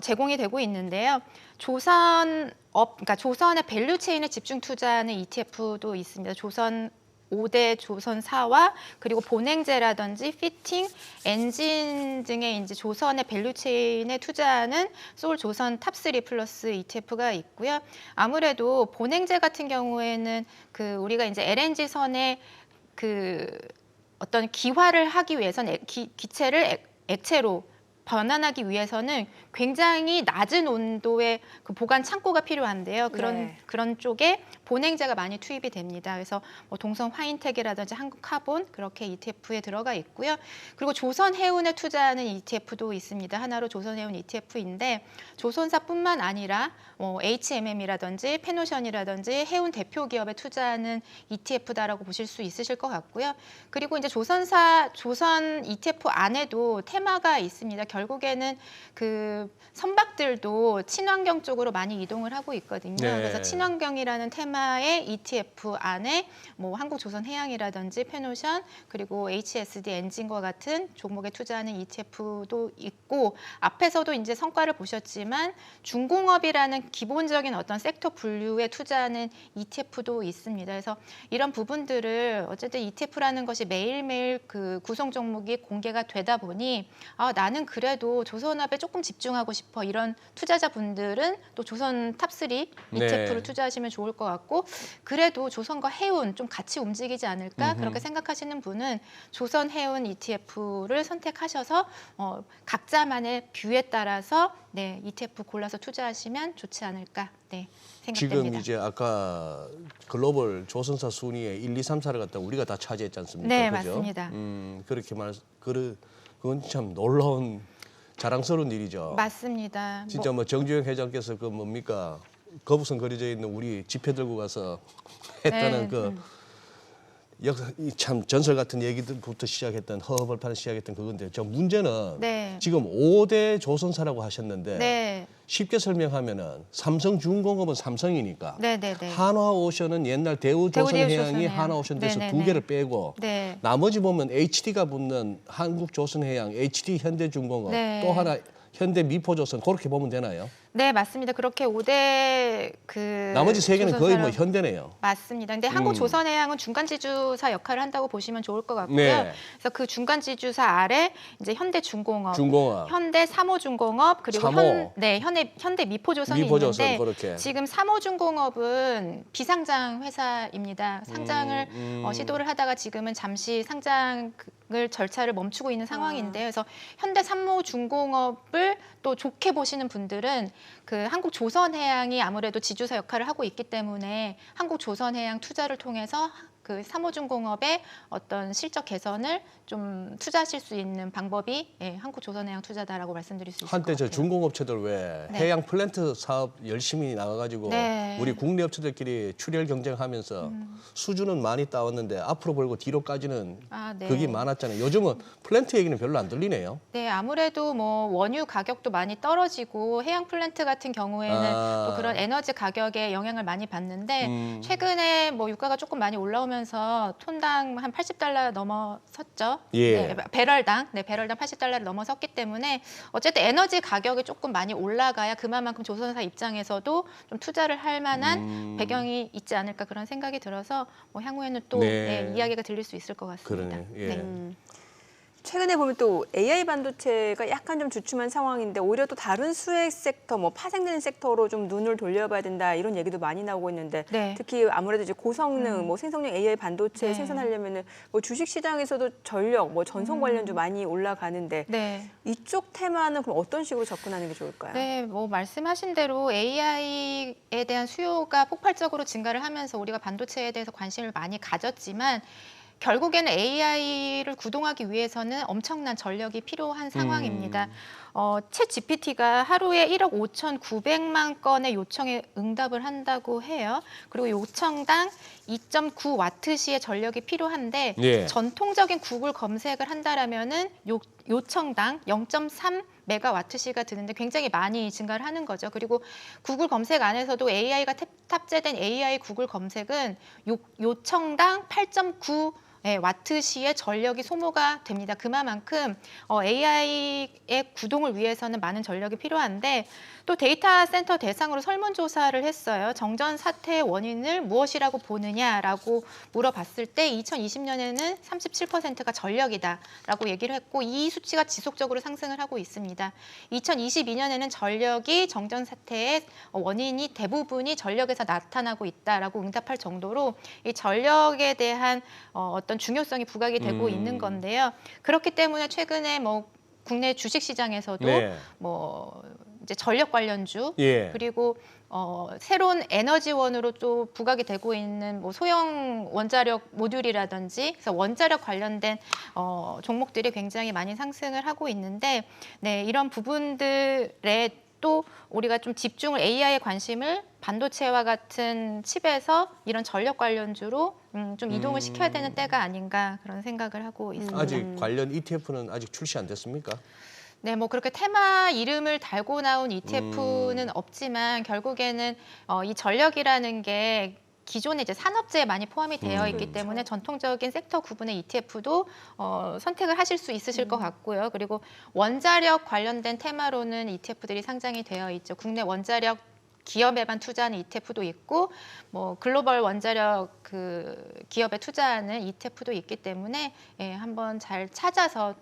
제공이 되고 있는데요. 그러니까 조선의 밸류 체인에 집중 투자하는 ETF도 있습니다. 조선 5대 조선사와 그리고 본행제라든지 피팅, 엔진 등의 이제 조선의 밸류 체인에 투자하는 소울 조선 탑3 플러스 ETF가 있고요. 아무래도 본행제 같은 경우에는 그 우리가 이제 LNG 선에 그 어떤 기화를 하기 위해서는 기체를 액체로 변환하기 위해서는 굉장히 낮은 온도의 그 보관 창고가 필요한데요. 그런 쪽에 본행제가 많이 투입이 됩니다. 그래서 뭐 동성 화인텍이라든지 한국카본 그렇게 ETF에 들어가 있고요. 그리고 조선해운에 투자하는 ETF도 있습니다. 하나로 조선해운 ETF인데 조선사뿐만 아니라 뭐 HMM이라든지 페노션이라든지 해운 대표 기업에 투자하는 ETF다라고 보실 수 있으실 것 같고요. 그리고 이제 조선 ETF 안에도 테마가 있습니다. 결국에는 그 선박들도 친환경 쪽으로 많이 이동을 하고 있거든요. 네. 그래서 친환경이라는 테마의 ETF 안에 뭐 한국조선해양이라든지 페노션 그리고 HSD 엔진과 같은 종목에 투자하는 ETF도 있고 앞에서도 이제 성과를 보셨지만 중공업이라는 기본적인 어떤 섹터 분류에 투자하는 ETF도 있습니다. 그래서 이런 부분들을 어쨌든 ETF라는 것이 매일매일 그 구성 종목이 공개가 되다 보니 나는 그래도 조선업에 조금 집중하고 싶어 이런 투자자분들은 또 조선 탑3 ETF를 네. 투자하시면 좋을 것 같고 그래도 조선과 해운 좀 같이 움직이지 않을까 음흠. 그렇게 생각하시는 분은 조선 해운 ETF를 선택하셔서 각자만의 뷰에 따라서 ETF 골라서 투자하시면 좋지 않을까 생각됩니다. 지금 이제 아까 글로벌 조선사 순위에 1, 2, 3, 4를 갖다 우리가 다 차지했지 않습니까? 네, 그죠? 맞습니다. 그렇게 그건 참 놀라운 자랑스러운 일이죠. 맞습니다. 진짜 뭐 정주영 회장께서 그 뭡니까 거북선 그려져 있는 우리 지폐 들고 가서 했다는 참 전설 같은 얘기부터 시작했던 허허벌판을 시작했던 그건데 저 문제는 지금 5대 조선사라고 하셨는데 쉽게 설명하면은 삼성중공업은 삼성이니까 한화오션은 옛날 대우조선해양이 한화오션 돼서 두 개를 빼고 나머지 보면 HD가 붙는 한국조선해양, HD 현대중공업 또 하나 현대미포조선 그렇게 보면 되나요? 네, 맞습니다. 그렇게 5대 나머지 세 개는 거의 뭐 현대네요. 맞습니다. 근데 한국조선해양은 중간 지주사 역할을 한다고 보시면 좋을 것 같고요. 그래서 그 중간 지주사 아래 이제 현대중공업, 현대삼호중공업 그리고 현대미포조선이 있는데 그렇게. 지금 삼호중공업은 비상장 회사입니다. 상장을 시도를 하다가 지금은 잠시 상장을 절차를 멈추고 있는 상황인데요. 그래서 현대삼호중공업을 또 좋게 보시는 분들은 그 한국조선해양이 아무래도 지주사 역할을 하고 있기 때문에 한국조선해양 투자를 통해서 그 삼호중공업의 어떤 실적 개선을 좀 투자하실 수 있는 방법이 한국조선해양 투자다라고 말씀드릴 수 있을 것 같아요. 한때 저 중공업체들 왜 해양 플랜트 사업 열심히 나가가지고 우리 국내 업체들끼리 출혈 경쟁하면서 수주는 많이 따왔는데 앞으로 벌고 뒤로까지는 그게 많았잖아요. 요즘은 플랜트 얘기는 별로 안 들리네요. 네, 아무래도 뭐 원유 가격도 많이 떨어지고 해양 플랜트 같은 경우에는 또 그런 에너지 가격에 영향을 많이 받는데 최근에 뭐 유가가 조금 많이 올라오면서 올라가면서 톤당 한 $80 넘어섰죠. 예. 네, 배럴당 80달러를 넘어섰기 때문에 어쨌든 에너지 가격이 조금 많이 올라가야 그만큼 조선사 입장에서도 좀 투자를 할 만한 배경이 있지 않을까 그런 생각이 들어서 뭐 향후에는 또 네. 이야기가 들릴 수 있을 것 같습니다. 그러네. 예. 네. 최근에 보면 또 AI 반도체가 약간 좀 주춤한 상황인데 오히려 또 다른 수혜 섹터, 뭐 파생되는 섹터로 좀 눈을 돌려봐야 된다 이런 얘기도 많이 나오고 있는데 네. 특히 아무래도 이제 고성능, 뭐 생성용 AI 반도체 네. 생산하려면은 뭐 주식 시장에서도 전력, 뭐 전송 관련주 많이 올라가는데 네. 이쪽 테마는 그럼 어떤 식으로 접근하는 게 좋을까요? 네, 뭐 말씀하신 대로 AI에 대한 수요가 폭발적으로 증가를 하면서 우리가 반도체에 대해서 관심을 많이 가졌지만 결국에는 AI를 구동하기 위해서는 엄청난 전력이 필요한 상황입니다. 챗 GPT가 하루에 1억 5,900만 건의 요청에 응답을 한다고 해요. 그리고 요청당 2.9와트시의 전력이 필요한데 예. 전통적인 구글 검색을 한다라면은 요청당 0.3 메가와트시가 드는데 굉장히 많이 증가를 하는 거죠. 그리고 구글 검색 안에서도 AI가 탑재된 AI 구글 검색은 요청당 8.9 와트시의 전력이 소모가 됩니다. 그만큼 AI의 구동을 위해서는 많은 전력이 필요한데 또 데이터 센터 대상으로 설문조사를 했어요. 정전 사태의 원인을 무엇이라고 보느냐라고 물어봤을 때 2020년에는 37%가 전력이다라고 얘기를 했고 이 수치가 지속적으로 상승을 하고 있습니다. 2022년에는 전력이 정전 사태의 원인이 대부분이 전력에서 나타나고 있다라고 응답할 정도로 이 전력에 대한 어떤 중요성이 부각이 되고 있는 건데요. 그렇기 때문에 최근에 뭐 국내 주식 시장에서도 네. 뭐 이제 전력 관련주 예. 그리고 새로운 에너지원으로 또 부각이 되고 있는 뭐 소형 원자력 모듈이라든지 그래서 원자력 관련된 종목들이 굉장히 많이 상승을 하고 있는데 네, 이런 부분들에 또 우리가 좀 집중을 AI에 관심을 반도체와 같은 칩에서 이런 전력 관련주로 좀 이동을 시켜야 되는 때가 아닌가 그런 생각을 하고 있습니다. 아직 관련 ETF는 아직 출시 안 됐습니까? 네, 뭐 그렇게 테마 이름을 달고 나온 ETF는 없지만 결국에는 이 전력이라는 게 기존의 이제 산업재에 많이 포함이 되어 있기 때문에 전통적인 섹터 구분의 ETF도 선택을 하실 수 있으실 것 같고요. 그리고 원자력 관련된 테마로는 ETF들이 상장이 되어 있죠. 국내 원자력 기업에만 투자하는 ETF도 있고 뭐 글로벌 원자력 그 기업에 투자하는 ETF도 있기 때문에 예, 한번 잘 찾아서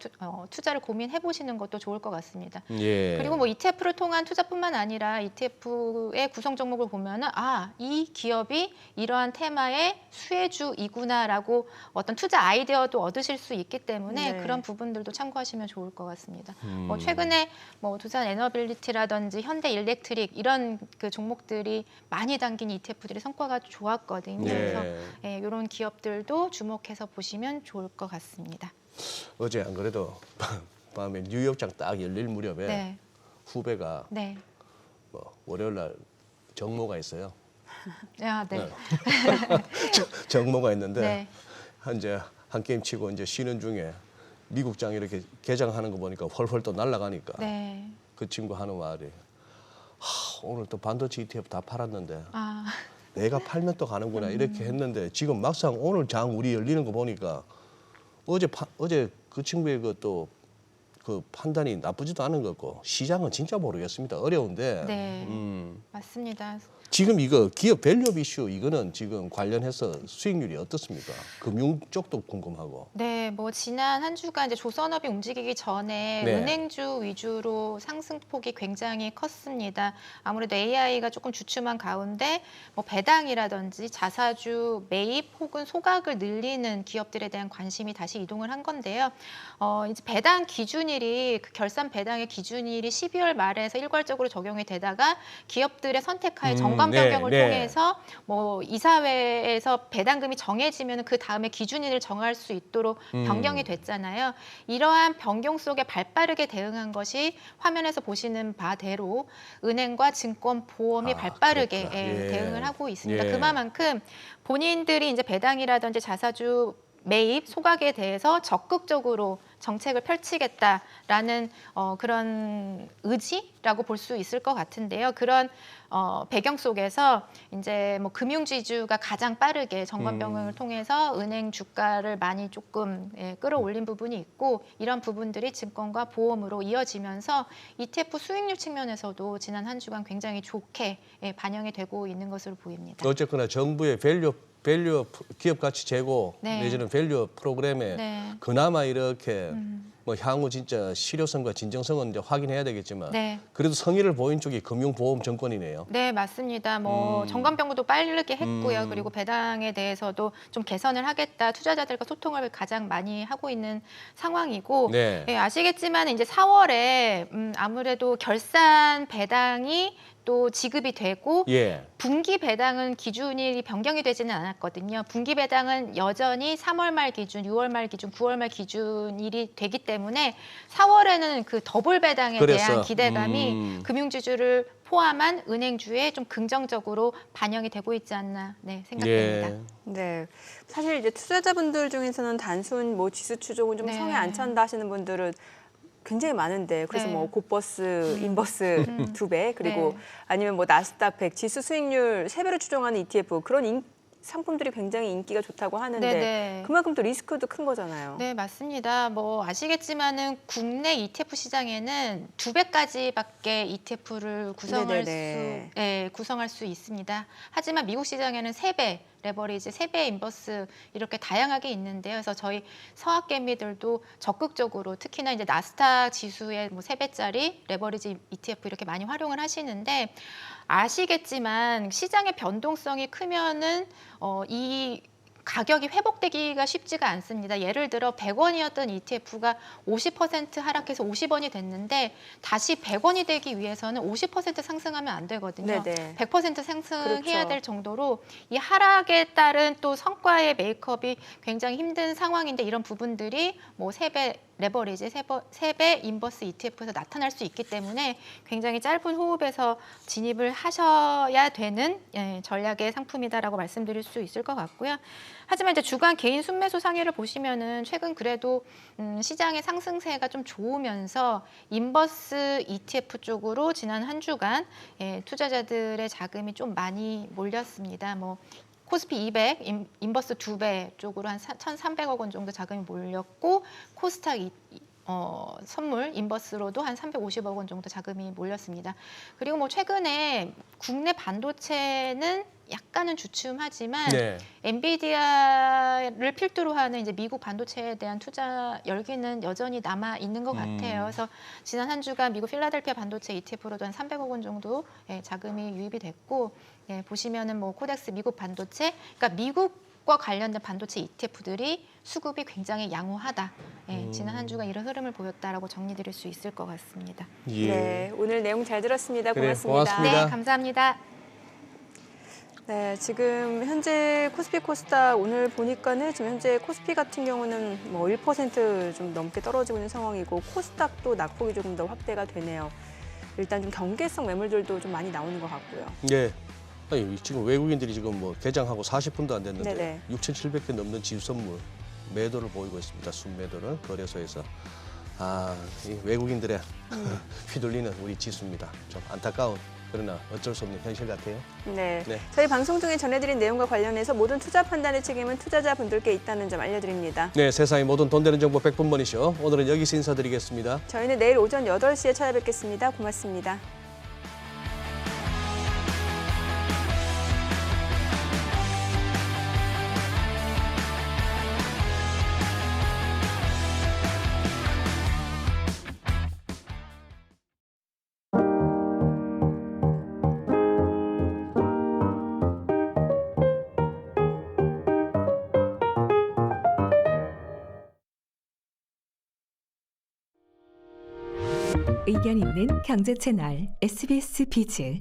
투자를 고민해 보시는 것도 좋을 것 같습니다. 예. 그리고 뭐 ETF를 통한 투자뿐만 아니라 ETF의 구성 종목을 보면은 이 기업이 이러한 테마의 수혜주이구나라고 어떤 투자 아이디어도 얻으실 수 있기 때문에 네. 그런 부분들도 참고하시면 좋을 것 같습니다. 뭐 최근에 뭐 두산 에너빌리티라든지 현대 일렉트릭 이런 그 종목들이 많이 담긴 ETF들이 성과가 좋았거든요. 네. 그래서 예, 이런 기업들도 주목해서 보시면 좋을 것 같습니다. 어제 안 그래도 밤에 뉴욕장 딱 열릴 무렵에 네, 후배가 네, 뭐 월요일 날 정모가 있어요. 네. 네. 정모가 있는데 네. 이제 한 게임 치고 이제 쉬는 중에 미국장 이렇게 개장하는 거 보니까 헐헐 또 날아가니까 네. 그 친구 하는 말이 오늘 또 반도체 ETF 다 팔았는데 아, 내가 팔면 또 가는구나 이렇게 했는데 지금 막상 오늘 장 우리 열리는 거 보니까 어제 그 친구의 그 판단이 나쁘지도 않은 것 같고 시장은 진짜 모르겠습니다. 어려운데 네, 맞습니다. 지금 이거 기업 밸류업 이슈 이거는 지금 관련해서 수익률이 어떻습니까? 금융 쪽도 궁금하고. 네, 뭐 지난 한 주간 이제 조선업이 움직이기 전에 네. 은행주 위주로 상승폭이 굉장히 컸습니다. 아무래도 AI가 조금 주춤한 가운데 뭐 배당이라든지 자사주 매입 혹은 소각을 늘리는 기업들에 대한 관심이 다시 이동을 한 건데요. 이제 배당 기준일이 그 결산 배당의 기준일이 12월 말에서 일괄적으로 적용이 되다가 기업들의 선택하에 정관 변경을 네. 통해서 뭐 이사회에서 배당금이 정해지면 그 다음에 기준일을 정할 수 있도록 변경이 됐잖아요. 이러한 변경 속에 발빠르게 대응한 것이 화면에서 보시는 바대로 은행과 증권, 보험이 발빠르게 그렇구나. 예. 대응을 하고 있습니다. 예. 그만큼 본인들이 이제 배당이라든지 자사주 매입, 소각에 대해서 적극적으로 정책을 펼치겠다라는 그런 의지라고 볼 수 있을 것 같은데요. 그런 배경 속에서 이제 뭐 금융지주가 가장 빠르게 점검 병행을 통해서 은행 주가를 많이 조금 끌어올린 부분이 있고 이런 부분들이 증권과 보험으로 이어지면서 ETF 수익률 측면에서도 지난 한 주간 굉장히 좋게 반영이 되고 있는 것으로 보입니다. 어쨌거나 정부의 밸류 기업 가치 제고 네. 내지는 밸류 프로그램에 네. 그나마 이렇게 뭐 향후 진짜 실효성과 진정성은 이제 확인해야 되겠지만 네. 그래도 성의를 보인 쪽이 금융보험증권이네요. 네, 맞습니다. 뭐 점검병도 빠르게 했고요. 그리고 배당에 대해서도 좀 개선을 하겠다. 투자자들과 소통을 가장 많이 하고 있는 상황이고, 네. 예, 아시겠지만 이제 4월에 아무래도 결산 배당이 또 지급이 되고 예. 분기 배당은 기준이 변경이 되지는 않았거든요. 분기 배당은 여전히 3월 말 기준, 6월 말 기준, 9월 말 기준일이 되기 때문에 4월에는 그 더블 배당에 그래서, 대한 기대감이 금융지주를 포함한 은행주에 좀 긍정적으로 반영이 되고 있지 않나 생각됩니다. 예. 네, 사실 이제 투자자분들 중에서는 단순 뭐 지수 추종은 좀 네. 성에 안 찬다 하시는 분들은 굉장히 많은데 그래서 네. 뭐 곧버스, 인버스 2배 그리고 네. 아니면 뭐 나스닥 100 지수 수익률 3배로 추종하는 ETF 그런 상품들이 굉장히 인기가 좋다고 하는데 네네. 그만큼 또 리스크도 큰 거잖아요. 네, 맞습니다. 뭐 아시겠지만은 국내 ETF 시장에는 2배까지밖에 ETF를 구성할 수 있습니다. 하지만 미국 시장에는 3배 레버리지, 3배 인버스 이렇게 다양하게 있는데요. 그래서 저희 서학개미들도 적극적으로 특히나 이제 나스닥 지수의 뭐 3배짜리 레버리지 ETF 이렇게 많이 활용을 하시는데 아시겠지만 시장의 변동성이 크면은 이 가격이 회복되기가 쉽지가 않습니다. 예를 들어 100원이었던 ETF가 50% 하락해서 50원이 됐는데 다시 100원이 되기 위해서는 50% 상승하면 안 되거든요. 네네. 100% 상승해야 그렇죠. 될 정도로 이 하락에 따른 또 성과의 메이크업이 굉장히 힘든 상황인데 이런 부분들이 뭐 3배 레버리지, 3배 인버스 ETF에서 나타날 수 있기 때문에 굉장히 짧은 호흡에서 진입을 하셔야 되는 전략의 상품이다라고 말씀드릴 수 있을 것 같고요. 하지만 이제 주간 개인 순매수 상위를 보시면은 최근 그래도 시장의 상승세가 좀 좋으면서 인버스 ETF 쪽으로 지난 한 주간 투자자들의 자금이 좀 많이 몰렸습니다. 뭐 코스피 200, 인버스 2배 쪽으로 한 1,300억 원 정도 자금이 몰렸고 코스닥 선물 인버스로도 한 350억 원 정도 자금이 몰렸습니다. 그리고 뭐 최근에 국내 반도체는 약간은 주춤하지만 네. 엔비디아를 필두로 하는 이제 미국 반도체에 대한 투자 열기는 여전히 남아 있는 것 같아요. 그래서 지난 한 주간 미국 필라델피아 반도체 ETF로도 한 300억 원 정도 자금이 유입이 됐고 보시면은 뭐 코덱스 미국 반도체, 그러니까 미국과 관련된 반도체 ETF들이 수급이 굉장히 양호하다. 지난 한 주간 이런 흐름을 보였다라고 정리드릴 수 있을 것 같습니다. 예. 네, 오늘 내용 잘 들었습니다. 그래, 고맙습니다. 고맙습니다. 네, 감사합니다. 네, 지금 현재 코스피 코스닥 오늘 보니까는 지금 현재 코스피 같은 경우는 뭐 1% 좀 넘게 떨어지고 있는 상황이고 코스닥도 낙폭이 조금 더 확대가 되네요. 일단 좀 경계성 매물들도 좀 많이 나오는 것 같고요. 예. 아니, 지금 외국인들이 지금 뭐 개장하고 40분도 안 됐는데 네네. 6,700개 넘는 지수 선물 매도를 보이고 있습니다. 순매도를 거래소에서. 이 외국인들의 휘둘리는 우리 지수입니다. 좀 안타까운 그러나 어쩔 수 없는 현실 같아요. 네. 네. 저희 방송 중에 전해드린 내용과 관련해서 모든 투자 판단의 책임은 투자자분들께 있다는 점 알려드립니다. 네, 세상의 모든 돈 되는 정보 100분 머니쇼. 오늘은 여기서 인사드리겠습니다. 저희는 내일 오전 8시에 찾아뵙겠습니다. 고맙습니다. 의견 있는 경제 채널 SBS 비즈